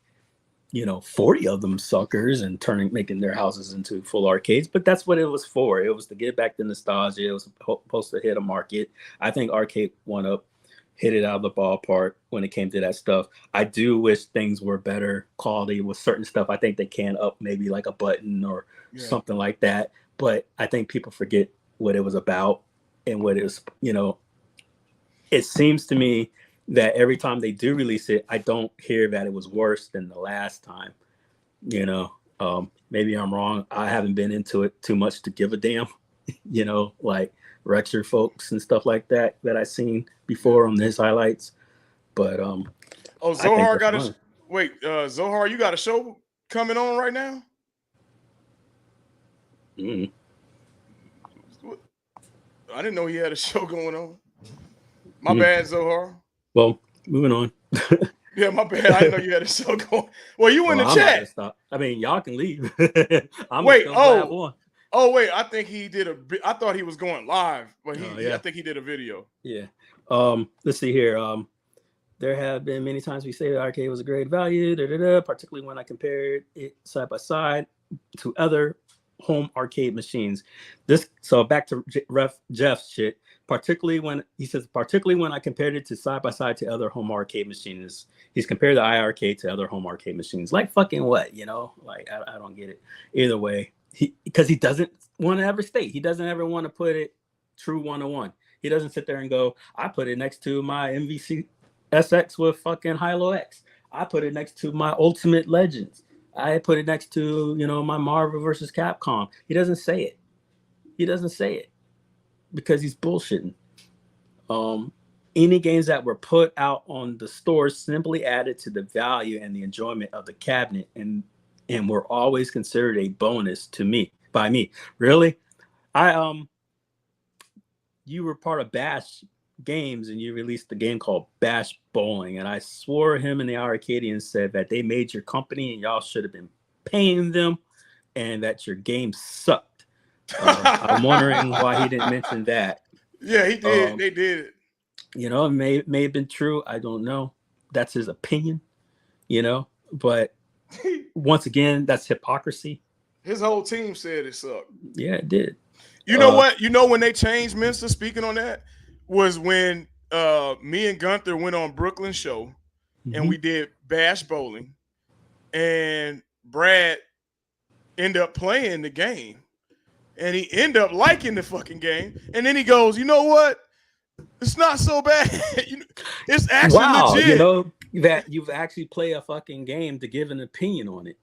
40 of them suckers and making their houses into full arcades. But that's what it was for. It was to get back the nostalgia. It was supposed to hit a market. I think Arcade 1-Up hit it out of the ballpark when it came to that stuff. I do wish things were better quality with certain stuff. I think they can up maybe like a button or something like that. But I think people forget what it was about and what it was, It seems to me that every time they do release it, I don't hear that it was worse than the last time. Maybe I'm wrong. I haven't been into it too much to give a damn, like Rexer folks and stuff like that I've seen before on his highlights. But Zohar got a Zohar, you got a show coming on right now? I didn't know he had a show going on. My bad, Zohar. Well, moving on. Yeah, my bad. I didn't know you had a show going. Well, you in the chat. I mean, y'all can leave. Wait, I think he did I thought he was going live, but I think he did a video. Yeah. Let's see here. There have been many times we say the arcade was a great value, particularly when I compared it side by side to other home arcade machines. So back to Jeff's shit. Particularly when I compared it to side by side to other home arcade machines. He's compared the iArcade to other home arcade machines. Like fucking what, Like I don't get it. Either way, because he doesn't want to ever state. He doesn't ever want to put it true 101. He doesn't sit there and go, I put it next to my MVC SX with fucking Hilo X. I put it next to my Ultimate Legends. I put it next to, my Marvel versus Capcom. He doesn't say it. Because he's bullshitting. Any games that were put out on the store simply added to the value and the enjoyment of the cabinet, and were always considered a bonus by me. Really? You were part of Bash Games, and you released a game called Bash Bowling, and I swore him and the Arcadians said that they made your company and y'all should have been paying them, and that your game sucked. I'm wondering why he didn't mention that. Yeah, he did. They did. It may have been true. I don't know. That's his opinion, But once again, that's hypocrisy. His whole team said it sucked. Yeah, it did. You know what? When they changed Minster, speaking on that, was when me and Gunther went on Brooklyn's show, and we did Bash Bowling, and Brad ended up playing the game. And he ended up liking the fucking game. And then he goes, you know what? It's not so bad. It's actually legit. That you've actually played a fucking game to give an opinion on it.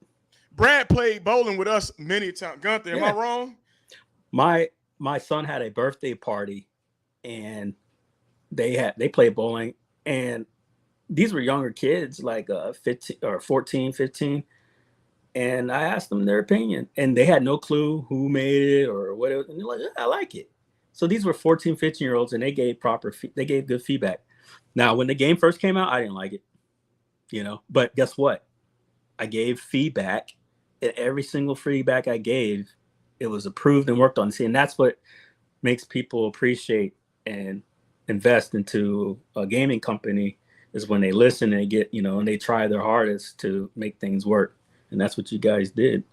Brad played bowling with us many times. Gunther, am I wrong? My son had a birthday party, and they played bowling. And these were younger kids, like 15 or 14, 15. And I asked them their opinion, and they had no clue who made it or what it was. And they're like, yeah, I like it. So these were 14, 15-year-olds, and they gave good feedback. Now, when the game first came out, I didn't like it, But guess what? I gave feedback, and every single feedback I gave, it was approved and worked on. See, and that's what makes people appreciate and invest into a gaming company, is when they listen and they get, and they try their hardest to make things work. And that's what you guys did.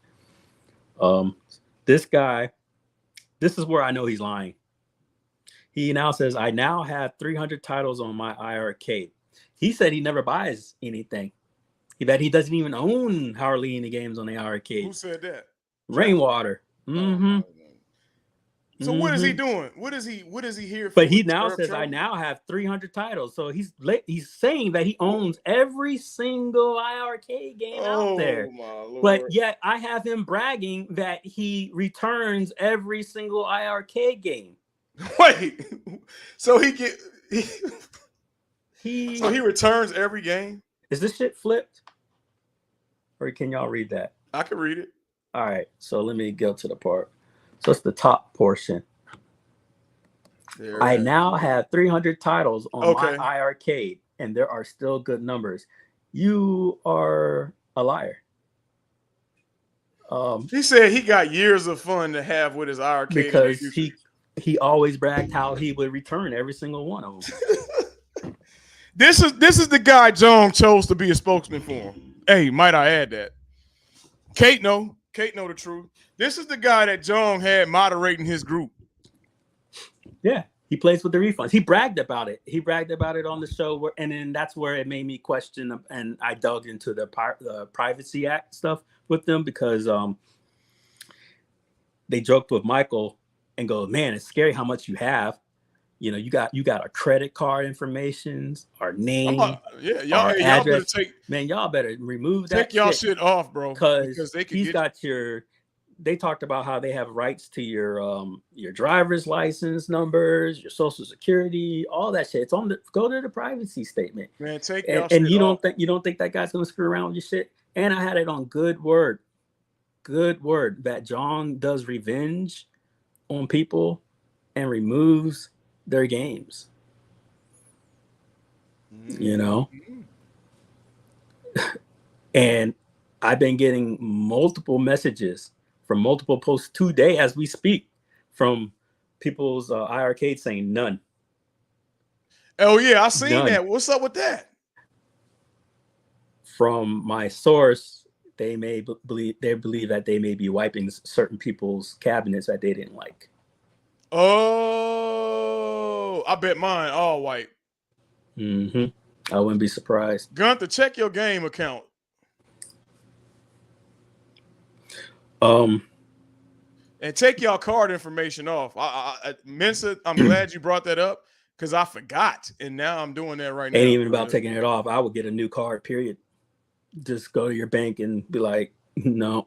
This guy, this is where I know he's lying. He now says, I now have 300 titles on my iArcade. He said he never buys anything. That he doesn't even own hardly any games on the iArcade. Who said that? Rainwater. Mm-hmm. So what is he Mhm. doing? What is he here for? But he To now stir up says, I trouble? now have 300 titles. So he's saying that he owns every single IRK game out Oh there. my But lord! yet I have him bragging that he returns every single IRK game. Wait, so he so He he returns every game? is this shit flipped? Or can y'all read that? I can read it. All right, so let me go to the part. So it's the top portion. There I it is. now have 300 titles on my Okay. iArcade, and there are still good numbers. You are a liar. He said he got years of fun to have with his arcade in the Because future. he always bragged how he would return every single one of them. This is the guy John chose to be a spokesman for him. Hey, might I add that? Kate know the truth. This is the guy that John had moderating his group. Yeah, he plays with the refunds. He bragged about it. He bragged about it on the show, and then that's where it made me question. And I dug into the Privacy Act stuff with them because they joked with Michael and go, "Man, it's scary how much you have. You know, you got our credit card informations, our name, y'all address. better take Y'all better remove that y'all shit off, bro, because they could he's get got your." They talked about how they have rights to your driver's license numbers, your social security, all that shit. It's on the go to the privacy statement. Man, take And, y'all and shit you off. don't think that guy's gonna screw around with your shit. And I had it on good word that John does revenge on people and removes their games. You know, and I've been getting multiple messages from multiple posts today as we speak from people's IRK saying none. Oh yeah, I seen None. that. What's up with that? From my source, they believe that they may be wiping certain people's cabinets that they didn't like. Oh, I bet mine all white. Mm-hmm. I wouldn't be surprised. Gunther, check your game account. And take y'all card information off. Mensa, I'm glad you brought that up because I forgot, and now I'm doing that right now. Ain't even about taking it off. I would get a new card. Period. Just go to your bank and be like, no.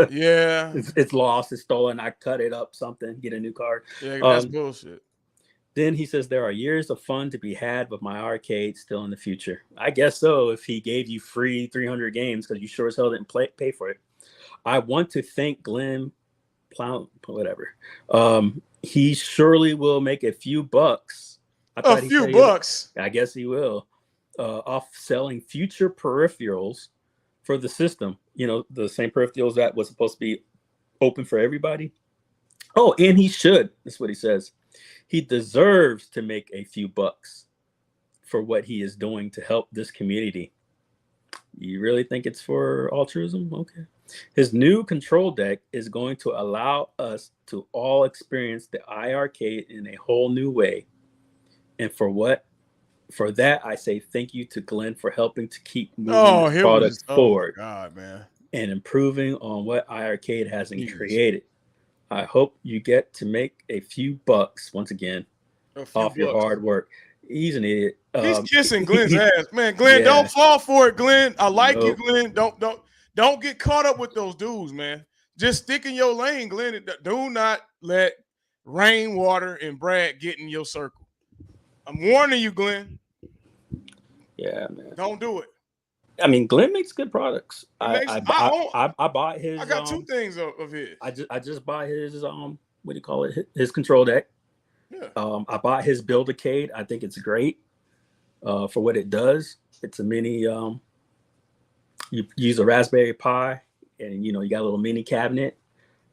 Yeah, it's lost. It's stolen. I cut it up. Something. Get a new card. Yeah, that's bullshit. Then he says there are years of fun to be had with my arcade still in the future. I guess so. If he gave you free 300 games because you sure as hell didn't pay for it. I want to thank Glenn. Whatever. He surely will make a few bucks. A few bucks. I guess he will. Off selling future peripherals for the system. You know, the same peripherals that was supposed to be open for everybody. Oh, and he should. That's what he says. He deserves to make a few bucks for what he is doing to help this community. You really think it's for altruism? Okay. His new control deck is going to allow us to all experience the iArcade in a whole new way. And for that, I say thank you to Glenn for helping to keep moving this product forward. Oh, God, man. And improving on what iArcade has created. I hope you get to make a few bucks once again off your hard work. He's an idiot. He's kissing Glenn's ass, man. Glenn, don't fall for it, Glenn. I like you, Glenn. Don't get caught up with those dudes, man. Just stick in your lane, Glenn. Do not let Rainwater and Brad get in your circle. I'm warning you, Glenn. Yeah, man. Don't do it. I mean, Glenn makes good products. I bought his. I got two things of his. I just bought his what do you call it? His control deck. Yeah. I bought his Build-A-Cade. I think it's great for what it does. It's a mini. You use a Raspberry Pi, and you got a little mini cabinet,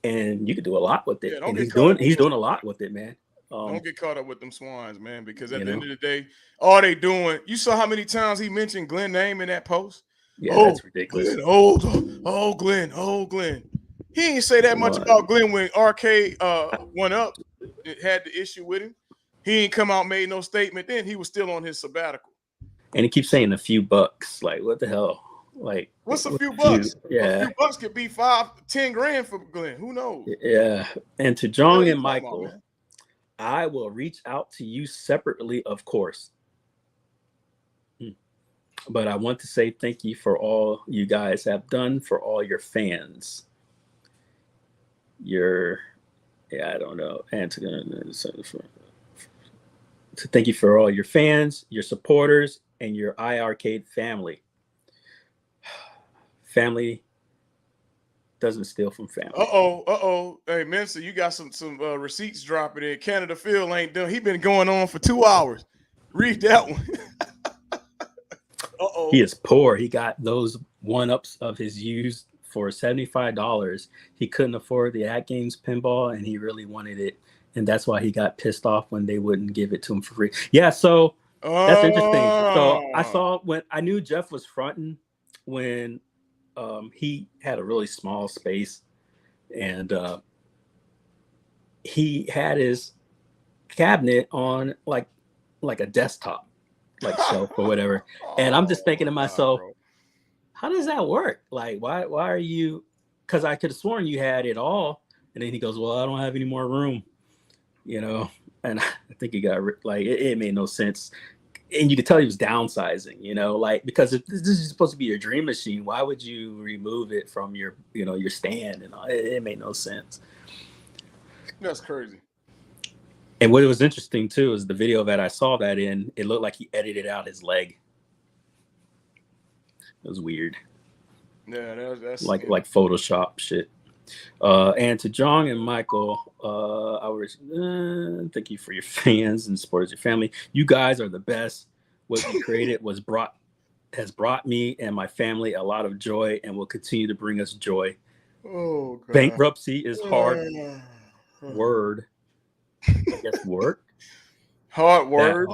and you can do a lot with it. And he's doing a lot with it, man. Don't get caught up with them swans, man, because at the end of the day, all they doing, you saw how many times he mentioned Glenn's name in that post? Yeah, that's ridiculous. Glenn, Glenn. He ain't say that much about Glenn when Arcade went up. It had the issue with him. He ain't come out, made no statement. Then he was still on his sabbatical. And he keeps saying a few bucks. Like, what the hell? Like, What's a what few if you- bucks? A yeah, few bucks could be 5-10 grand for Glenn. Who knows? yeah. And to What John you and talking about, Michael, man? I will reach out to you separately, of course. But I want to say thank you for all you guys have done for all your fans. I don't know. And to thank you for all your fans, your supporters, and your iArcade family. Family doesn't steal from family. Uh-oh. Hey, Mensa, you got some receipts dropping in. Canada Phil ain't done. He been going on for 2 hours. Read that one. Uh-oh. He is poor. He got those one-ups of his used for $75. He couldn't afford the At Games pinball, and he really wanted it. And that's why he got pissed off when they wouldn't give it to him for free. Yeah, so that's interesting. So I saw when I knew Jeff was fronting when he had a really small space, and he had his cabinet on like a desktop, like shelf or whatever. And I'm just thinking to myself, how does that work? Like, why are you? Because I could have sworn you had it all. And then he goes, well, I don't have any more room, you know. And I think he got like it made no sense. And you could tell he was downsizing, you know, like, because if this is supposed to be your dream machine, why would you remove it from your, you know, your stand? And all? It made no sense. That's crazy. And what was interesting too is the video that I saw that in, it looked like he edited out his leg. It was weird. Yeah, that's like Photoshop shit. And to John and Michael, I was thank you for your fans and supporters, your family. You guys are the best. What you created has brought me and my family a lot of joy and will continue to bring us joy. Oh, God. Bankruptcy is hard word. I guess work. Hard word.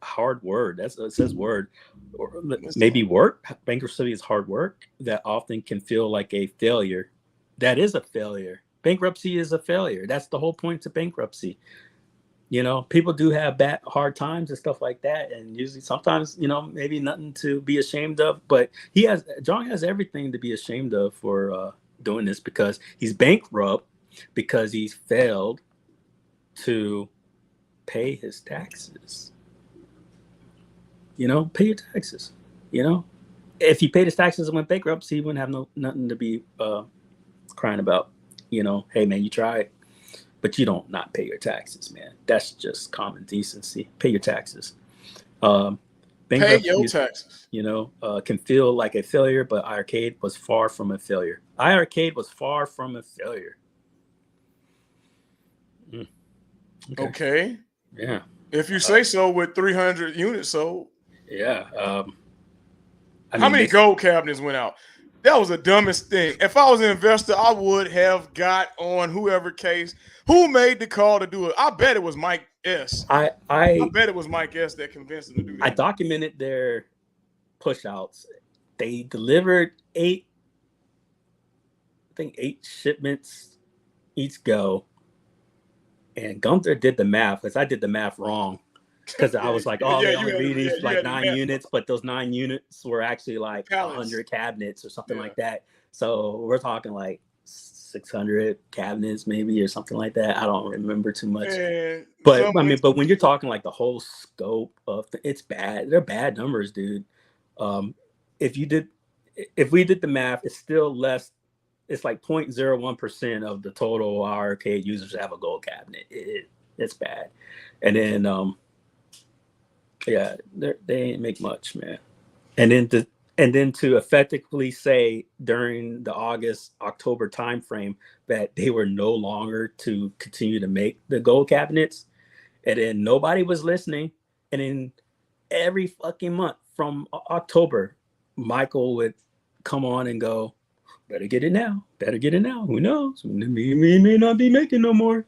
Hard word. It says word. Or maybe work. Bankruptcy is hard work that often can feel like a failure. That is a failure. Bankruptcy is a failure. That's the whole point to bankruptcy. You know, people do have hard times and stuff like that, and usually sometimes, you know, maybe nothing to be ashamed of. But John has everything to be ashamed of for doing this, because he's bankrupt, because he's failed to pay his taxes. You know, pay your taxes. You know, if he paid his taxes and went bankrupt, he wouldn't have nothing to be crying about. You know, hey man, you tried, but you don't not pay your taxes, man. That's just common decency. Pay your taxes. Pay your taxes. You know, can feel like a failure, but iArcade was far from a failure. iArcade was far from a failure. Okay. Yeah. If you say so, with 300 units sold. Yeah. How many gold cabinets went out? That was the dumbest thing. If I was an investor, I would have got on whoever case. Who made the call to do it? I bet it was Mike S. I bet it was Mike S. that convinced him to do that. I documented their push outs. They delivered 8 shipments each go. And Gunther did the math, because I did the math wrong. Because I was like, they only released like 9 units, but those 9 units were actually like 100 cabinets or something like that. So we're talking like 600 cabinets maybe, or something like that. I don't remember too much. But but when you're talking like the whole scope of it's bad. They're bad numbers, dude. If we did the math, it's still less. It's like 0.01% of the total arcade users have a gold cabinet. It's bad. And then yeah, they ain't make much, man. And then to effectively say during the October timeframe that they were no longer to continue to make the gold cabinets, and then nobody was listening. And then every fucking month from October, Michael would come on and go, better get it now. Who knows? We may not be making no more.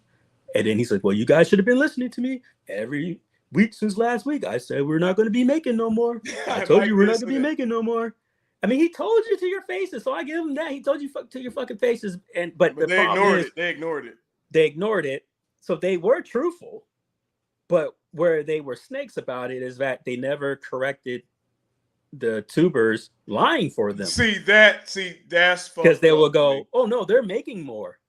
And then he's like, well, you guys should have been listening to me every week since last week. I said we're not going to be making no more. I told you we're not going to be making no more. I mean, he told you to your faces, so I give him that. He told you to your fucking faces, but the problem is they ignored it. They ignored it. So they were truthful, but where they were snakes about it is that they never corrected the tubers lying for them. That's because they will go, oh no, they're making more,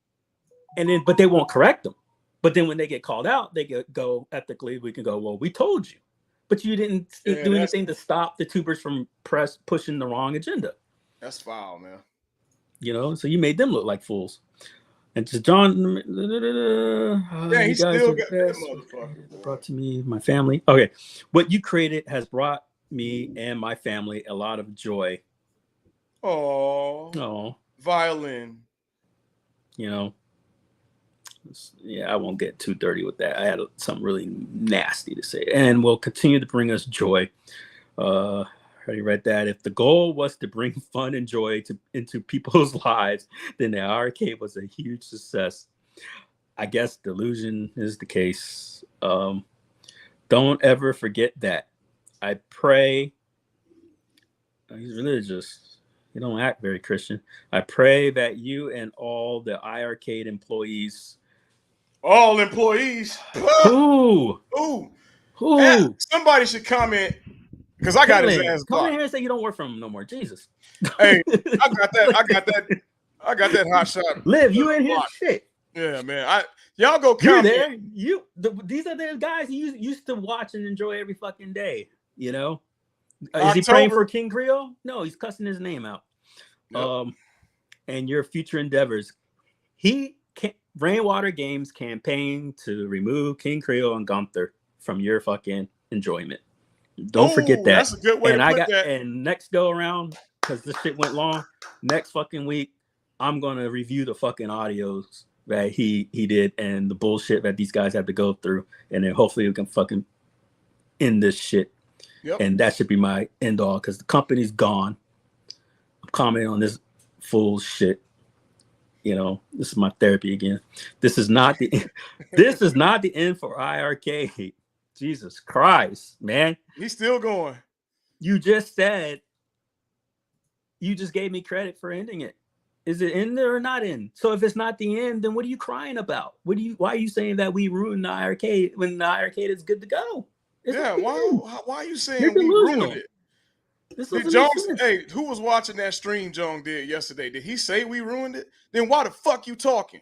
but they won't correct them. But then when they get called out, they go ethically. We can go, well, we told you, but you didn't do anything to stop the tubers from pushing the wrong agenda. That's foul, man. You know, so you made them look like fools. And to John, he still got that motherfucker. Brought to me, my family. Okay, what you created has brought me and my family a lot of joy. Oh, violin. You know, yeah, I won't get too dirty with that. I had something really nasty to say, and will continue to bring us joy. I already read that. If the goal was to bring fun and joy into people's lives, then the arcade was a huge success. I guess delusion is the case. Don't ever forget that. I pray. He's religious. You don't act very Christian. I pray that you and all the iArcade employees. All employees. Ooh. Somebody should comment. Because I got his ass. Come in here and say you don't work for him no more. Jesus. Hey, I got that hot shot. Liv, you in here? Shit. Yeah, man. Y'all go comment. You're there. These are the guys you used to watch and enjoy every fucking day. You know? Is he praying for King Creole? No, he's cussing his name out. Yep. And your future endeavors. Rainwater Games campaign to remove King Creole and Gunther from your fucking enjoyment. Don't forget that. That's a good way to put that. And next go around, because this shit went long, next fucking week, I'm gonna review the fucking audios that he did and the bullshit that these guys have to go through, and then hopefully we can fucking end this shit. Yep. And that should be my end all, because the company's gone. I'm commenting on this fool shit. You know, this is my therapy again. This is not the end for iArcade. Jesus Christ, man. He's still going. You just said, you just gave me credit for ending it. Is it in there or not in? So if it's not the end, then what are you crying about? Why are you saying that we ruined the iArcade when the iArcade is good to go? Why are you saying we ruined it? Who was watching that stream Jong did yesterday? Did he say we ruined it? Then why the fuck you talking?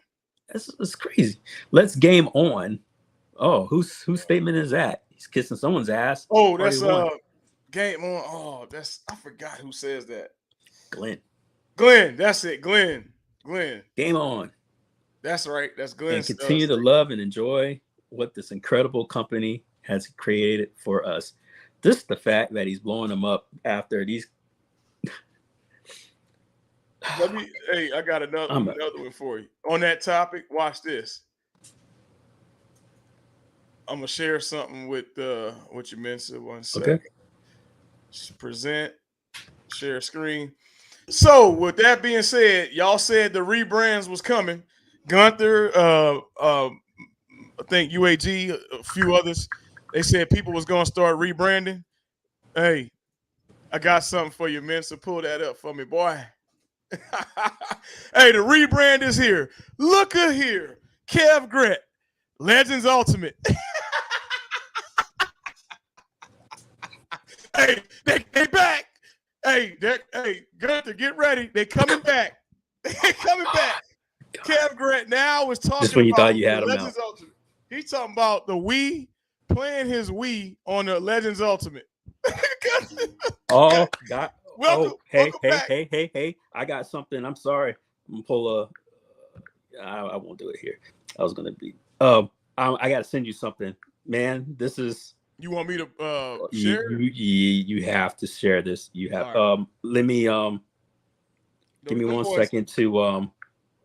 That's crazy. Let's game on. Oh, whose statement is that? He's kissing someone's ass. Oh, that's game on. Oh, I forgot who says that. Glenn, that's it. Glenn. Game on. That's right. That's Glenn. And continue to love and enjoy what this incredible company has created for us. This is the fact that he's blowing them up after these. I got another one for you. On that topic, watch this. I'm gonna share something with what you mentioned. 1 second. Okay. Present, share screen. So with that being said, y'all said the rebrands was coming. Gunther, I think UAG, a few others. They said people was gonna start rebranding. Hey, I got something for you, man. So pull that up for me, boy. Hey, the rebrand is here. Look at here, Kev Gret, Legends Ultimate. Hey, they back. Hey, Gunther, get ready. They coming back. They coming back. Kev Grant now is talking just when you about thought you had him Legends out. Ultimate. He's talking about the Wii, playing his Wii on the Legends Ultimate. Oh, God. Welcome back. Hey. I got something. I'm sorry. I'm gonna pull I won't do it here. I was gonna be I gotta send you something. Man, this is you want me to share? You have to share this. You have right. Let me give me 1 second to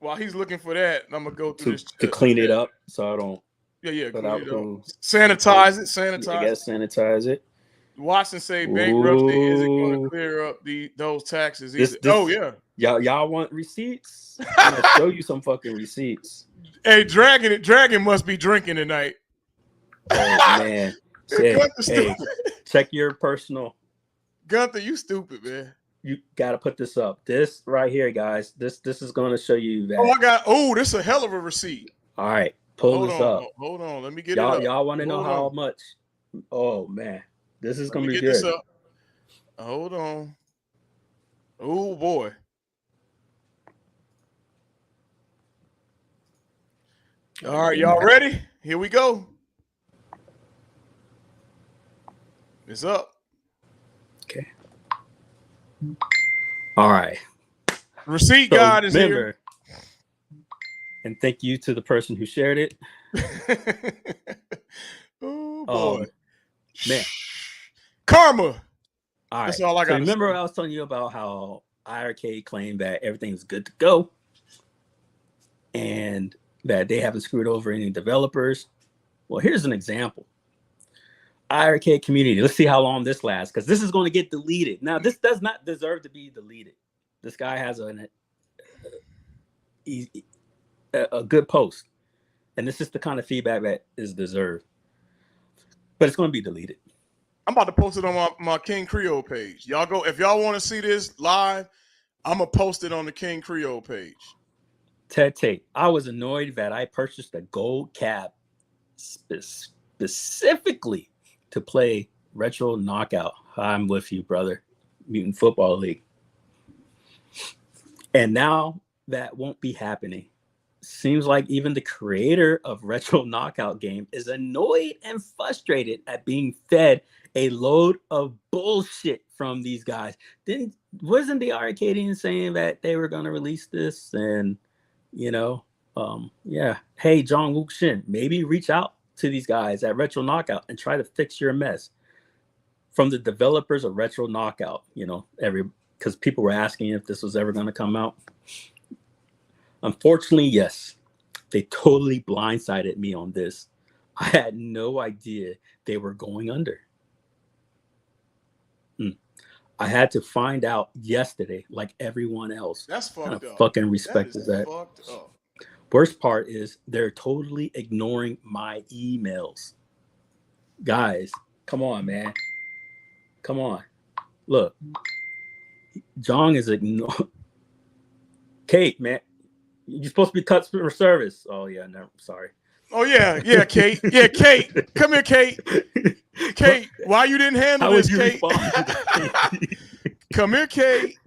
while he's looking for that, I'm gonna go through to clean it up so I don't sanitize it. I guess sanitize it. Watson say bankruptcy isn't going to clear up those taxes either. Y'all want receipts? I'm gonna show you some fucking receipts. Hey, Dragon must be drinking tonight. Oh man. Hey, check your personal. Gunther, you stupid, man. You got to put this up. This right here, guys. This is going to show you that. This is a hell of a receipt. All right, pull this up. Hold on, let me get it up. Y'all want to know how much? Oh man, this is going to be good. Hold on. Oh boy. All right, y'all ready? Here we go. It's up. Okay. All right. Receipt So God is remember, and thank you to the person who shared it. here. Oh boy. Man. Karma. All right. That's all I So got. remember, I was telling you about how IRK claimed that everything was good to go, and that they haven't screwed over any developers. Well, here's an example. IRK community. Let's see how long this lasts, because this is going to get deleted. Now, this does not deserve to be deleted. This guy has a good post, and this is the kind of feedback that is deserved. But it's going to be deleted. I'm about to post it on my King Creole page. Y'all go if y'all want to see this live. I'm gonna post it on the King Creole page. Ted Tate. I was annoyed that I purchased a gold cab specifically to play Retro Knockout. I'm with you, brother. Mutant Football League. And now that won't be happening. Seems like even the creator of Retro Knockout game is annoyed and frustrated at being fed a load of bullshit from these guys. Wasn't the Arcadian saying that they were going to release this? And yeah. Hey, John Wook Shin, maybe reach out to these guys at Retro Knockout and try to fix your mess. From the developers of Retro Knockout, because people were asking if this was ever going to come out. Unfortunately, yes, they totally blindsided me on this. I had no idea they were going under. I had to find out yesterday, like everyone else. That's fucked up. Fucking respect is that. Fucked up. Worst part is they're totally ignoring my emails. Guys, come on, man. Come on. Look, Jong is ignoring. Kate, man. You're supposed to be customer service. Oh, yeah, no, sorry. Oh, yeah, Kate. Yeah, Kate. Come here, Kate. Kate, why you didn't handle this, Kate? Come here, Kate.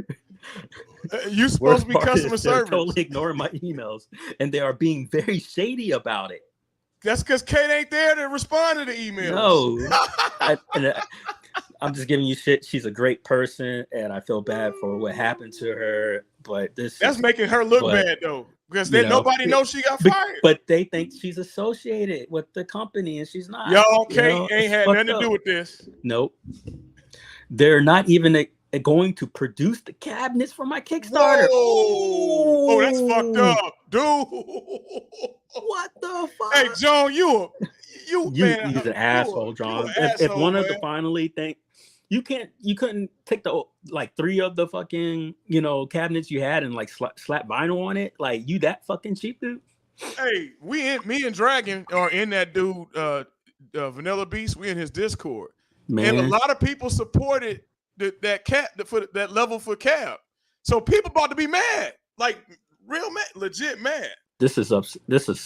You're supposed to be customer service. They're totally ignoring my emails, and they are being very shady about it. That's because Kate ain't there to respond to the emails. No. I'm just giving you shit. She's a great person, and I feel bad for what happened to her. But that's making her look bad, though, because nobody knows she got fired. But they think she's associated with the company, and she's not. Y'all, Kate ain't had nothing to do with this. Nope. They're not even going to produce the cabinets for my Kickstarter. Oh, that's fucked up, dude. What the fuck? Hey, John, you's an asshole, John. If one of the finally think you couldn't take the three of the fucking cabinets you had and slap vinyl on it, like you that fucking cheap, dude. Hey, me and Dragon are in that dude Vanilla Beast. We in his Discord, man. And a lot of people supported that level for cab. So people about to be mad, like real mad, legit mad. This is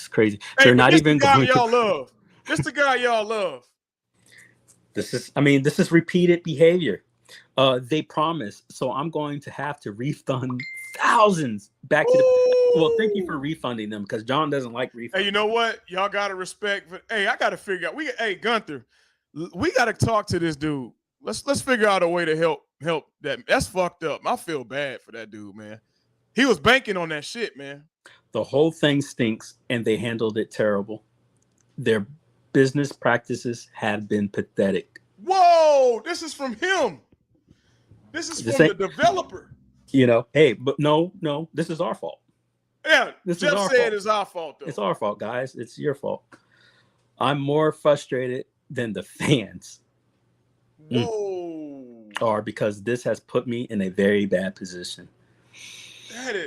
crazy. Hey, they're not even the guy going y'all love. This the guy y'all love. This is repeated behavior. They promise, so I'm going to have to refund thousands back to the. Well, thank you for refunding them, because John doesn't like refunds. Hey, you know what? Y'all gotta respect. Hey, I gotta figure out. Hey, Gunther, we gotta talk to this dude. Let's figure out a way to help that. That's fucked up. I feel bad for that dude, man. He was banking on that shit, man. The whole thing stinks, and they handled it terrible. Their business practices have been pathetic. Whoa, this is from him. This is from the developer. Hey, but no, this is our fault. Yeah, Jeff said it's our fault, though. It's our fault, guys. It's your fault. I'm more frustrated than the fans. Whoa. Are, because this has put me in a very bad position.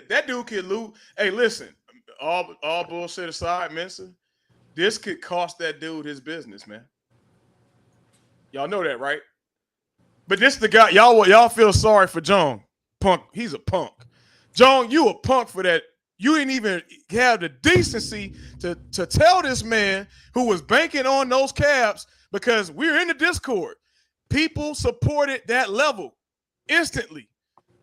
That dude could lose. Hey, listen, all bullshit aside, Mensa, this could cost that dude his business, man. Y'all know that, right? But this the guy, y'all feel sorry for John. Punk, he's a punk. John, you a punk for that. You didn't even have the decency to tell this man who was banking on those cabs, because we're in the Discord. People supported that level. instantly.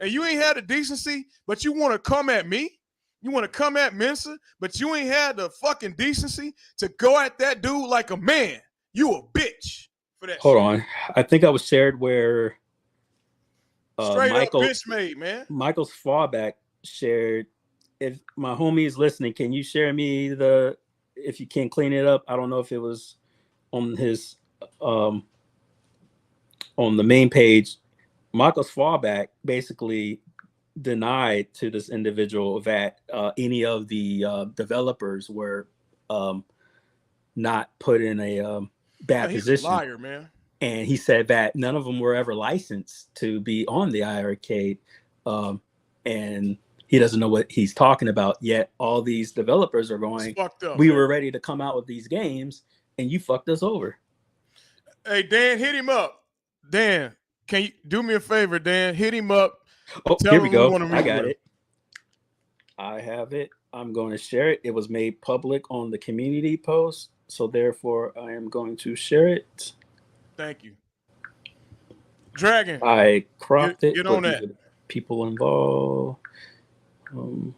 And you ain't had the decency, but you want to come at me? You want to come at Mensa, but you ain't had the fucking decency to go at that dude like a man. You a bitch for that Hold shit. on. I think I was shared where Straight up bitch made, man. Michael's fallback shared. If my homie is listening, can you share me if you can clean it up? I don't know if it was on his on the main page. Michael's fallback basically denied to this individual that any of the developers were not put in a bad He's position. a liar, man. And he said that none of them were ever licensed to be on the iArcade. And he doesn't know what he's talking about. Yet all these developers are going, fucked up, we man. were ready to come out with these games and you fucked us over. Hey, Dan, hit him up. Dan, can you do me a favor, Dan? Hit him up. Oh, Tell here him we go. want to meet I got with it. I have it. I'm going to share it. It was made public on the community post. So therefore, I am going to share it. Thank you. Dragon. I cropped it. Get on that. People involved. You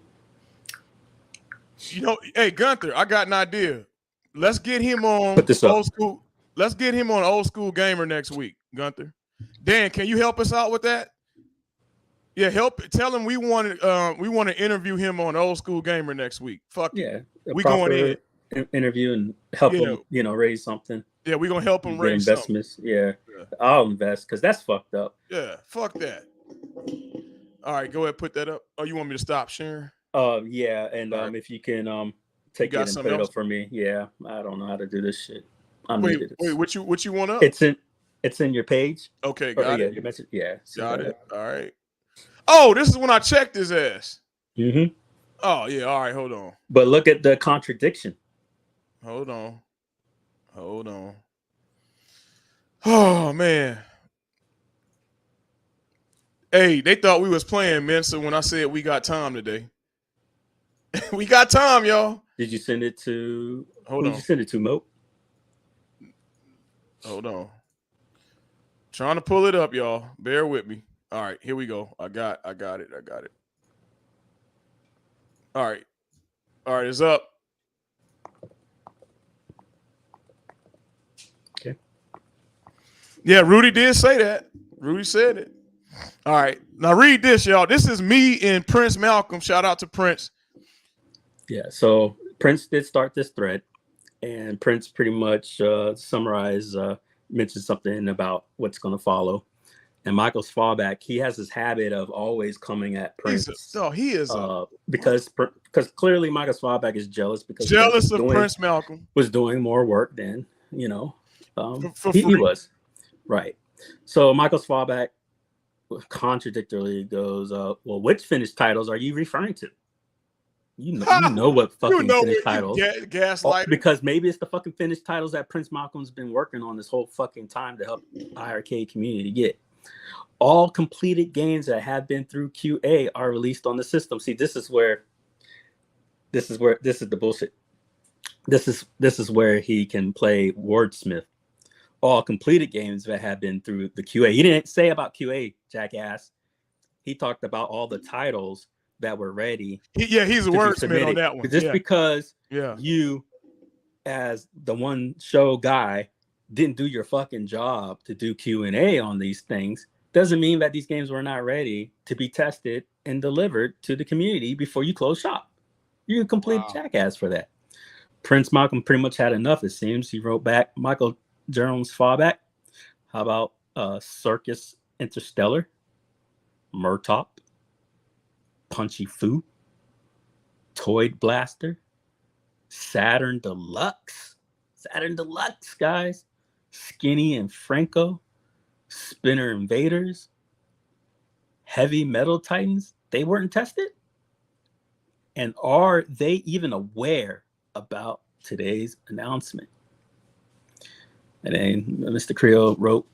know, hey, Gunther, I got an idea. Let's get him on Put this up. old school. Let's get him on Old School Gamer next week, Gunther. Dan, can you help us out with that? Yeah, tell him we want to interview him on Old School Gamer next week. Fuck yeah, we going in. Interview and help him, raise something. Yeah, we're gonna help him get raise investments. Something. Yeah, I'll invest because that's fucked up. Yeah, fuck that. All right, go ahead, put that up. Oh, you want me to stop sharing? Yeah, and right. If you can take it and put it up for me. Yeah, I don't know how to do this shit. Wait, what you want up? It's in your page. Okay, got it. Your message. Yeah, got it. All right. Oh, this is when I checked his ass. Mm-hmm. Oh yeah. All right. Hold on. But look at the contradiction. Hold on. Oh man. Hey, they thought we was playing, Mensa, when I said we got time today. We got time, y'all. Did you send it to? Hold on. Did you send it to Mo? Hold on. Trying to pull it up, y'all. Bear with me. All right, here we go. I got it. All right, it's up. Okay. Yeah, Rudy did say that. Rudy said it. All right, now read this, y'all. This is me and Prince Malcolm. Shout out to Prince. Yeah, so Prince did start this thread, and Prince pretty much mentioned something about what's going to follow. And Michael's fallback, he has this habit of always coming at Prince. He is because clearly Michael's fallback is jealous because Prince Malcolm was doing more work than he was. Right. So Michael's fallback contradictorily goes, well, which finished titles are you referring to? You know what fucking finished titles. Gaslight. Because maybe it's the fucking finished titles that Prince Malcolm's been working on this whole fucking time to help iArcade community get. All completed games that have been through QA are released on the system. See, this is the bullshit. This is where he can play wordsmith. All completed games that have been through the QA. He didn't say about QA, jackass. He talked about all the titles that were ready. He's a wordsmith on that one. Just because you, as the one show guy, didn't do your fucking job to do Q&A on these things doesn't mean that these games were not ready to be tested and delivered to the community before you close shop. You're a complete jackass for that. Prince Malcolm pretty much had enough, it seems. He wrote back, Michael Jones fallback. How about Circus Interstellar, Murtop, Punchy Foo, Toy Blaster, Saturn Deluxe, guys, Skinny and Franco, Spinner Invaders, Heavy Metal Titans. They weren't tested? And are they even aware about today's announcement? And then Mr. Creole wrote,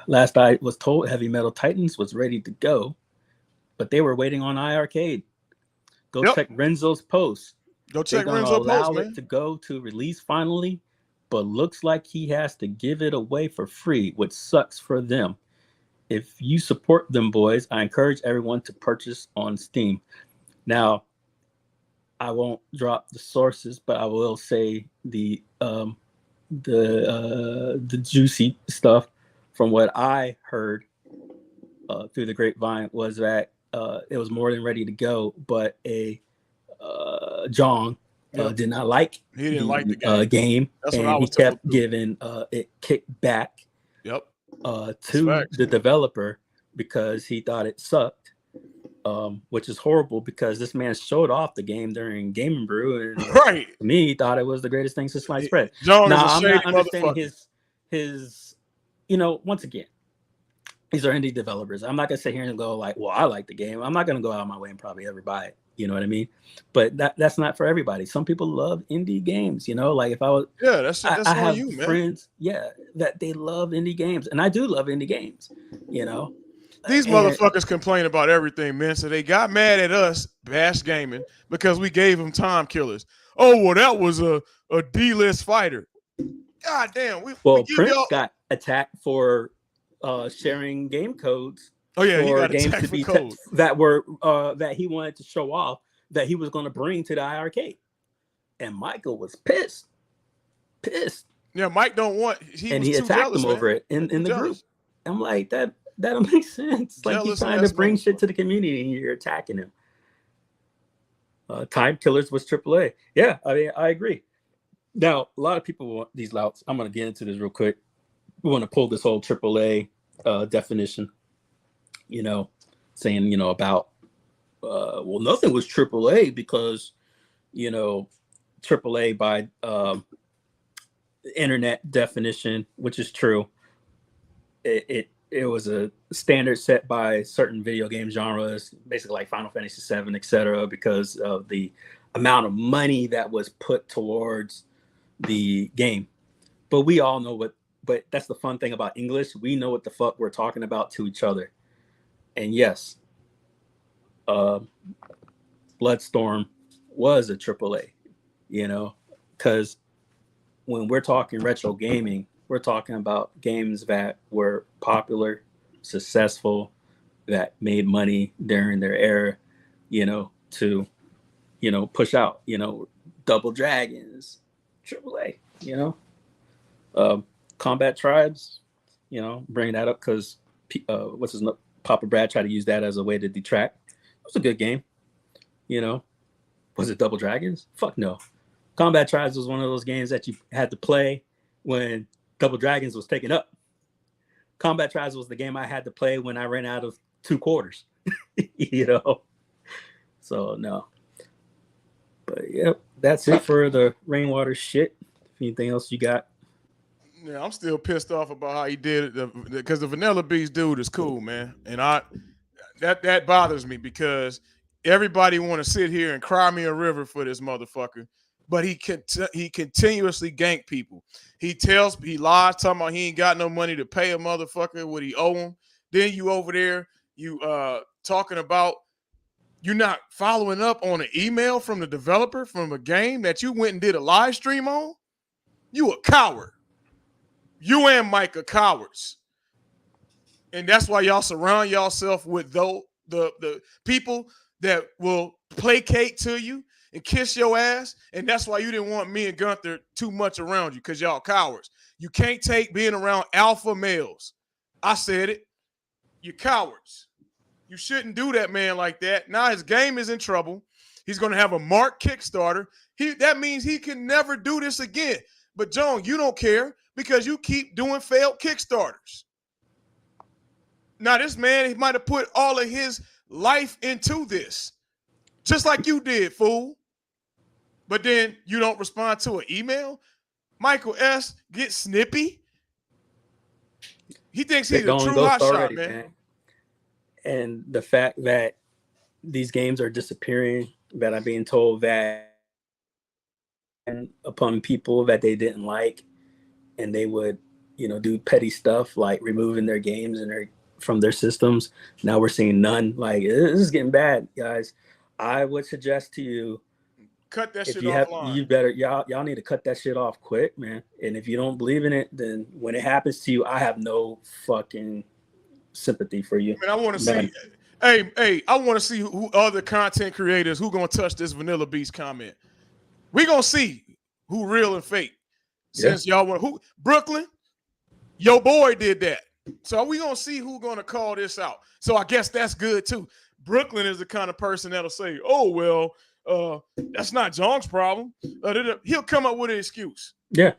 last I was told, Heavy Metal Titans was ready to go, but they were waiting on iArcade. Go check Renzo's post. Go check Renzo's post, man. It to go to release finally, but looks like he has to give it away for free, which sucks for them. If you support them boys, I encourage everyone to purchase on Steam. Now, I won't drop the sources, but I will say the juicy stuff from what I heard through the grapevine was that it was more than ready to go, but John did not like He didn't like the game. game, That's what and I he was told kept too. giving it kicked back Yep. to facts. the developer because he thought it sucked, which is horrible because this man showed off the game during Game and Brew, and Right. to me, he thought it was the greatest thing since sliced bread. John Now, is a I'm shady not understanding motherfucker. his, once again, these are indie developers. I'm not gonna sit here and go like, well, I like the game. I'm not gonna go out of my way and probably ever buy it. You know what I mean? But that's not for everybody. Some people love indie games. Like if I was, Yeah, that's I on have you, man. friends, that they love indie games, and I do love indie games. These And- motherfuckers complain about everything, man. So they got mad at us, Bash Gaming, because we gave them time killers. Oh, well, that was a D-list fighter. God damn. We give Prince y'all. got attacked for sharing game codes. Oh yeah, he for got games attacked to for be code. that were that he wanted to show off that he was going to bring to the arcade, and Michael was pissed. Yeah, Mike don't want. He was too attacked jealous, him man. over it in the Jealous. group. I'm like, that don't make sense. Like, you're Jealous trying to ass bring shit motherfucker. to the community and you're attacking him. Time Killers was AAA. Yeah, I mean, I agree. Now, a lot of people want these louts. I'm going to get into this real quick. We want to pull this whole AAA definition, saying, about, well, nothing was AAA because, AAA by internet definition, which is true. It was a standard set by certain video game genres, basically like Final Fantasy VII, etc., because of the amount of money that was put towards the game. But we all know but that's the fun thing about English. We know what the fuck we're talking about to each other. And yes, Bloodstorm was a AAA, because when we're talking retro gaming, we're talking about games that were popular, successful, that made money during their era, to, push out, Double Dragons, AAA, Combat Tribes, bring that up because Papa Brad tried to use that as a way to detract. It was a good game, Was it Double Dragons? Fuck no. Combat Tribes was one of those games that you had to play when Double Dragons was taken up. Combat Tribes was the game I had to play when I ran out of 2 quarters, So no. But yep, that's it for the Rainwater shit. Anything else you got? Yeah, I'm still pissed off about how he did it because the Vanilla Beast dude is cool, man, and that bothers me because everybody want to sit here and cry me a river for this motherfucker, but he continuously gank people. He lies talking about he ain't got no money to pay a motherfucker what he owe him. Then you over there talking about you're not following up on an email from the developer from a game that you went and did a live stream on. You a coward. You and Mike are cowards. And that's why y'all surround yourself with the people that will placate to you and kiss your ass. And that's why you didn't want me and Gunther too much around you, because y'all cowards. You can't take being around alpha males. I said it. You're cowards. You shouldn't do that man like that. Now his game is in trouble. He's going to have a marked Kickstarter. That means he can never do this again. But Joan, you don't care because you keep doing failed Kickstarters. Now this man, he might have put all of his life into this, just like you did, fool. But then you don't respond to an email. Michael S. get snippy. He thinks he's a true hotshot, man. And the fact that these games are disappearing, that I'm being told that upon people that they didn't like, and they would, do petty stuff like removing their games and from their systems. Now we're seeing none. Like, this is getting bad, guys. I would suggest to you, cut that shit offline. You better y'all need to cut that shit off quick, man. And if you don't believe in it, then when it happens to you, I have no fucking sympathy for you. Man, I want to Man. see. Hey, I want to see who other content creators who gonna touch this Vanilla Beast comment. We gonna see who real and fake. Since y'all want who Brooklyn, your boy did that. So we gonna see who gonna call this out. So I guess that's good too. Brooklyn is the kind of person that'll say, "Oh well, that's not Jong's problem." He'll come up with an excuse. Yeah.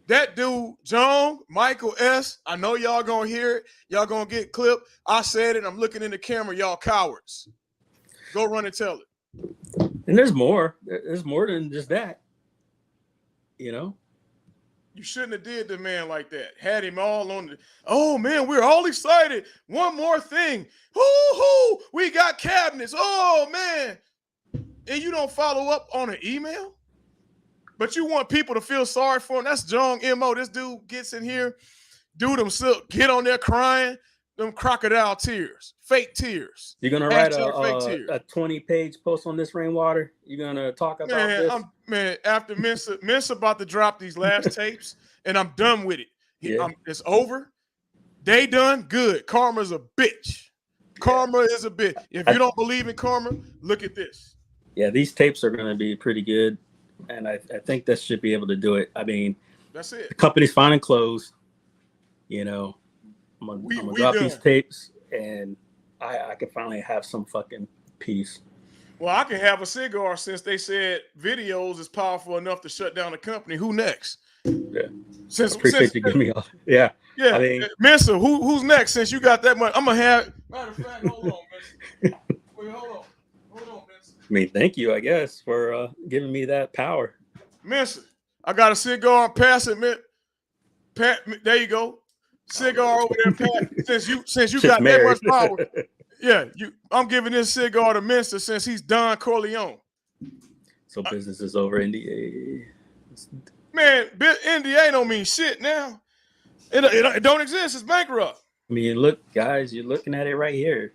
That dude, Jong, Michael S. I know y'all gonna hear it. Y'all gonna get clipped. I said it. I'm looking in the camera. Y'all cowards. Go run and tell it. And there's more. There's more than just that. You know. You shouldn't have did the man like that. Had him all on the. Oh man, we're all excited. One more thing. Hoo! We got cabinets. Oh man. And you don't follow up on an email? But you want people to feel sorry for him. That's Jong M.O. This dude gets in here, get on there crying, them crocodile tears, fake tears. You're gonna write a 20-page post on this rainwater. You're gonna talk about this. After Mensa about to drop these last tapes, and I'm done with it. Yeah. It's over. They done good. Karma's a bitch. Karma is a bitch. If you don't believe in karma, look at this. Yeah, these tapes are gonna be pretty good. And I think that should be able to do it. I mean, that's it. The company's finally closed. You know, I'm gonna drop these tapes, and I can finally have some fucking peace. Well, I can have a cigar since they said videos is powerful enough to shut down the company. Who next? Yeah, I appreciate you giving me all. Yeah, yeah. I mean, Mensa, who's next? Since you got that much, I'm gonna have. Matter of fact, hold on, Mensa. Wait, hold on, Mensa. I mean, thank you, I guess, for giving me that power. Mensa, I got a cigar. Pass it, man. Pat, there you go. Cigar over there, Pat. Since you got that much power, yeah. I'm giving this cigar to Mensa since he's Don Corleone. So business is over, NDA. Man, NDA don't mean shit now. It don't exist. It's bankrupt. I mean, look, guys, you're looking at it right here.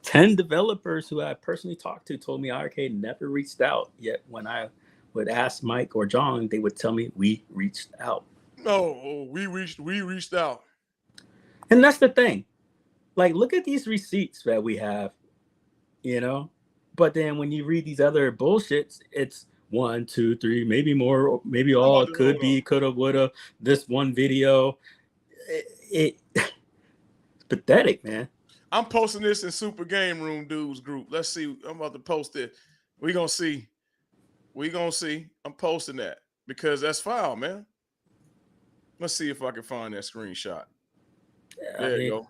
10 developers who I personally talked to told me Arcade never reached out. Yet when I would ask Mike or John, they would tell me we reached out. No, we reached out. And that's the thing. Like, look at these receipts that we have, you know? But then when you read these other bullshits, it's 1, 2, 3, maybe more, maybe all could be, coulda, woulda, this one video. It's pathetic, man. I'm posting this in Super Game Room Dudes group. Let's see. I'm about to post it. We're going to see. I'm posting that because that's foul, man. Let's see if I can find that screenshot. There you go.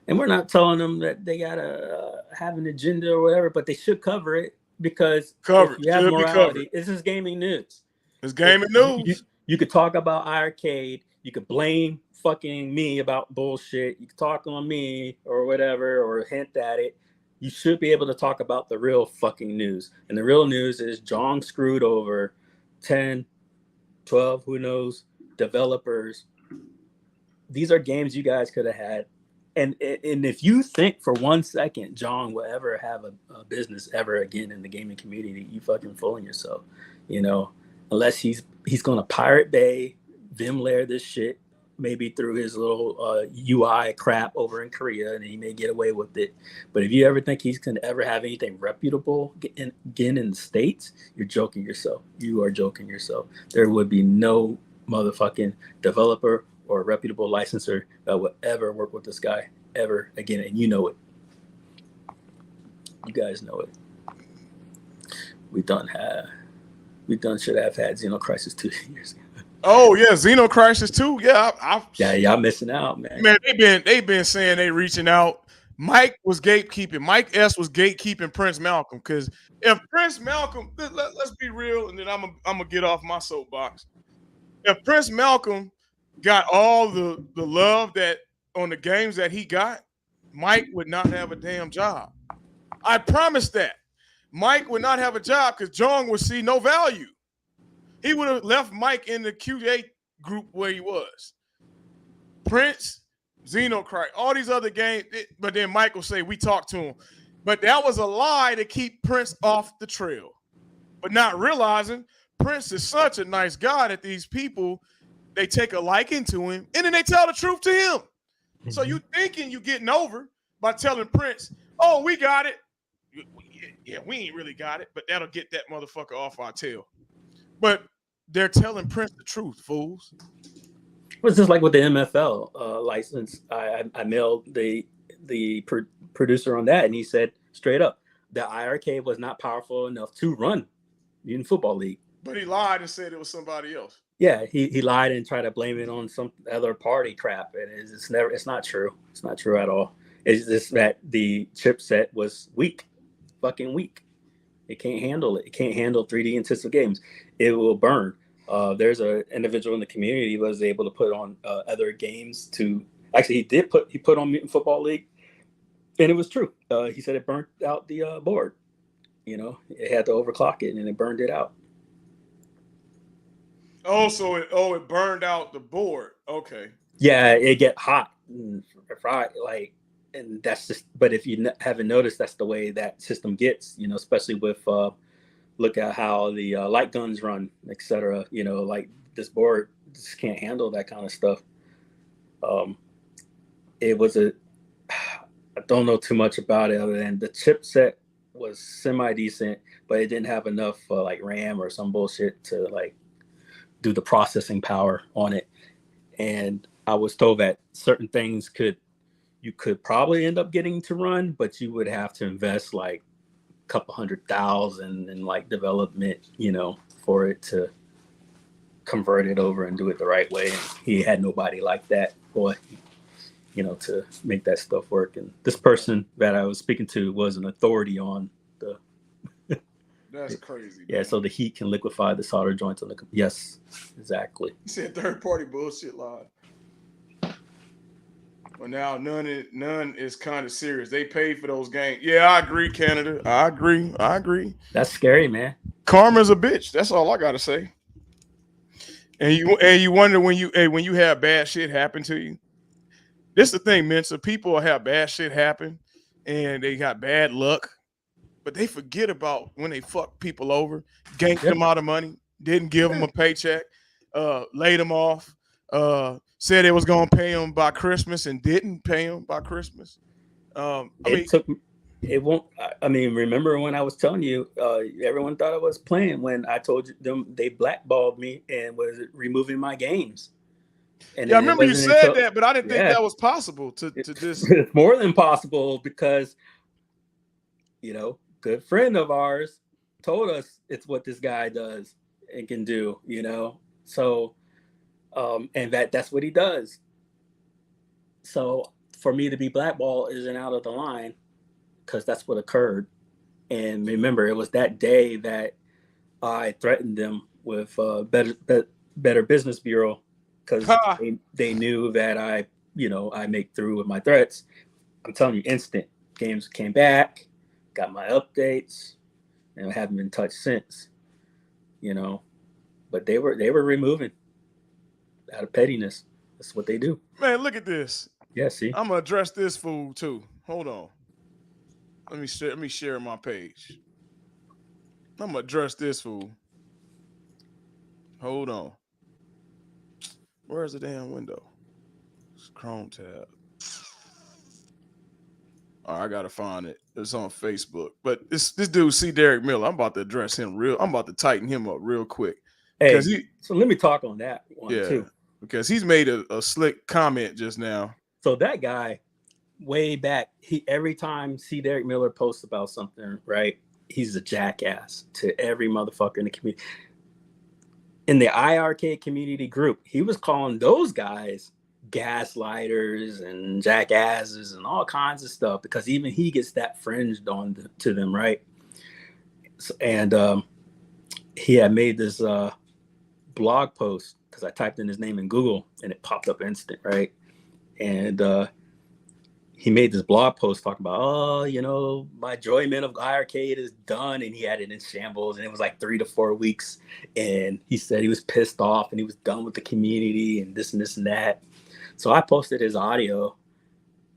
And we're not telling them that they got to have an agenda or whatever, but they should cover it because if you have morality, this is gaming news. It's gaming news. You could talk about Arcade. You could blame fucking me about bullshit. You can talk on me or whatever, or hint at it. You should be able to talk about the real fucking news. And the real news is Jong screwed over 10, 12, who knows, developers. These are games you guys could have had. And if you think for 1 second Jong will ever have a business ever again in the gaming community, you fucking fooling yourself. You know, unless he's going to Pirate Bay, Vim layer this shit, maybe through his little UI crap over in Korea, and he may get away with it. But if you ever think he's going to ever have anything reputable again in the States, you're joking yourself. You are joking yourself. There would be no motherfucking developer or reputable licenser that would ever work with this guy ever again, and you know it. You guys know it. We should have had Xenocrisis 2 years ago. Oh yeah, Xenocrisis 2. Yeah, yeah, y'all missing out, man. Man, they've been saying they reaching out. Mike was gatekeeping. Mike S was gatekeeping Prince Malcolm because if Prince Malcolm, let's be real, and then I'm gonna get off my soapbox. If Prince Malcolm got all the love that on the games that he got, Mike would not have a damn job. I promise that. Mike would not have a job because Jong would see no value. He would have left Mike in the QA group where he was. Prince, Xenocrisis, all these other games, but then Mike will say, we talked to him. But that was a lie to keep Prince off the trail. But not realizing Prince is such a nice guy that these people, they take a liking to him, and then they tell the truth to him. So you thinking you getting over by telling Prince, "Oh, we got it." Yeah, we ain't really got it, but that'll get that motherfucker off our tail. But they're telling Prince the truth, fools. It was just like with the MFL license. I mailed the producer on that, and he said straight up, the IRK was not powerful enough to run in football league. But he lied and said it was somebody else. Yeah, he lied and tried to blame it on some other party crap, and it's not true. It's not true at all. It's just that the chipset was weak, fucking weak. It can't handle it. It can't handle 3D intensive games. It will burn. There's an individual in the community who was able to put on other games to. Actually, he put on Mutant Football League, and it was true. He said it burnt out the board. You know, it had to overclock it, and it burned it out. Oh, so it burned out the board. Okay. Yeah, it get hot and fried, like, and that's just. But if you haven't noticed, that's the way that system gets. You know, especially with look at how the light guns run, etc. You know, like this board just can't handle that kind of stuff. It was I don't know too much about it other than the chipset was semi decent, but it didn't have enough like RAM or some bullshit to like do the processing power on it. And I was told that certain things you could probably end up getting to run, but you would have to invest like a couple $100,000 in like development, you know, for it to convert it over and do it the right way. And he had nobody like that, boy, you know, to make that stuff work. And this person that I was speaking to was an authority on the. That's crazy. Yeah, so the heat can liquefy the solder joints on the. Yes, exactly. He said third party bullshit live. Well, now none is kind of serious. They paid for those games. Yeah, I agree, Canada. I agree. That's scary, man. Karma's a bitch. That's all I gotta say. And you wonder when you have bad shit happen to you. This is the thing, man. So people have bad shit happen, and they got bad luck. But they forget about when they fuck people over, ganked them out of money, didn't give them a paycheck, laid them off, said they was gonna pay them by Christmas and didn't pay them by Christmas. It won't. I mean, remember when I was telling you, everyone thought I was playing when I told them they blackballed me and was removing my games. And yeah, I remember you said that, but I didn't think that was possible to just. It's more than possible because, you know, good friend of ours told us it's what this guy does and can do, you know. So, and that's what he does. So for me to be blackballed isn't out of the line because that's what occurred. And remember, it was that day that I threatened them with Better Business Bureau because they knew that I make through with my threats. I'm telling you, instant games came back. Got my updates, and I haven't been touched since, you know. But they were removing out of pettiness. That's what they do. Man, look at this. Yeah, see. I'm gonna address this fool too. Hold on. Let me share my page. I'm gonna address this fool. Hold on. Where's the damn window? It's Chrome tab. I gotta find it. It's on Facebook. But this dude, C. Derek Miller, I'm about to address him I'm about to tighten him up real quick. Hey, so let me talk on that one too. Because he's made a slick comment just now. So that guy, way back, every time C. Derek Miller posts about something, right? He's a jackass to every motherfucker in the community. In the IRK community group, he was calling those guys gaslighters and jackasses and all kinds of stuff because even he gets that fringed on to them, right? So, and he had made this blog post because I typed in his name in Google and it popped up instant, right? And he made this blog post talking about, my enjoyment of IRK is done, and he had it in shambles, and it was like 3 to 4 weeks, and he said he was pissed off and he was done with the community and this and this and that. So I posted his audio,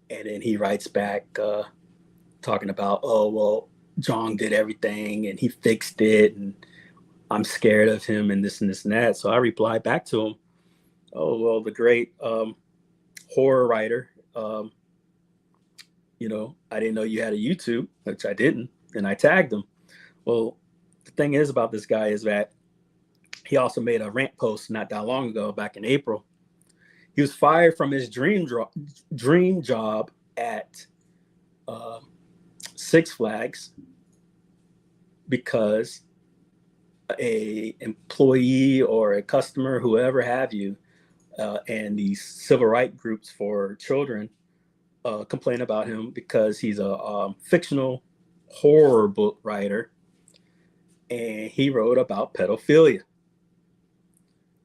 and then he writes back talking about, oh, well, Jong did everything, and he fixed it, and I'm scared of him, and this and this and that. So I replied back to him, oh, well, the great horror writer you know, I didn't know you had a YouTube, which I didn't, and I tagged him. Well, the thing is about this guy is that he also made a rant post not that long ago, back in April. He was fired from his dream job at Six Flags because a employee or a customer, whoever have you, and these civil rights groups for children complain about him because he's a fictional horror book writer, and he wrote about pedophilia,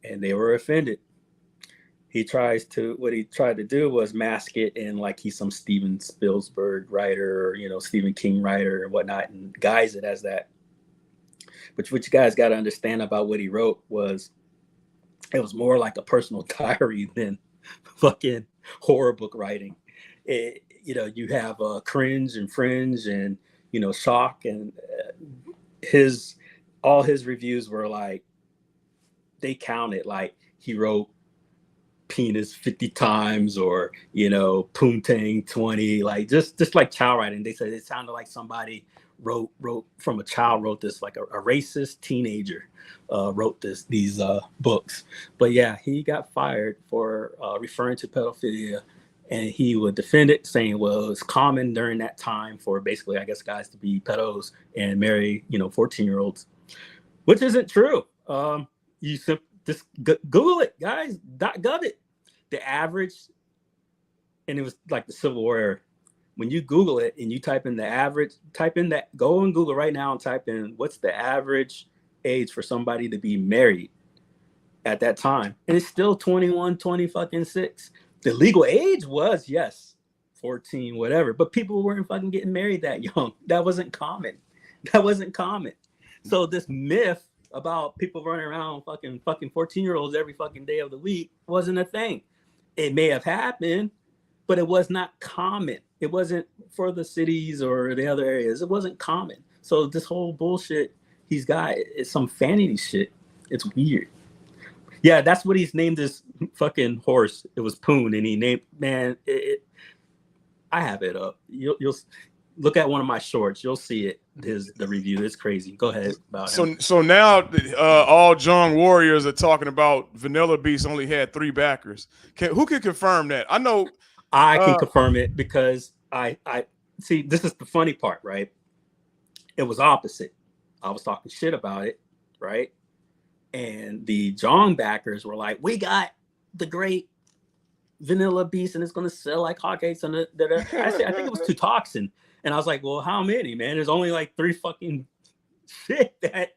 and they were offended. What he tried to do was mask it in like he's some Steven Spielberg writer or, you know, Stephen King writer and whatnot, and guise it as that. But what you guys got to understand about what he wrote was it was more like a personal diary than fucking horror book writing. You know, you have cringe and fringe and, you know, shock, and all his reviews were like, they counted like he wrote penis 50 times, or, you know, poontang 20, like just like child writing. They said it sounded like somebody wrote from a child wrote this, like a racist teenager wrote these books. But yeah, he got fired for referring to pedophilia, and he would defend it, saying, well, it's common during that time for basically, I guess, guys to be pedos and marry, you know, 14-year-olds, which isn't true. Just Google it, guys. .gov it. The average, and it was like the Civil War era. When you Google it and you type in the average, go and Google right now and type in what's the average age for somebody to be married at that time, and it's still 21, 6. The legal age was, yes, 14, whatever, but people weren't fucking getting married that young. That wasn't common. So this myth about people running around fucking 14-year-olds every fucking day of the week wasn't a thing. It may have happened, but it was not common. It wasn't for the cities or the other areas. It wasn't common. So this whole bullshit he's got is some vanity shit. It's weird. Yeah, that's what he's named his fucking horse. It was Poon, and he named, man, I have it up. You'll look at one of my shorts. You'll see it. The review is crazy. Go ahead about him. So now all John Warriors are talking about Vanilla Beast only had 3 backers. Who can confirm that? I know I can confirm it because I see. This is the funny part, right? It was opposite. I was talking shit about it, right? And the John backers were like, "We got the great Vanilla Beast, and it's going to sell like hotcakes." And I think it was 2 toxin. And I was like, well, how many, man? There's only like 3 fucking shit that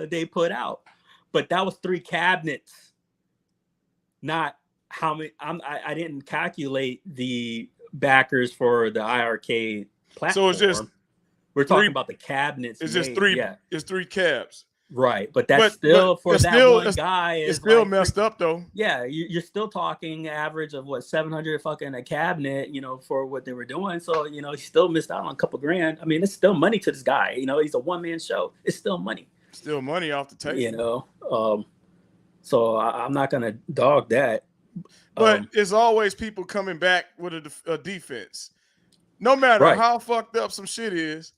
they put out. But that was 3 cabinets, not how many. I didn't calculate the backers for the IRK platform. So it's just we're talking about the cabinets. It's just 3. Yeah. It's 3 cabs. Right, but that's still for that one guy. It's still like, messed up though. Yeah, you're still talking average of what, 700 fucking a cabinet, you know, for what they were doing. So, you know, he still missed out on a couple grand. I mean, it's still money to this guy. You know, he's a one-man show. It's still money. Still money off the table. You know, so I'm not gonna dog that. But it's always people coming back with a defense, no matter how fucked up some shit is,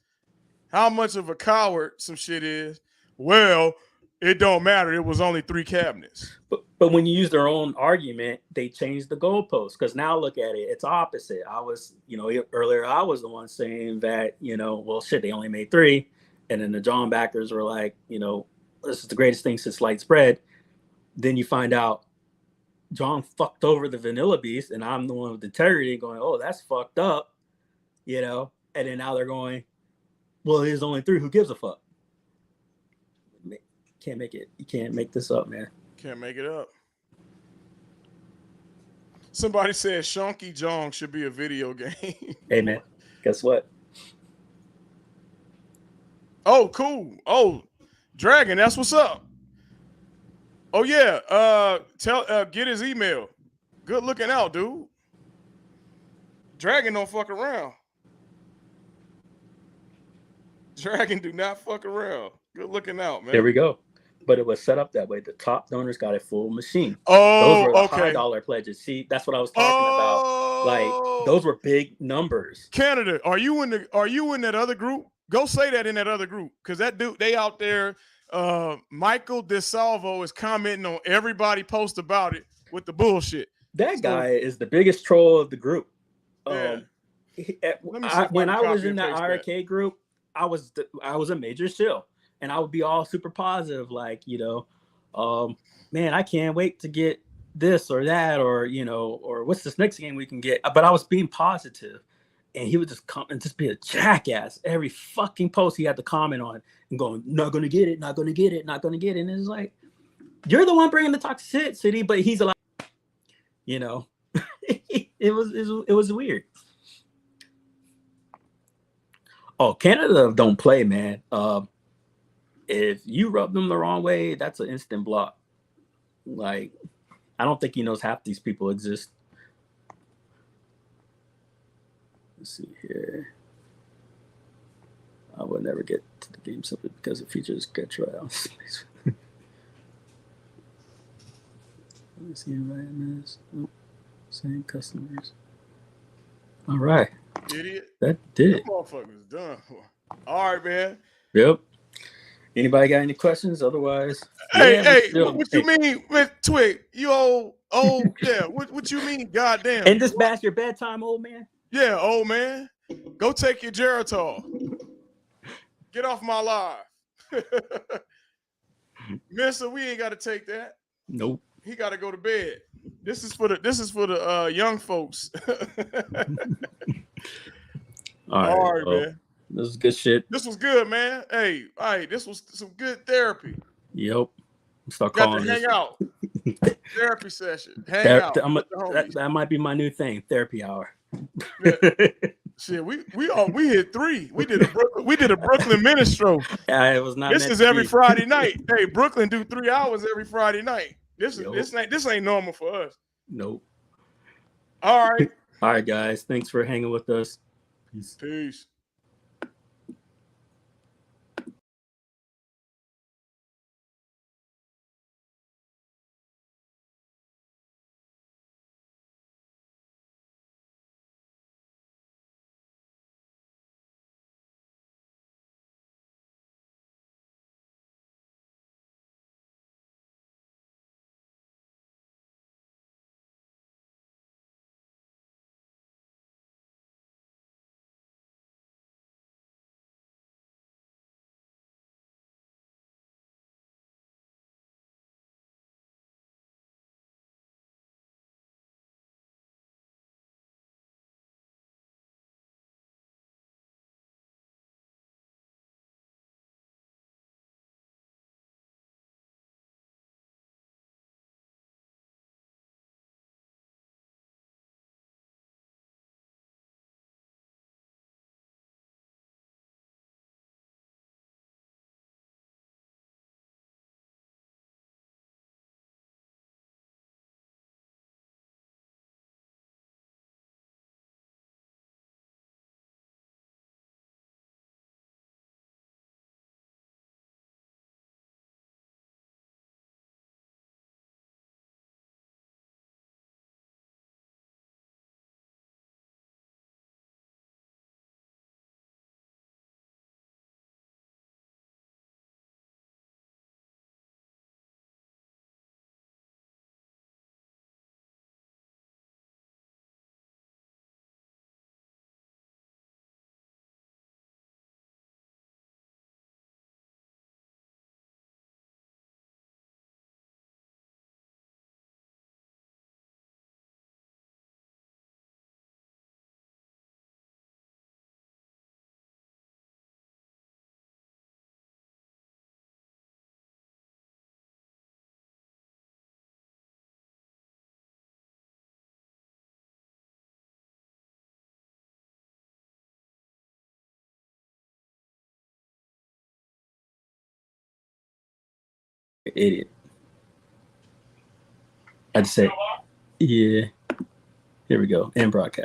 how much of a coward some shit is. Well, it don't matter. It was only 3 cabinets. But when you use their own argument, they change the goalpost. Because now look at it. It's opposite. I was, you know, earlier I was the one saying that, you know, well, shit, they only made 3. And then the John backers were like, you know, this is the greatest thing since sliced bread. Then you find out John fucked over the Vanilla Beast, and I'm the one with integrity going, oh, that's fucked up, you know. And then now they're going, well, there's only 3. Who gives a fuck? Can't make it. You can't make this up, man. Can't make it up. Somebody said Shonky Jong should be a video game. Hey, man, guess what? Oh, cool. Oh, Dragon, that's what's up. Oh yeah. Get his email. Good looking out, dude. Dragon don't fuck around. Dragon do not fuck around. Good looking out, man. There we go. But it was set up that way. The top donors got a full machine. Oh, those were the high dollar pledges. See, that's what I was talking about. Like those were big numbers. Canada, are you in that other group? Go say that in that other group, because that dude, they out there. Michael DeSalvo is commenting on everybody post about it with the bullshit. That guy is the biggest troll of the group. Yeah. When I was in that IRK group, I was a major shill, and I would be all super positive, like, man, I can't wait to get this or that, or or what's this next game we can get. But I was being positive, and he would just come and just be a jackass. Every fucking post he had to comment on and going, not gonna get it, not gonna get it, not gonna get it. And it's like, you're the one bringing the toxicity, but he's allowed. It was weird. Oh, Canada don't play, man. If you rub them the wrong way, that's an instant block. Like, I don't think he knows half these people exist. Let's see here. I would never get to the game simply because it features good trials. Let me see if I am this. Nope. Same customers. All right. Idiot. That did it. Motherfuckers done. All right, man. Yep. Anybody got any questions? Otherwise, what you mean with Twig? You old, yeah. What you mean? Goddamn. And this past your bedtime, old man? Yeah, old man. Go take your Geritol. Get off my live. Mister, we ain't got to take that. Nope. He got to go to bed. This is for the young folks. All right, man. This is good shit. This was good, man. Hey, all right, this was some good therapy. Yep. Start calling this. Hang out. Therapy session. Hang out. That might be my new thing. Therapy hour. Yeah. Shit, we hit 3. We did a Brooklyn Minstrel. It was not. This is every Friday night. Hey, Brooklyn do 3 hours every Friday night. This ain't normal for us. Nope. All right. All right, guys. Thanks for hanging with us. Peace. Idiot. I'd say, yeah. Here we go. End broadcast.